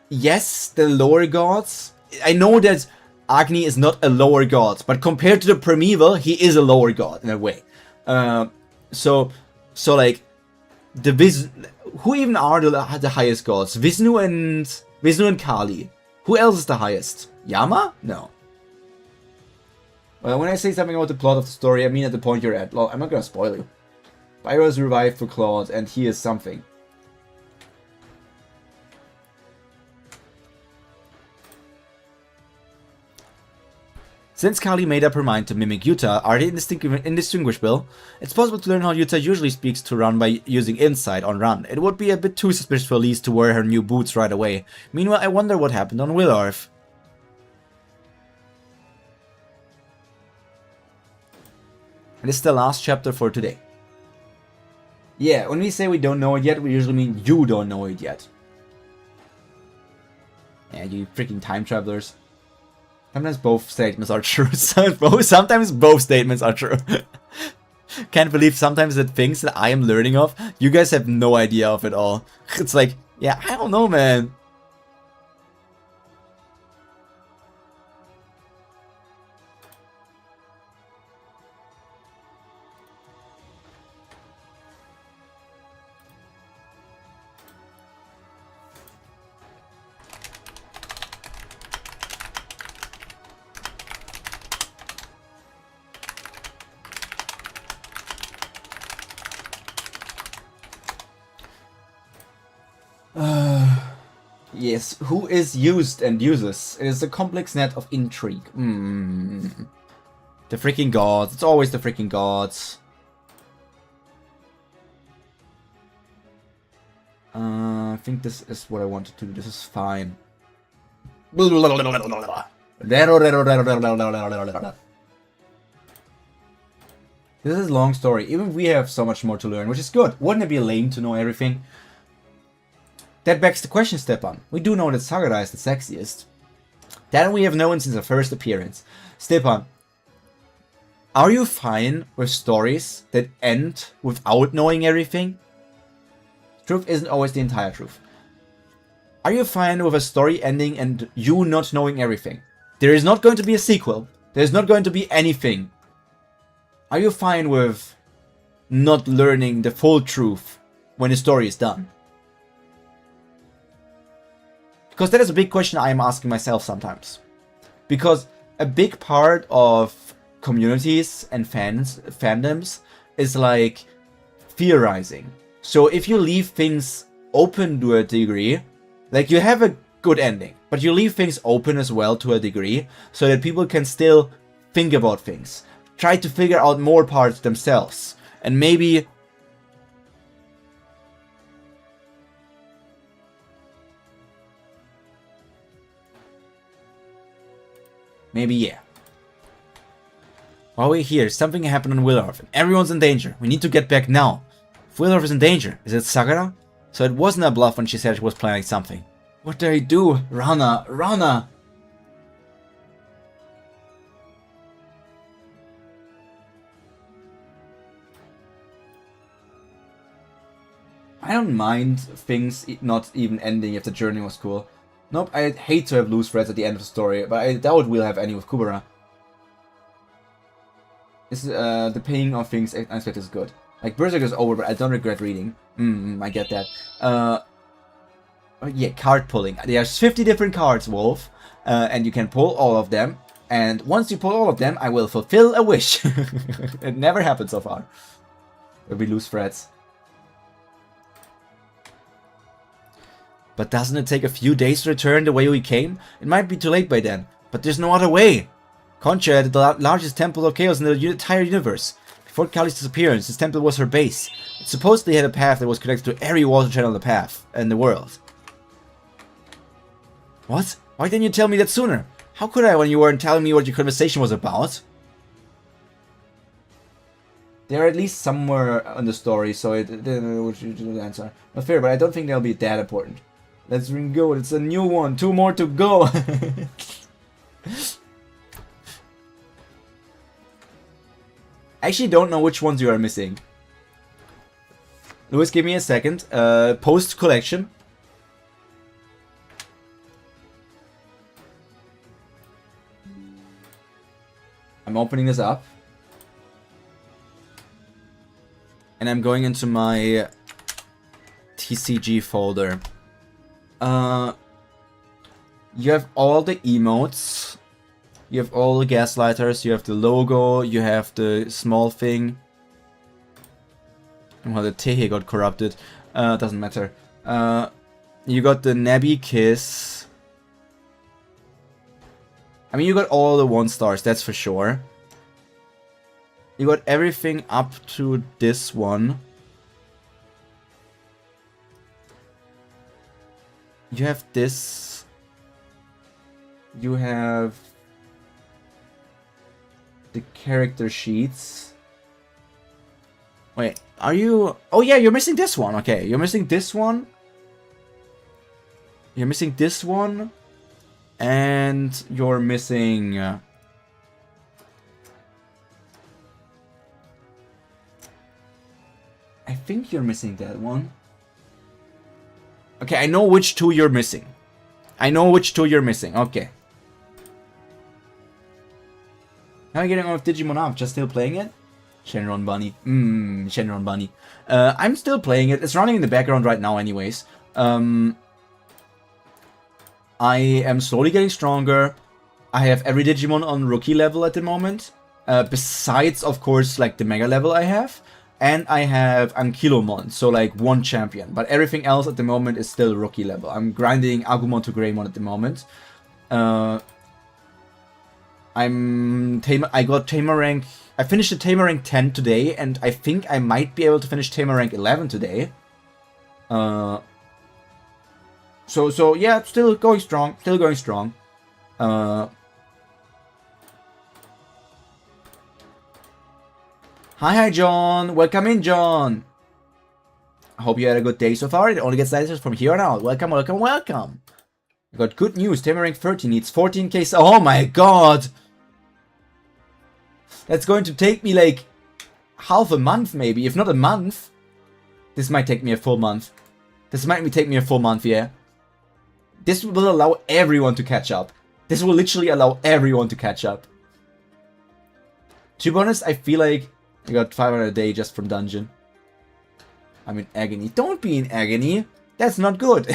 yes, the lower gods... I know that Agni is not a lower god, but compared to the primeval, he is a lower god in a way. So like, who even are the highest gods? Vishnu and Kali. Who else is the highest? Yama? No. Well, when I say something about the plot of the story, I mean at the point you're at. Well, I'm not gonna spoil you. Pyro is revived for Claude, and he is something. Since Kali made up her mind to mimic Yuta, are they indistinguishable? It's possible to learn how Yuta usually speaks to Run by using Insight on Run. It would be a bit too suspicious for Lise to wear her new boots right away. Meanwhile, I wonder what happened on Willarf. And this is the last chapter for today. Yeah, when we say we don't know it yet, we usually mean you don't know it yet. Yeah, you freaking time travelers. Sometimes both statements are true. Sometimes both statements are true. Can't believe sometimes the things that I am learning of, you guys have no idea of it all. It's like, yeah, I don't know, man. Yes, who is used and uses? It is a complex net of intrigue. The freaking gods. It's always the freaking gods. I think this is what I wanted to do. This is fine. This is a long story. Even we have so much more to learn, which is good. Wouldn't it be lame to know everything? That begs the question, Stepan. We do know that Sagara is the sexiest. That we have known since the first appearance. Stepan, are you fine with stories that end without knowing everything? Truth isn't always the entire truth. Are you fine with a story ending and you not knowing everything? There is not going to be a sequel. There's not going to be anything. Are you fine with not learning the full truth when the story is done? Because that is a big question I am asking myself sometimes. Because a big part of communities and fandoms is like theorizing. So if you leave things open to a degree, like you have a good ending, but you leave things open as well to a degree so that people can still think about things, try to figure out more parts themselves, and maybe yeah. While we're here, something happened on Willarth, and everyone's in danger. We need to get back now. If Willarth is in danger, is it Sagara? So it wasn't a bluff when she said she was planning something. What did I do? Rana! Rana! I don't mind things not even ending if the journey was cool. Nope, I'd hate to have loose threads at the end of the story, but I doubt we'll have any with Kubera. The paying of things unexpected is good. Like, Berserk is over, but I don't regret reading. I get that. Yeah, card pulling. There's 50 different cards, Wolf, and you can pull all of them. And once you pull all of them, I will fulfill a wish. It never happened so far. Where we lose threads. But doesn't it take a few days to return the way we came? It might be too late by then, but there's no other way. Concha had the largest temple of chaos in the entire universe. Before Kali's disappearance, this temple was her base. It supposedly had a path that was connected to every water channel in the path in the world. What? Why didn't you tell me that sooner? How could I when you weren't telling me what your conversation was about? They're at least somewhere on the story, so it would answer. Not fair, but I don't think they'll be that important. Let's go. It's a new one. 2 more to go. I actually don't know which ones you are missing. Louis, give me a second. Post collection. I'm opening this up. And I'm going into my TCG folder. You have all the emotes. You have all the gaslighters. You have the logo. You have the small thing. Well, the Tehe got corrupted. Doesn't matter. You got the Nabi Kiss. I mean, you got all the 1-stars, that's for sure. You got everything up to this one. You have this. You have the character sheets. Wait, are you... Oh yeah, you're missing this one. Okay, you're missing this one. You're missing this one. And you're missing... I think you're missing that one. Okay, I know which 2 you're missing. I know which 2 you're missing. Okay. How are you getting on with Digimon Up? Just still playing it? Shenron Bunny. Shenron Bunny. I'm still playing it. It's running in the background right now anyways. I am slowly getting stronger. I have every Digimon on rookie level at the moment. Besides, of course, like the Mega level I have. And I have Ankylomon, so like 1 champion. But everything else at the moment is still rookie level. I'm grinding Agumon to Greymon at the moment. I got Tamer rank... I finished the Tamer rank 10 today, and I think I might be able to finish Tamer rank 11 today. So yeah, still going strong. Still going strong. Hi, John. Welcome in, John. I hope you had a good day so far. It only gets nicer from here on out. Welcome, welcome, welcome. I got good news. Tamer rank 30 needs 14k. Oh my god. That's going to take me like half a month, maybe. If not a month. This might take me a full month. This might take me a full month, yeah. This will allow everyone to catch up. This will literally allow everyone to catch up. To be honest, I feel like I got 500 a day just from dungeon. I'm in agony. Don't be in agony. That's not good.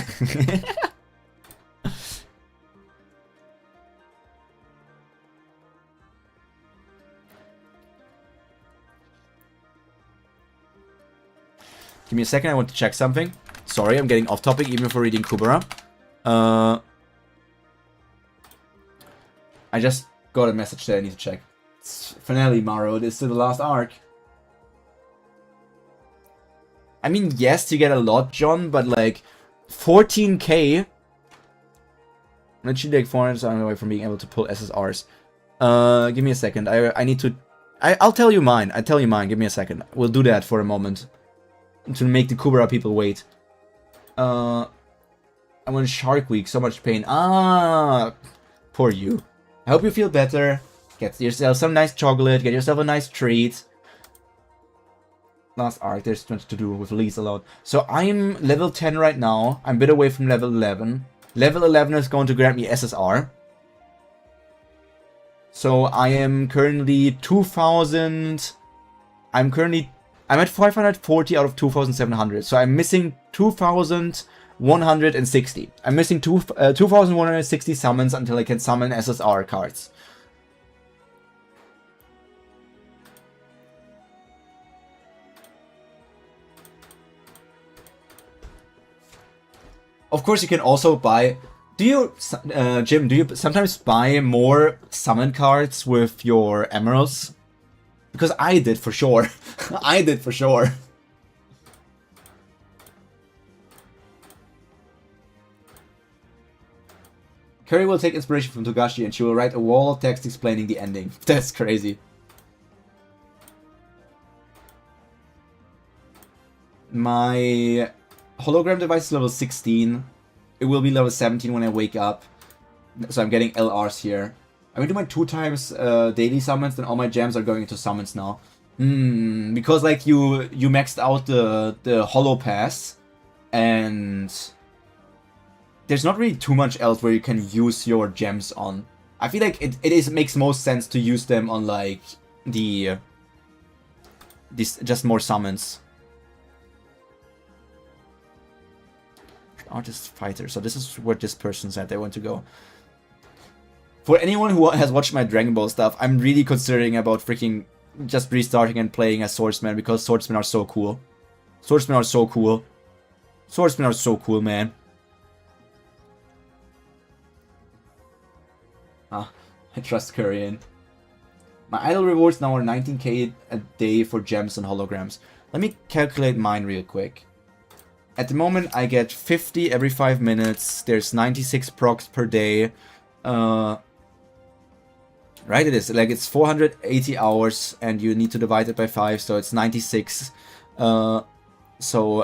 Give me a second, I want to check something. Sorry, I'm getting off topic even for reading Kubera. I just got a message that I need to check. It's finale, Maro. This is the last arc. I mean, yes, you get a lot, John, but like 14k. Literally like 400 I'm away from being able to pull SSRs. Give me a second. I need to. I'll tell you mine. I'll tell you mine. Give me a second. We'll do that for a moment. To make the Kubera people wait. I'm on Shark Week. So much pain. Ah, poor you. I hope you feel better. Get yourself some nice chocolate. Get yourself a nice treat. Last arc. There's much to do with Elise alone. So I'm level 10 right now. I'm a bit away from level 11. Level 11 is going to grant me SSR. So I am currently 2,000. I'm at 540 out of 2,700. So I'm missing 2,160. I'm missing 2,160 summons until I can summon SSR cards. Of course, you can also buy... Do you, Jim, do you sometimes buy more summon cards with your emeralds? Because I did for sure. I did for sure. Curry will take inspiration from Togashi and she will write a wall of text explaining the ending. That's crazy. My hologram device is level 16. It will be level 17 when I wake up. So I'm getting LRs here. I'm gonna do my 2 times daily summons, then all my gems are going into summons now. Because like you maxed out the holo pass, and there's not really too much else where you can use your gems on. I feel like it makes most sense to use them on like these just more summons. Artist fighter. So this is where this person said they want to go. For anyone who has watched my Dragon Ball stuff, I'm really considering about freaking just restarting and playing as swordsmen because swordsmen are so cool. Swordsmen are so cool. Swordsmen are so cool, man. Ah, I trust Korean. My idle rewards now are 19k a day for gems and holograms. Let me calculate mine real quick. At the moment, I get 50 every 5 minutes. There's 96 procs per day. Right, it is. Like, it's 480 hours, and you need to divide it by 5, so it's 96. So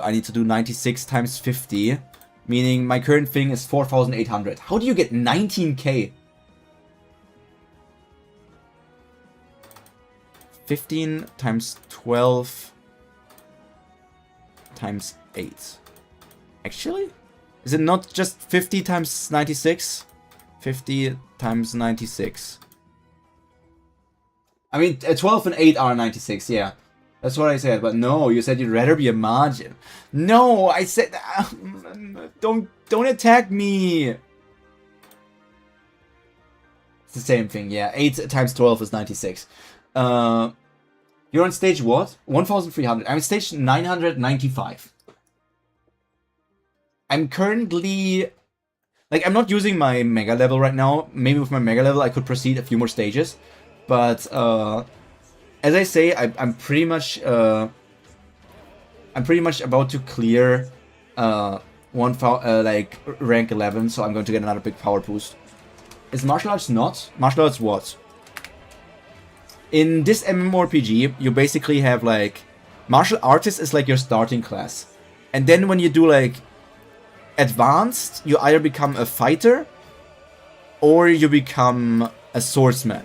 I need to do 96 times 50, meaning my current thing is 4,800. How do you get 19k? 15 times 12 times 8. Actually? Is it not just 50 times 96? 50 times 96. I mean, 12 and 8 are 96, yeah. That's what I said, but no, you said you'd rather be a margin. No, I said... don't attack me! It's the same thing, yeah. 8 times 12 is 96. You're on stage what? 1,300. I'm on stage 995. I'm currently... Like, I'm not using my mega level right now. Maybe with my mega level I could proceed a few more stages. But, as I say, I'm pretty much about to clear like rank 11, so I'm going to get another big power boost. Is martial arts not? Martial arts what? In this MMORPG, you basically have like... Martial artist is like your starting class. And then when you do like advanced, you either become a fighter or you become a swordsman.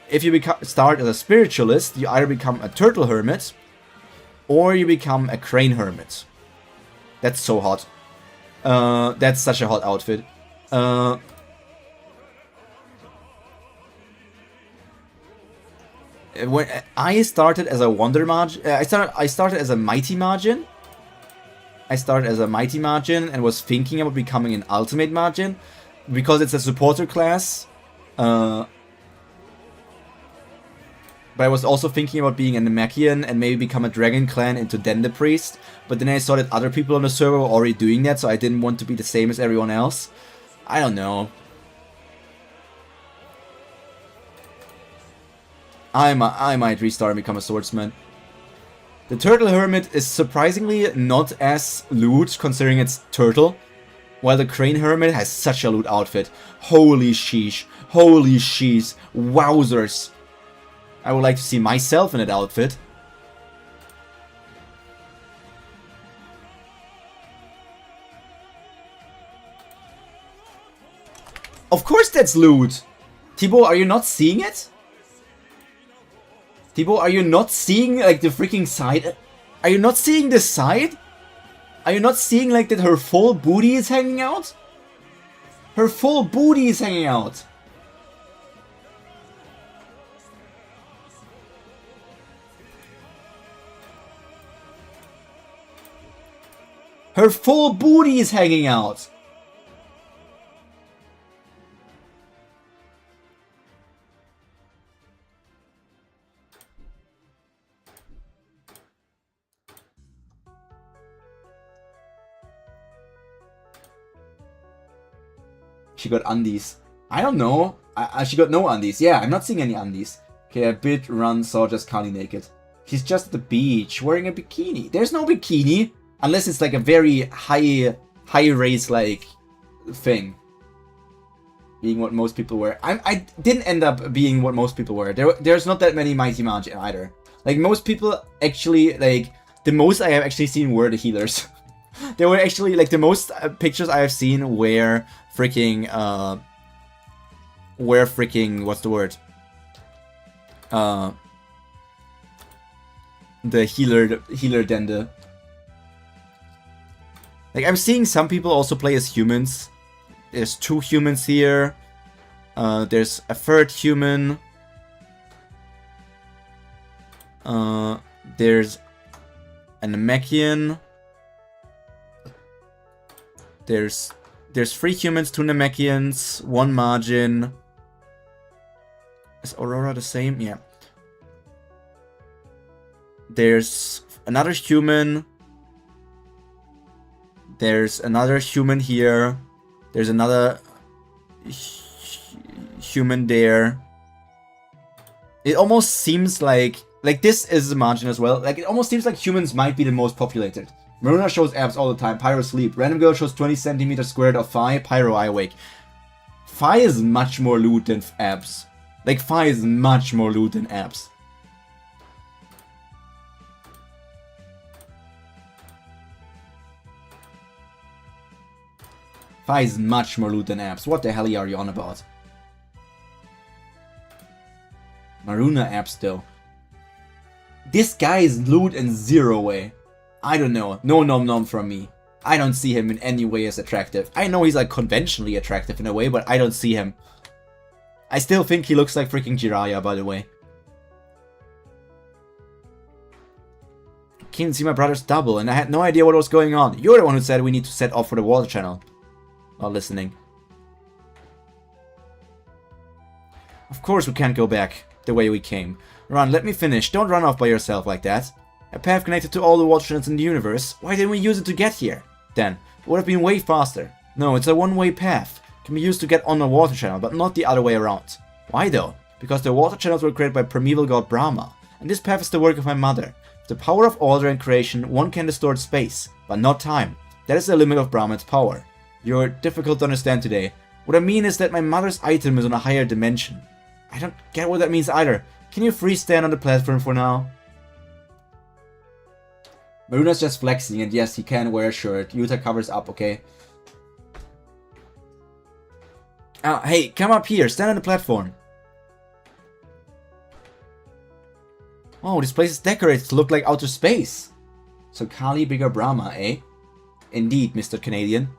If you start as a spiritualist, you either become a turtle hermit or you become a crane hermit. That's so hot. That's such a hot outfit. When I started as a Wonder Mage, I started as a Mighty Magin. I started as a Mighty Magin and was thinking about becoming an Ultimate Magin because it's a supporter class. But I was also thinking about being a Namekian and maybe become a Dragon Clan into Dende Priest. But then I saw that other people on the server were already doing that, so I didn't want to be the same as everyone else. I don't know. I might restart and become a swordsman. The Turtle Hermit is surprisingly not as loot, considering it's turtle. While the Crane Hermit has such a loot outfit. Holy sheesh. Holy sheesh. Wowzers. I would like to see myself in that outfit. Of course that's loot! Thibaut, are you not seeing it? Thibaut, are you not seeing, like, the freaking side? Are you not seeing the side? Are you not seeing, like, that her full booty is hanging out? Her full booty is hanging out. Her full booty is hanging out. She got undies. I don't know. She got no undies. Yeah, I'm not seeing any undies. Okay, a bit run, saw just Kali naked. She's just at the beach wearing a bikini. There's no bikini. Unless it's like a very high raise like thing. Being what most people wear. I didn't end up being what most people wear. There's not that many Mighty Mage either. Like most people actually, like the most I have actually seen were the healers. They were actually like the most pictures I have seen were freaking what's the word? The healer Dende. Like I'm seeing some people also play as humans. There's 2 humans here. There's a 3rd human. There's a Namekian. There's 3 humans, 2 Namekians, 1 Margin. Is Aurora the same? Yeah. There's another human. There's another human here. There's another human there. It almost seems like this is a Margin as well. Like it almost seems like humans might be the most populated. Maruna shows abs all the time. Pyro sleep. Random girl shows 20 centimeters squared of Phi. Pyro eye awake. Phi is much more loot than abs. Like Phi is much more loot than abs. Phi is much more loot than abs. What the hell are you on about? Maruna abs though. This guy is loot in 0 way. I don't know. No nom nom from me. I don't see him in any way as attractive. I know he's like conventionally attractive in a way, but I don't see him. I still think he looks like freaking Jiraiya, by the way. Can't see my brother's double, and I had no idea what was going on. You're the one who said we need to set off for the water channel. Not listening. Of course we can't go back the way we came. Run, let me finish. Don't run off by yourself like that. A path connected to all the water channels in the universe. Why didn't we use it to get here? Then, it would have been way faster. No, it's a one-way path. It can be used to get on a water channel, but not the other way around. Why though? Because the water channels were created by primeval god Brahma, and this path is the work of my mother. With the power of order and creation, one can distort space, but not time. That is the limit of Brahman's power. You're difficult to understand today. What I mean is that my mother's item is on a higher dimension. I don't get what that means either. Can you free stand on the platform for now? Maruna's just flexing, and yes, he can wear a shirt. Yuta covers up, okay? Hey, come up here. Stand on the platform. Oh, this place is decorated to look like outer space. So Kali bigger Brahma, eh? Indeed, Mr. Canadian.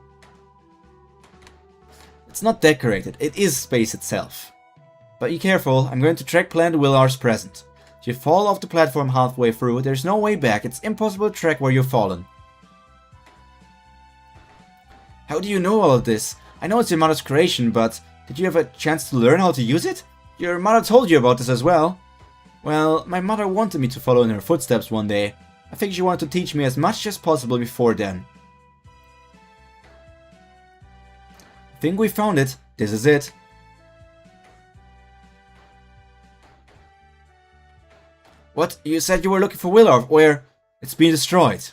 It's not decorated, it is space itself. But be careful, I'm going to track Planet Willar's present. If you fall off the platform halfway through, there's no way back. It's impossible to track where you've fallen. How do you know all of this? I know it's your mother's creation, but did you have a chance to learn how to use it? Your mother told you about this as well. Well, my mother wanted me to follow in her footsteps one day. I think she wanted to teach me as much as possible before then. I think we found it. This is it. What? You said you were looking for Willarv, where? It's been destroyed.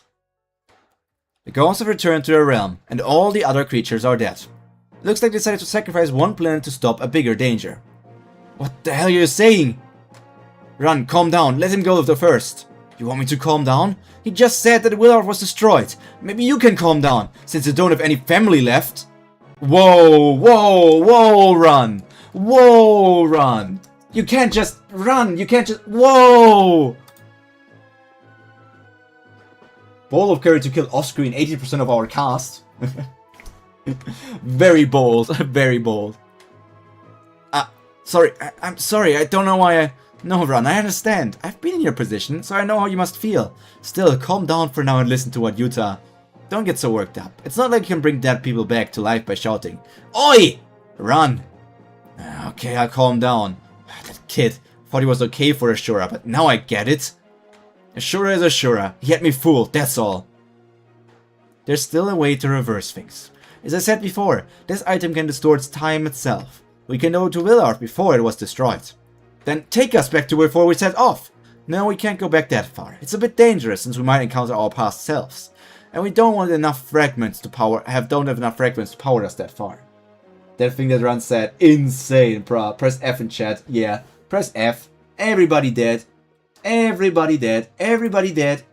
The gods have returned to their realm, and all the other creatures are dead. It looks like they decided to sacrifice one planet to stop a bigger danger. What the hell are you saying? Run, calm down, let him go first. You want me to calm down? He just said that Willarv was destroyed. Maybe you can calm down, since you don't have any family left. Whoa, whoa, whoa, run. Whoa, run. You can't just run, you can't just... Whoa! Bold of courage to kill off-screen 80% of our cast. Very bold, very bold. Sorry, I'm sorry, I don't know why I... No, Run, I understand. I've been in your position, so I know how you must feel. Still, calm down for now and listen to what Yuta... Don't get so worked up. It's not like you can bring dead people back to life by shouting, Oi! Run! Okay, I'll calm down. That kid thought he was okay for Ashura, but now I get it. Ashura is Ashura. He had me fooled, that's all. There's still a way to reverse things. As I said before, this item can distort time itself. We can go to Willarv before it was destroyed. Then take us back to before we set off. No, we can't go back that far. It's a bit dangerous since we might encounter our past selves. And we don't want enough fragments to don't have enough fragments to power us that far. That thing that Run said, insane, bruh. Press F in chat. Yeah, press F. Everybody dead. Everybody dead. Everybody dead.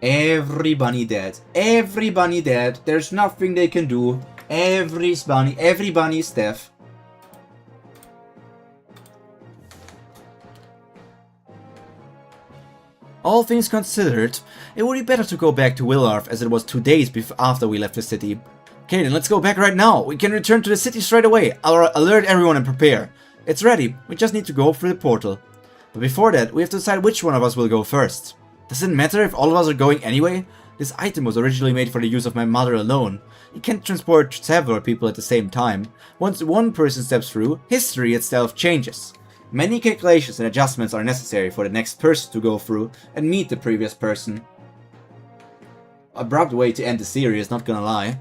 Everybody dead. Everybody dead. There's nothing they can do. Everybody's deaf. All things considered, it would be better to go back to Willarv as it was 2 days after we left the city. Okay, then let's go back right now. We can return to the city straight away. I'll alert everyone and prepare. It's ready. We just need to go through the portal. But before that, we have to decide which one of us will go first. Does it matter if all of us are going anyway? This item was originally made for the use of my mother alone. It can't transport several people at the same time. Once one person steps through, history itself changes. Many calculations and adjustments are necessary for the next person to go through and meet the previous person. Abrupt way to end the series, not gonna lie.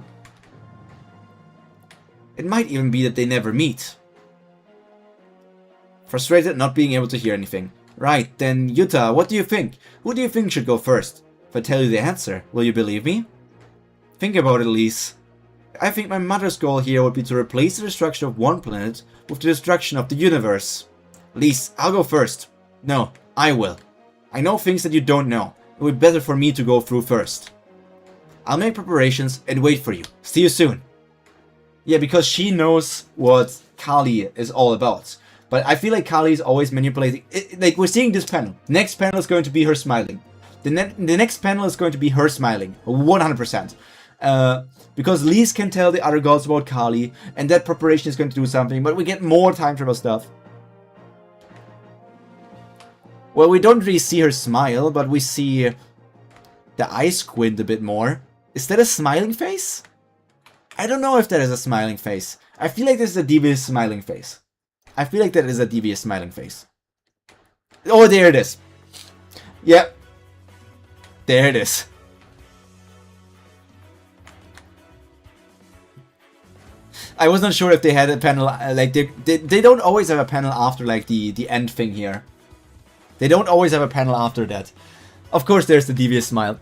It might even be that they never meet. Frustrated not being able to hear anything. Right, then Yuta, what do you think? Who do you think should go first? If I tell you the answer, will you believe me? Think about it, Lise. I think my mother's goal here would be to replace the destruction of one planet with the destruction of the universe. Lise, I'll go first. No, I will. I know things that you don't know. It would be better for me to go through first. I'll make preparations and wait for you. See you soon. Yeah, because she knows what Kali is all about. But I feel like Kali is always manipulating. Like, we're seeing this panel. Next panel is going to be her smiling. The next panel is going to be her smiling. 100%. Because Lise can tell the other gods about Kali, and that preparation is going to do something, but we get more time travel stuff. Well, we don't really see her smile, but we see the eyes squint a bit more. Is that a smiling face? I don't know if that is a smiling face. I feel like this is a devious smiling face. I feel like that is a devious smiling face. Oh, there it is. Yep. There it is. I was not sure if they had a panel, like, they don't always have a panel after, like, the end thing here. They don't always have a panel after that. Of course, there's the devious smile.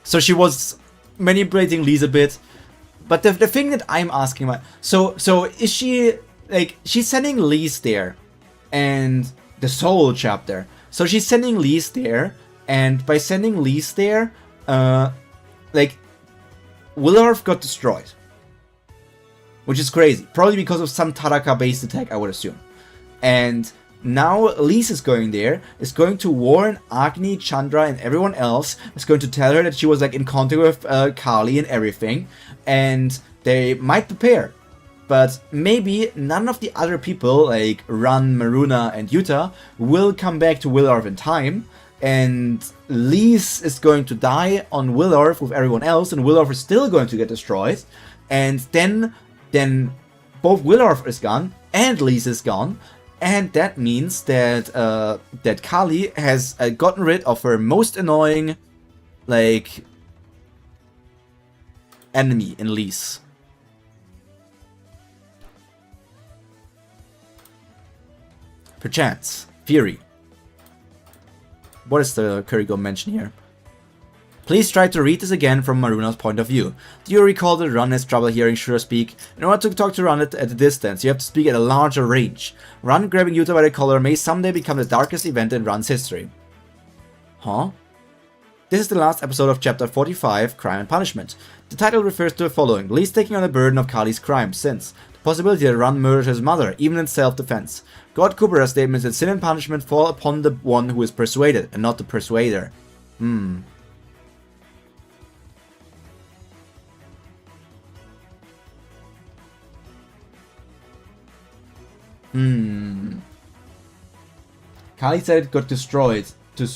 So she was manipulating Lise a bit. But the thing that I'm asking about... So is she... Like, she's sending Lise there. And the soul chapter. So she's sending Lise there. And by sending Lise there... like... Willorf got destroyed. Which is crazy. Probably because of some Taraka-based attack, I would assume. And... now Lise is going there, is going to warn Agni, Chandra and everyone else, is going to tell her that she was like in contact with Kali and everything, and they might prepare. But maybe none of the other people, like Ran, Maruna and Yuta, will come back to Willorf in time, and Lise is going to die on Willorf with everyone else, and Willorf is still going to get destroyed, and then both Willorf is gone, and Lise is gone, and that means that that Kali has gotten rid of her most annoying, like, enemy in Lise. Perchance. Fury. What is the Kuriko mention here? Please try to read this again from Maruna's point of view. Do you recall that Ran has trouble hearing Shura speak? In order to talk to Ran at a distance, you have to speak at a larger range. Ran grabbing Yuta by the collar may someday become the darkest event in Ran's history. Huh? This is the last episode of Chapter 45, Crime and Punishment. The title refers to the following: Lise taking on the burden of Kali's crimes, sins, the possibility that Ran murdered his mother, even in self-defense. God Kubera's statement that sin and punishment fall upon the one who is persuaded, and not the persuader. Kali said it got destroyed to...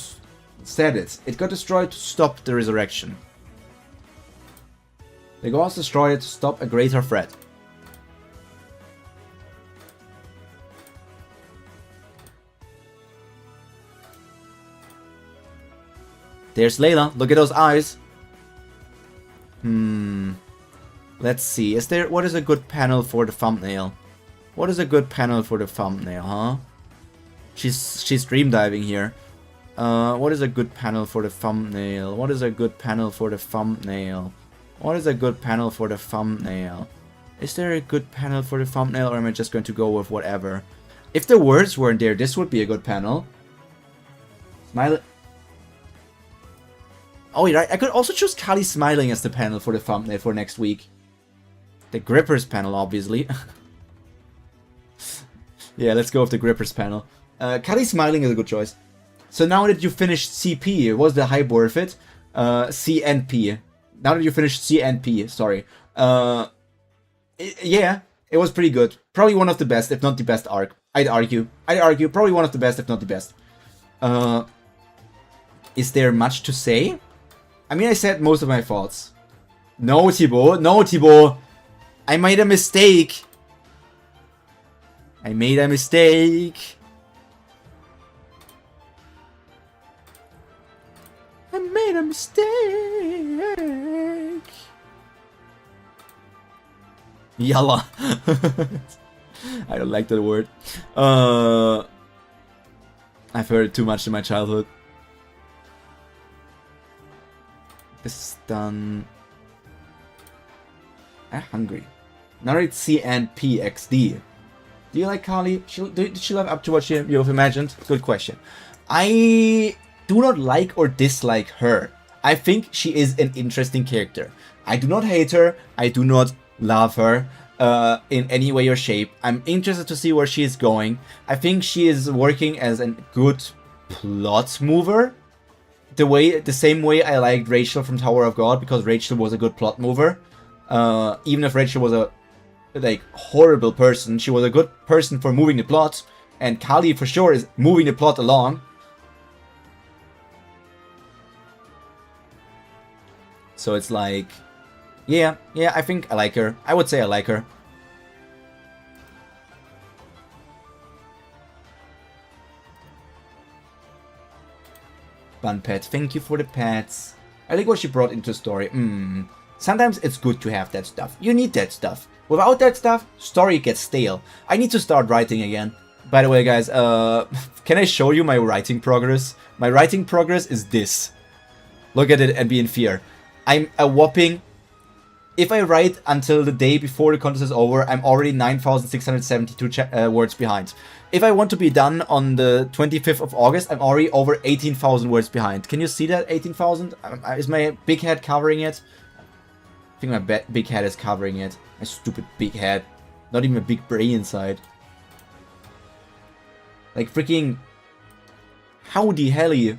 It got destroyed to stop the resurrection. The gods destroyed it to stop a greater threat. There's Layla. Look at those eyes. Let's see. What is a good panel for the thumbnail? What is a good panel for the thumbnail, huh? She's dream diving here. What is a good panel for the thumbnail? What is a good panel for the thumbnail? What is a good panel for the thumbnail? Is there a good panel for the thumbnail, or am I just going to go with whatever? If the words weren't there, this would be a good panel. Smile. Oh, yeah, I could also choose Kali smiling as the panel for the thumbnail for next week. The Grippers panel, obviously. Yeah, let's go with the Grippers panel. Kali smiling is a good choice. So now that you finished CP, was the hype worth it? C and P. Now that you finished C and P, sorry. Yeah, it was pretty good. Probably one of the best, if not the best arc. I'd argue probably one of the best, if not the best. Is there much to say? I mean, I said most of my thoughts. No, Thibaut. No, Thibaut. I made a mistake. I made a mistake. I made a mistake. Yalla. I don't like that word. I've heard it too much in my childhood. This is done. I'm hungry. Now it's C and P XD. Do you like Kali? Did she live up to what you have imagined? Good question. I do not like or dislike her. I think she is an interesting character. I do not hate her. I do not love her in any way or shape. I'm interested to see where she is going. I think she is working as a good plot mover. The same way I liked Rachel from Tower of God, because Rachel was a good plot mover. Even if Rachel was a horrible person, she was a good person for moving the plot, and Kali for sure is moving the plot along. So it's like, yeah, I think I like her. I would say I like her. Bun pet, thank you for the pets. I like what she brought into the story. Sometimes it's good to have that stuff. You need that stuff. Without that stuff, story gets stale. I need to start writing again. By the way, guys, can I show you my writing progress? My writing progress is this. Look at it and be in fear. I'm a whopping... If I write until the day before the contest is over, I'm already 9,672 words behind. If I want to be done on the 25th of August, I'm already over 18,000 words behind. Can you see that? 18,000? Is my big head covering it? I think my big head is covering it. My stupid big head. Not even a big brain inside. Like freaking... Howdy helly.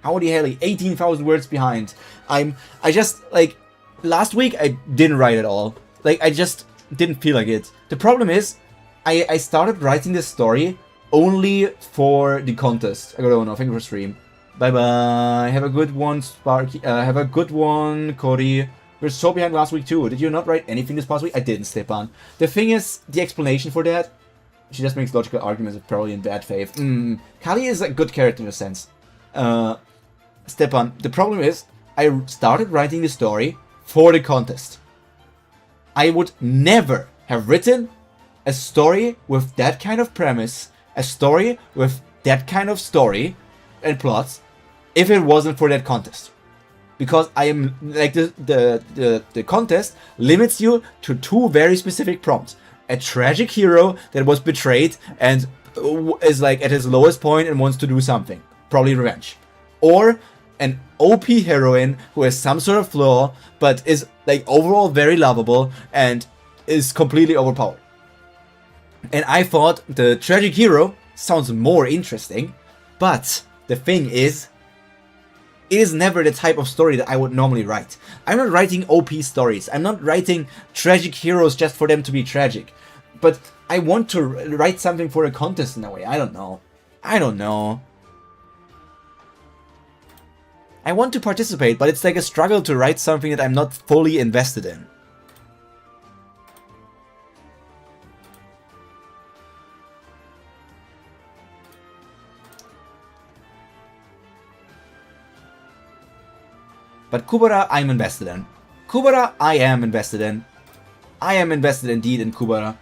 18,000 words behind. I just, like... Last week, I didn't write at all. Like, I just didn't feel like it. The problem is, I started writing this story only for the contest. I got on, thank you for stream. Bye-bye. Have a good one, Sparky. Have a good one, Cody. We're so behind last week, too. Did you not write anything this past week? I didn't, Stepan. The thing is, the explanation for that, she just makes logical arguments, probably in bad faith. Kali is a good character in a sense. Stepan, the problem is, I started writing the story for the contest. I would never have written a story with that kind of premise, a story with that kind of story and plots, if it wasn't for that contest. Because I am like the contest limits you to two very specific prompts: a tragic hero that was betrayed and is like at his lowest point and wants to do something, probably revenge, or an OP heroine who has some sort of flaw, but is like overall very lovable and is completely overpowered. And I thought the tragic hero sounds more interesting, but the thing is, it is never the type of story that I would normally write. I'm not writing OP stories. I'm not writing tragic heroes just for them to be tragic. But I want to write something for a contest in a way. I don't know. I want to participate, but it's like a struggle to write something that I'm not fully invested in. But Kubera, I'm invested in. Kubera, I am invested in. I am invested indeed in Kubera.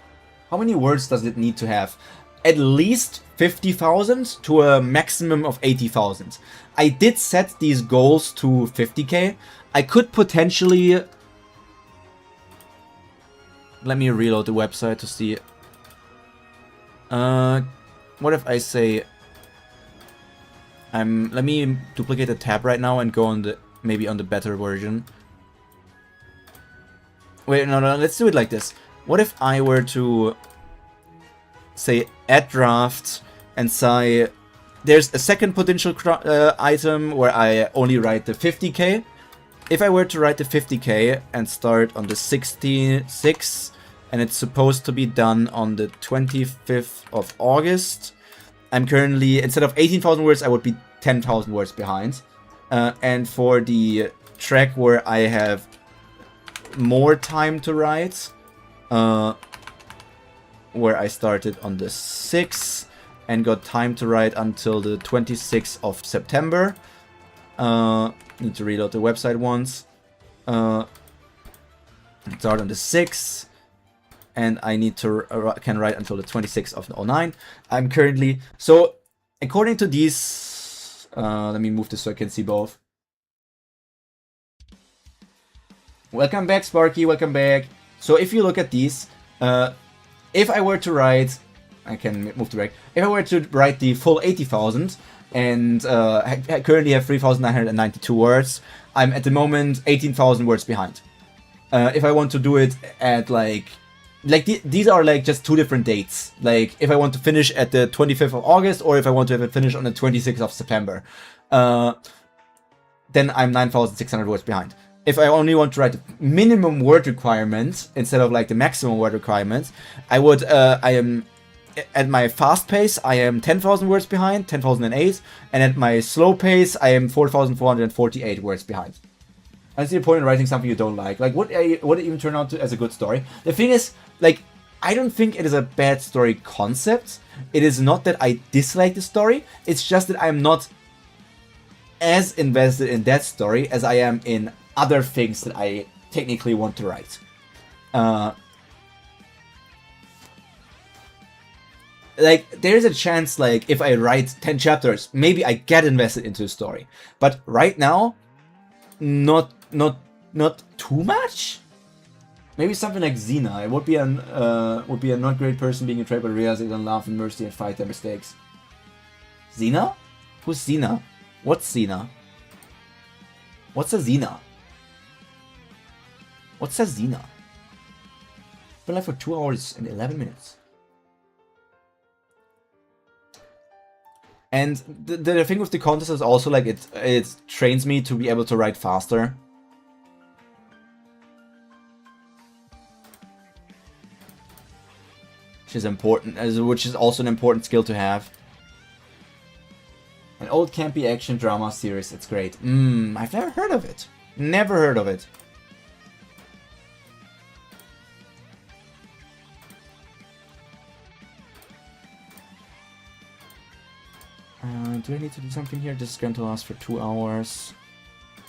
How many words does it need to have? At least 50,000 to a maximum of 80,000. I did set these goals to 50k. I could potentially... Let me reload the website to see. What if I say... Let me duplicate the tab right now and go on the... Maybe on the better version. Wait, no, let's do it like this. What if I were to... say add draft and say there's a second potential item where I only write the 50k. If I were to write the 50k and start on the 66 and it's supposed to be done on the 25th of August, I'm currently, instead of 18,000 words, I would be 10,000 words behind. And for the track where I have more time to write, where I started on the 6th and got time to write until the 26th of September. Need to reload the website once. Start on the 6th and I need to can write until the 26th of 09. I'm currently, so according to these, let me move this so I can see both. Welcome back, Sparky, welcome back. So if you look at these, if I were to write, I can move to back. If I were to write the full 80,000 and I currently have 3,992 words, I'm at the moment 18,000 words behind. If I want to do it at these are like just two different dates. Like if I want to finish at the 25th of August or if I want to have it finished on the 26th of September, then I'm 9,600 words behind. If I only want to write the minimum word requirement instead of like the maximum word requirement, I would, I am, at my fast pace, I am 10,000 words behind, 10,008, and at my slow pace, I am 4,448 words behind. I see the point in writing something you don't like. Like, would it even turn out as a good story? The thing is, like, I don't think it is a bad story concept. It is not that I dislike the story, it's just that I'm not as invested in that story as I am in other things that I technically want to write. Like, there's a chance, like, if I write 10 chapters, maybe I get invested into the story. But right now, not too much? Maybe something like Xena. It would be a not great person being betrayed, but realizing they don't love and mercy and fight their mistakes. Xena? Who's Xena? What's Xena? What's a Xena? What's a Xena? Been live for 2 hours and 11 minutes. And the thing with the contest is also like it trains me to be able to write faster. Which is important, which is also an important skill to have. An old campy action drama series, it's great. I've never heard of it. Never heard of it. Do I need to do something here? This is going to last for 2 hours.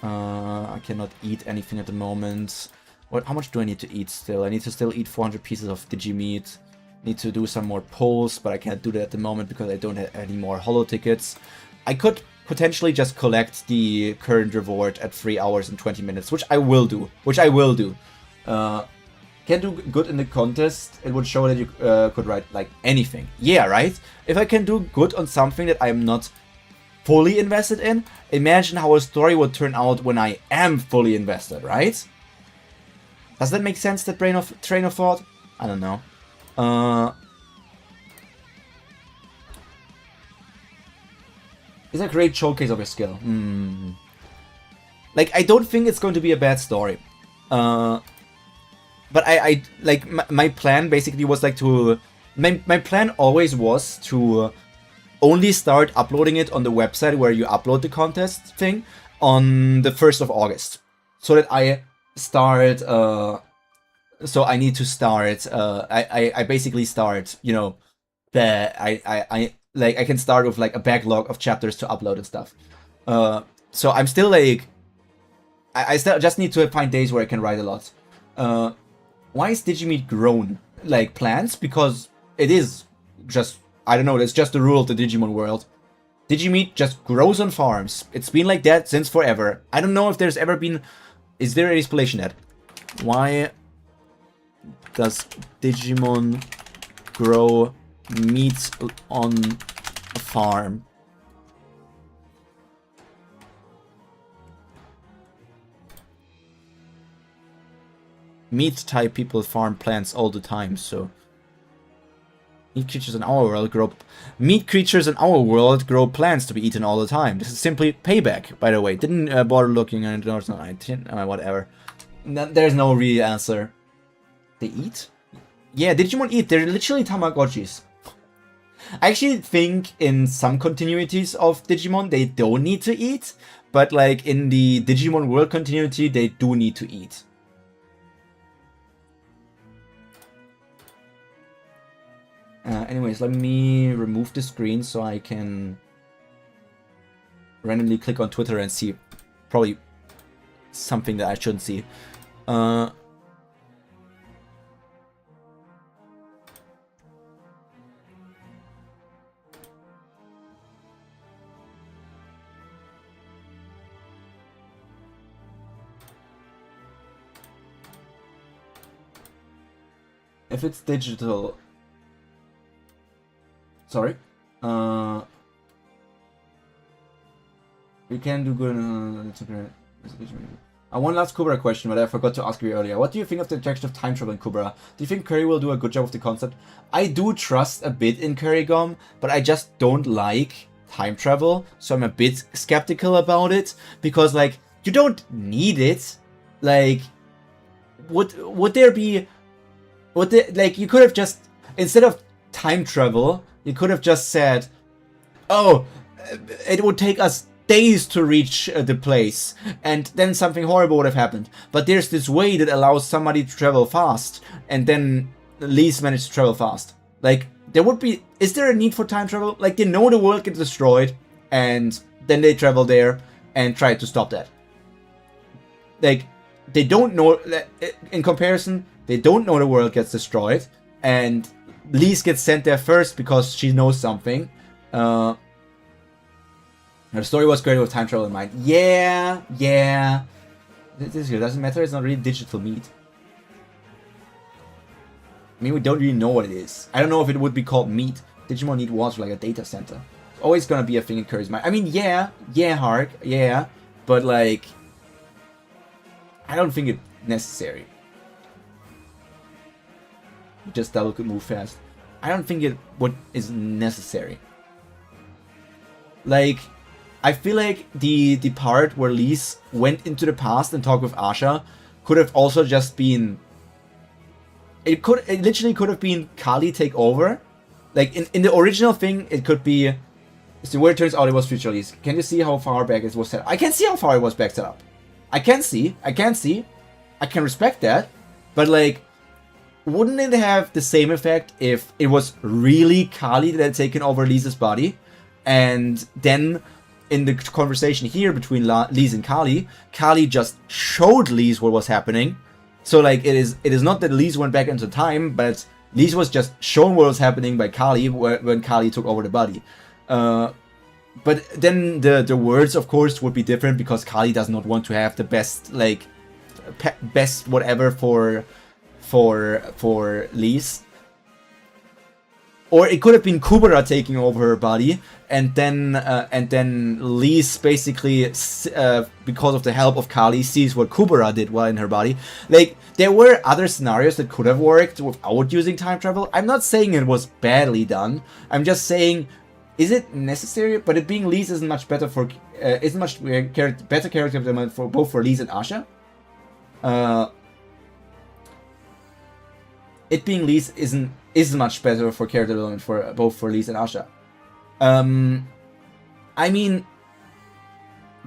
I cannot eat anything at the moment. How much do I need to eat still? I need to still eat 400 pieces of Digimeat. Need to do some more polls, but I can't do that at the moment because I don't have any more holo tickets. I could potentially just collect the current reward at 3 hours and 20 minutes, which I will do. Can do good in the contest. It would show that you could write like anything. Yeah, right? If I can do good on something that I'm not fully invested in, imagine how a story would turn out when I am fully invested, right? Does that make sense, that train of thought? I don't know. It's a great showcase of your skill. Like, I don't think it's going to be a bad story. But I like, my plan basically was like to... My plan always was to only start uploading it on the website where you upload the contest thing on the 1st of August. So that I start... so I need to start... I basically start, you know... I can start with like a backlog of chapters to upload and stuff. So I'm still like... I still just need to find days where I can write a lot. Why is Digimeat grown like plants? Because it is just, I don't know, that's just the rule of the Digimon world. Digimeat just grows on farms. It's been like that since forever. I don't know if there's ever been... Is there an explanation that? Why does Digimon grow meat on a farm? Meat type people farm plants all the time, so meat creatures in our world grow plants to be eaten all the time. This is simply payback, by the way. Didn't bother looking and whatever. There's no real answer. They eat? Yeah, Digimon eat. They're literally Tamagotchis. I actually think in some continuities of Digimon they don't need to eat, but like in the Digimon world continuity they do need to eat. Anyways, let me remove the screen so I can randomly click on Twitter and see probably something that I shouldn't see. If it's digital... Sorry. You can do good. It's okay. One last Kubera question, but I forgot to ask you earlier. What do you think of the injection of time travel in Kubera? Do you think Curry will do a good job of the concept? I do trust a bit in Kurrigom, but I just don't like time travel, so I'm a bit skeptical about it. Because, like, you don't need it. Like, would there be... like, you could have just... Instead of time travel... You could have just said, oh, it would take us days to reach the place, and then something horrible would have happened. But there's this way that allows somebody to travel fast, and then Lee's managed to travel fast. Like, there would be... Is there a need for time travel? Like, they know the world gets destroyed, and then they travel there and try to stop that. Like, they don't know, in comparison, they don't know the world gets destroyed, and Lise gets sent there first because she knows something. The story was created with time travel in mind. Yeah. This here doesn't matter, it's not really digital meat. I mean, we don't really know what it is. I don't know if it would be called meat. Digimon need water like a data center. It's always gonna be a thing in Curry's mind. I mean, yeah, Hark, yeah. But, like, I don't think it's necessary. Just double could move fast. I don't think it is necessary. Like, I feel like the part where Lise went into the past and talked with Asha could have also just been... It literally could have been Kali take over. Like, in the original thing, it could be... So where it turns out it was future Lise. Can you see how far back it was set up? I can see how far it was back set up. I can see. I can respect that. But, like, wouldn't it have the same effect if it was really Kali that had taken over Lise's body? And then, in the conversation here between Lise and Kali just showed Lise what was happening. So, like, it is not that Lise went back into time, but Lise was just shown what was happening by Kali when Kali took over the body. But then the words, of course, would be different because Kali does not want to have the best, like, best whatever for Lise. Or it could have been Kubera taking over her body, and then Lise basically, because of the help of Kali, sees what Kubera did while in her body. Like, there were other scenarios that could have worked without using time travel. I'm not saying it was badly done. I'm just saying, is it necessary? But it being Lise isn't much better for better character development for both for Lise and Asha. It being Lise isn't much better for character development for both for Lise and Asha. I mean,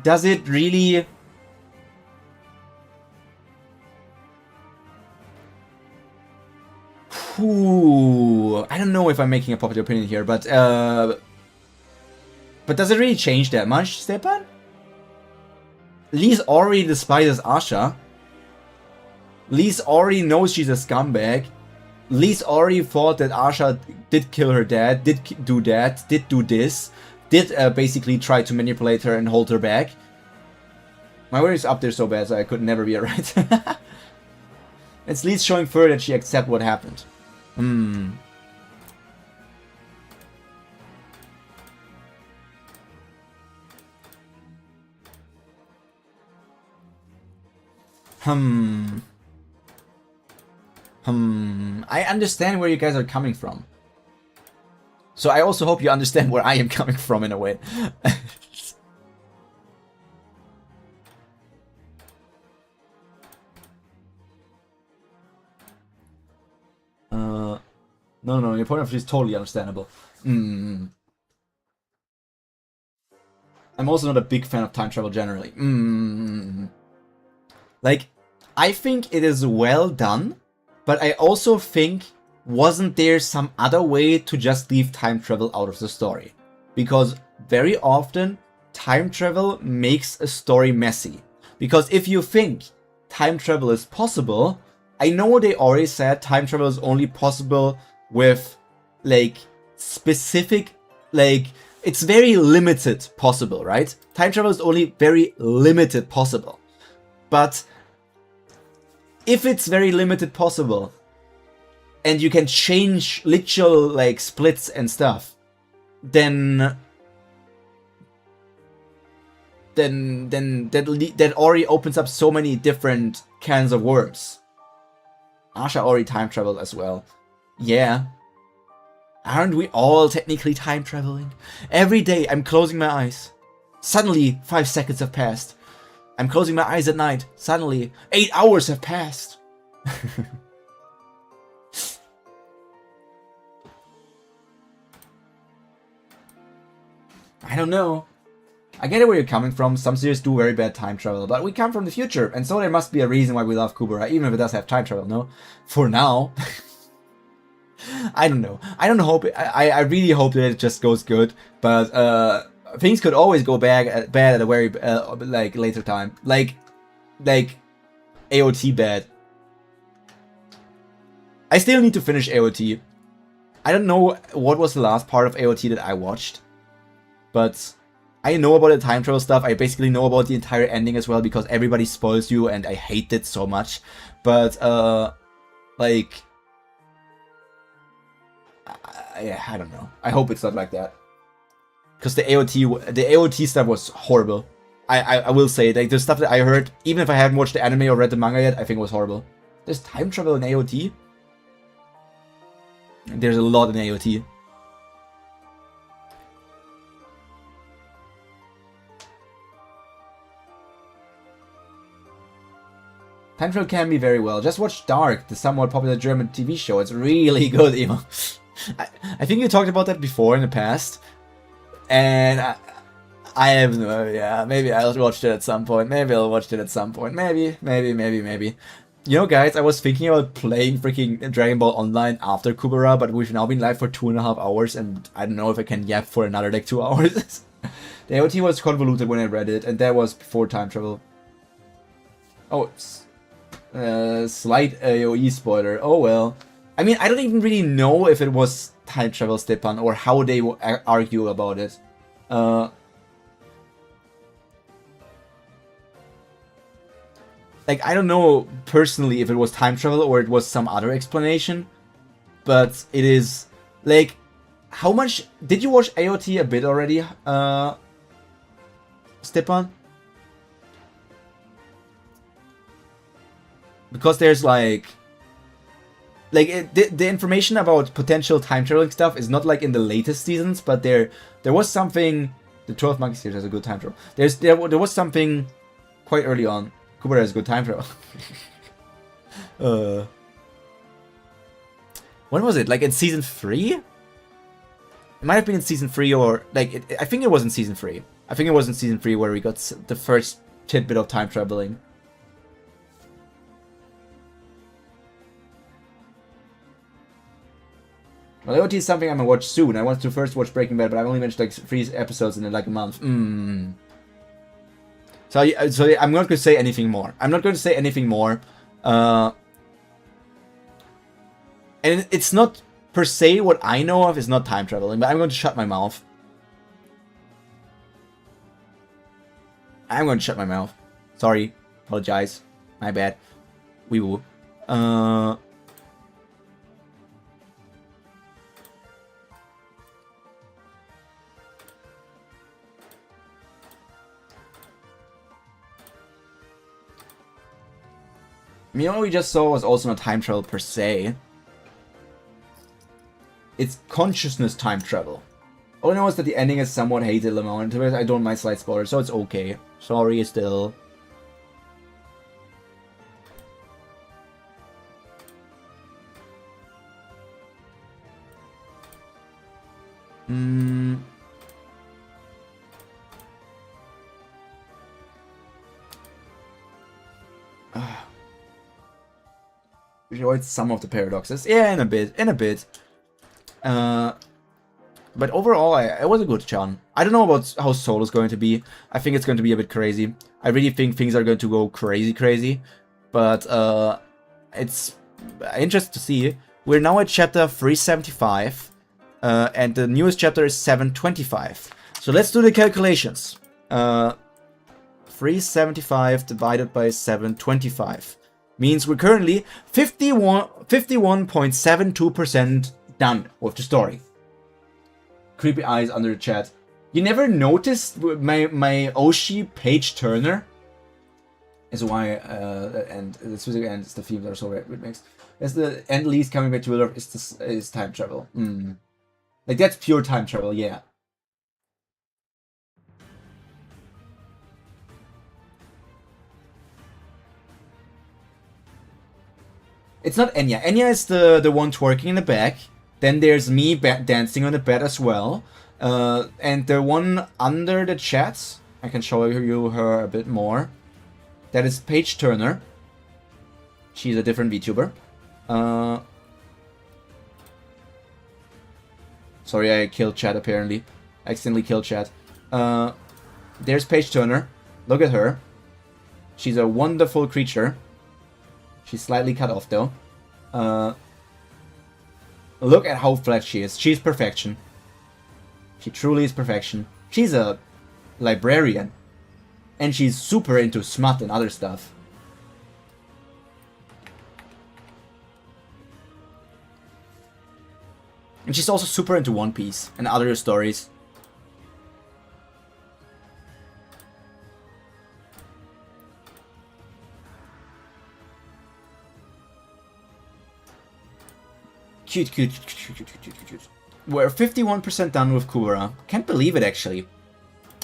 does it really? I don't know if I'm making a popular opinion here, but does it really change that much, Stepan? Lise already despises Asha. Lise already knows she's a scumbag. Lise already thought that Asha did kill her dad, did do that, did do this, did basically try to manipulate her and hold her back. My word is up there so bad, so I could never be right. It's Lise showing further that she accepts what happened. I understand where you guys are coming from. So I also hope you understand where I am coming from in a way. No, your point of view is totally understandable. I'm also not a big fan of time travel generally. Like, I think it is well done, but I also think, wasn't there some other way to just leave time travel out of the story? Because very often, time travel makes a story messy. Because if you think time travel is possible, I know they already said time travel is only possible with, like, specific, like, it's very limited possible, right? Time travel is only very limited possible. But if it's very limited possible, and you can change literal, like, splits and stuff, then that already opens up so many different cans of worms. Asha already time traveled as well. Yeah. Aren't we all technically time traveling? Every day I'm closing my eyes. Suddenly 5 seconds have passed. I'm closing my eyes at night. Suddenly 8 hours have passed. I don't know. I get it where you're coming from. Some series do very bad time travel, but we come from the future, and so there must be a reason why we love Kubera, even if it does have time travel, no? For now. I don't know. I don't hope. I really hope that it just goes good, but things could always go bad at a very like later time. Like AOT bad. I still need to finish AOT. I don't know what was the last part of AOT that I watched, but I know about the time travel stuff. I basically know about the entire ending as well because everybody spoils you and I hate it so much. But, like, I don't know. I hope it's not like that. Because the AOT stuff was horrible. I will say, like, the stuff that I heard, even if I haven't watched the anime or read the manga yet, I think it was horrible. There's time travel in AOT? There's a lot in AOT. Time travel can be very well. Just watch Dark, the somewhat popular German TV show. It's really good, Emo. I think you talked about that before in the past. And I have no idea. Maybe I'll watch it at some point. Maybe I'll watch it at some point. Maybe. You know, guys, I was thinking about playing freaking Dragon Ball Online after Kubera, but we've now been live for 2.5 hours, and I don't know if I can yap for another, like, 2 hours. The AOT was convoluted when I read it, and that was before time travel. Oh, slight AOE spoiler. Oh well. I mean, I don't even really know if it was time travel, Stepan, or how they argue about it. Like, I don't know personally if it was time travel or it was some other explanation, but it is, like, how much... Did you watch AOT a bit already, Stepan? Because there's, like the information about potential time traveling stuff is not, like, in the latest seasons, but there was something... The 12 Monkey series has a good time travel. There was something quite early on. Kubera has good time travel. When was it? Like in season 3? It might have been in season 3 or... Like, I think it was in season 3. I think it was in season 3 where we got the first tidbit of time traveling. Well, AOT is something I'm gonna watch soon. I want to first watch Breaking Bad, but I've only managed like 3 episodes in like a month. So I'm not going to say anything more. And it's not per se what I know of is not time traveling, but I'm going to shut my mouth. Sorry. Apologize. My bad. Wee woo. What we just saw was also not time travel per se. It's consciousness time travel. All I know is that the ending is somewhat hated at the moment. I don't mind slight spoilers, so it's okay. Sorry, still. We avoid some of the paradoxes. Yeah, in a bit. But overall, it was a good chun. I don't know about how Solo's going to be. I think it's going to be a bit crazy. I really think things are going to go crazy. But it's interesting to see. We're now at chapter 375. And the newest chapter is 725. So let's do the calculations. 375 divided by 725. Means we're currently 51.72% done with the story. Creepy eyes under the chat. You never noticed my Oshi page turner? Is why and the physical and the themes are so mixed. As the end least coming back to Willer is time travel. Like that's pure time travel, yeah. It's not Enya. Enya is the one twerking in the back. Then there's me dancing on the bed as well. And the one under the chat, I can show you her a bit more. That is Paige Turner. She's a different VTuber. Sorry, I killed chat apparently. I accidentally killed chat. There's Paige Turner. Look at her. She's a wonderful creature. She's slightly cut off though. Look at how flat she is. She's perfection. She truly is perfection. She's a librarian. And she's super into smut and other stuff. And she's also super into One Piece and other stories. Cute, cute, cute, cute, cute, cute, cute. We're 51% done with Kubera. Can't believe it, actually.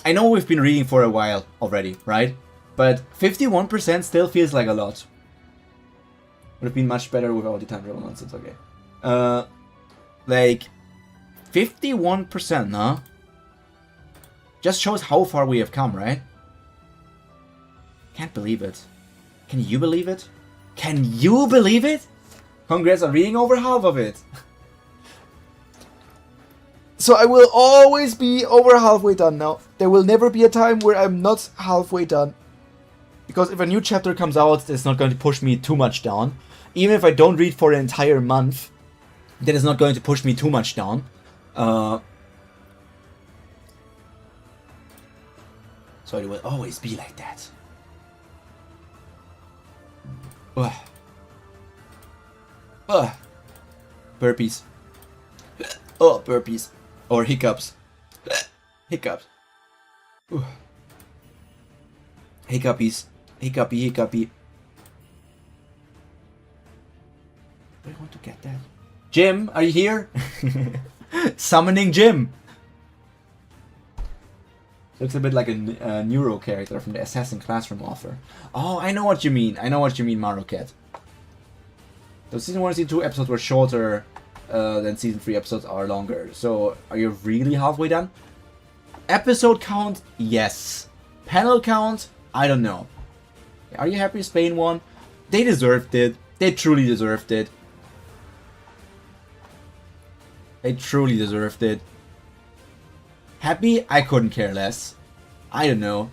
I know we've been reading for a while already, right? But 51% still feels like a lot. Would have been much better without the time travel nonsense, okay. Like, 51%, huh? Just shows how far we have come, right? Can't believe it. Can you believe it? Can you believe it? Congrats on reading over half of it. So I will always be over halfway done now. There will never be a time where I'm not halfway done. Because if a new chapter comes out, it's not going to push me too much down. Even if I don't read for an entire month, that is not going to push me too much down. So it will always be like that. Ugh. Ugh. Burpees. Oh, burpees. Or hiccups. Hiccups. Ugh. Hiccupies. Hiccupy, hiccupy. I want to get that. Jim, are you here? Summoning Jim. Looks a bit like a Neuro character from the Assassin Classroom offer. Oh, I know what you mean. I know what you mean, Marocat. Those season 1 and season 2 episodes were shorter than season 3 episodes are longer. So, are you really halfway done? Episode count? Yes. Panel count? I don't know. Are you happy Spain won? They deserved it. They truly deserved it. They truly deserved it. Happy? I couldn't care less. I don't know.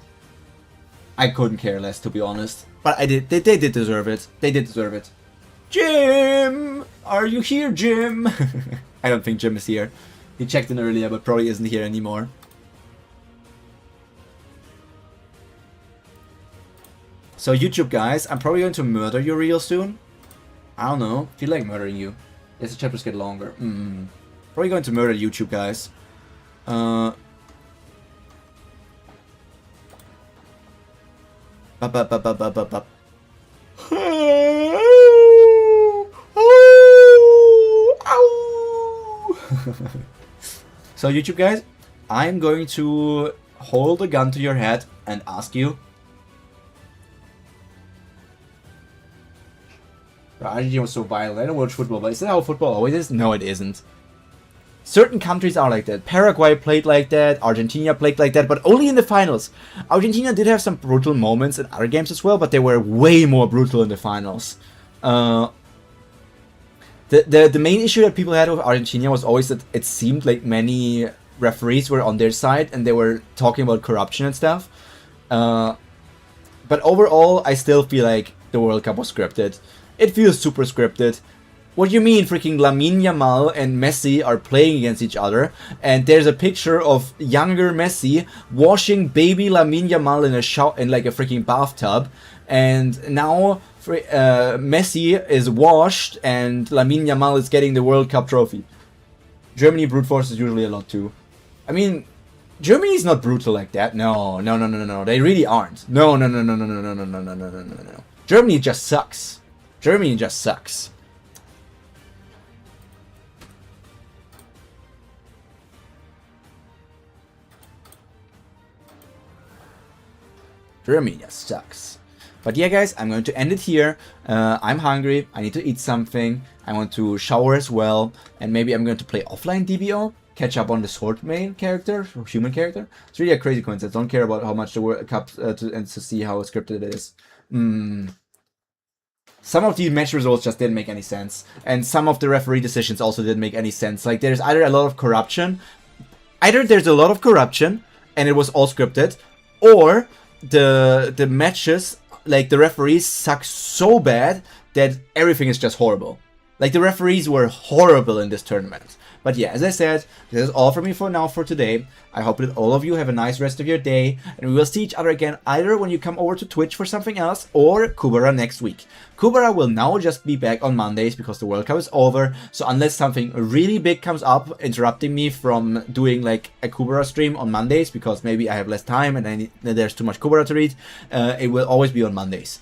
I couldn't care less, to be honest. But I did. They did deserve it. They did deserve it. Jim! Are you here, Jim? I don't think Jim is here. He checked in earlier, but probably isn't here anymore. So YouTube guys, I'm probably going to murder you real soon. I don't know. Feel like murdering you. Yes, the chapters get longer. Probably going to murder YouTube guys. So YouTube guys, I'm going to hold a gun to your head and ask you. Argentina was so violent. I don't watch football, but is that how football always is? No, it isn't. Certain countries are like that. Paraguay played like that, Argentina played like that, but only in the finals. Argentina did have some brutal moments in other games as well, but they were way more brutal in the finals. The main issue that people had with Argentina was always that it seemed like many referees were on their side and they were talking about corruption and stuff. But overall, I still feel like the World Cup was scripted. It feels super scripted. What do you mean freaking Lamine Yamal and Messi are playing against each other, and there's a picture of younger Messi washing baby Lamine Yamal in like a freaking bathtub, and now Messi is washed and Lamine Yamal is getting the World Cup trophy. Germany brute force is usually a lot too. I mean, Germany is not brutal like that. No, they really aren't. No. Germany just sucks. Germany just sucks. Germany just sucks. But yeah guys, I'm going to end it here. I'm hungry, I need to eat something, I want to shower as well, and maybe I'm going to play offline DBO, catch up on the sword main character, human character. It's really a crazy coincidence. Don't care about how much the World Cup and to see how scripted it is. Some of the match results just didn't make any sense, and some of the referee decisions also didn't make any sense. Like there's either a lot of corruption, and it was all scripted, or the matches, like the referees suck so bad that everything is just horrible. Like, the referees were horrible in this tournament. But yeah, as I said, this is all from me for now for today. I hope that all of you have a nice rest of your day, and we will see each other again either when you come over to Twitch for something else, or Kubera next week. Kubera will now just be back on Mondays because the World Cup is over, so unless something really big comes up, interrupting me from doing like a Kubera stream on Mondays, because maybe I have less time and there's too much Kubera to read, it will always be on Mondays.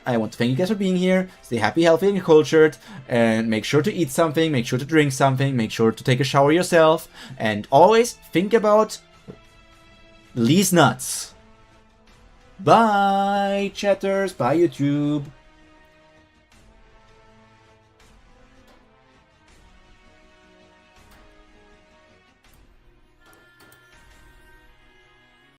I want to thank you guys for being here. Stay happy, healthy, and cultured. And make sure to eat something, make sure to drink something, make sure to take a shower yourself. And always think about these nuts. Bye, chatters. Bye, YouTube.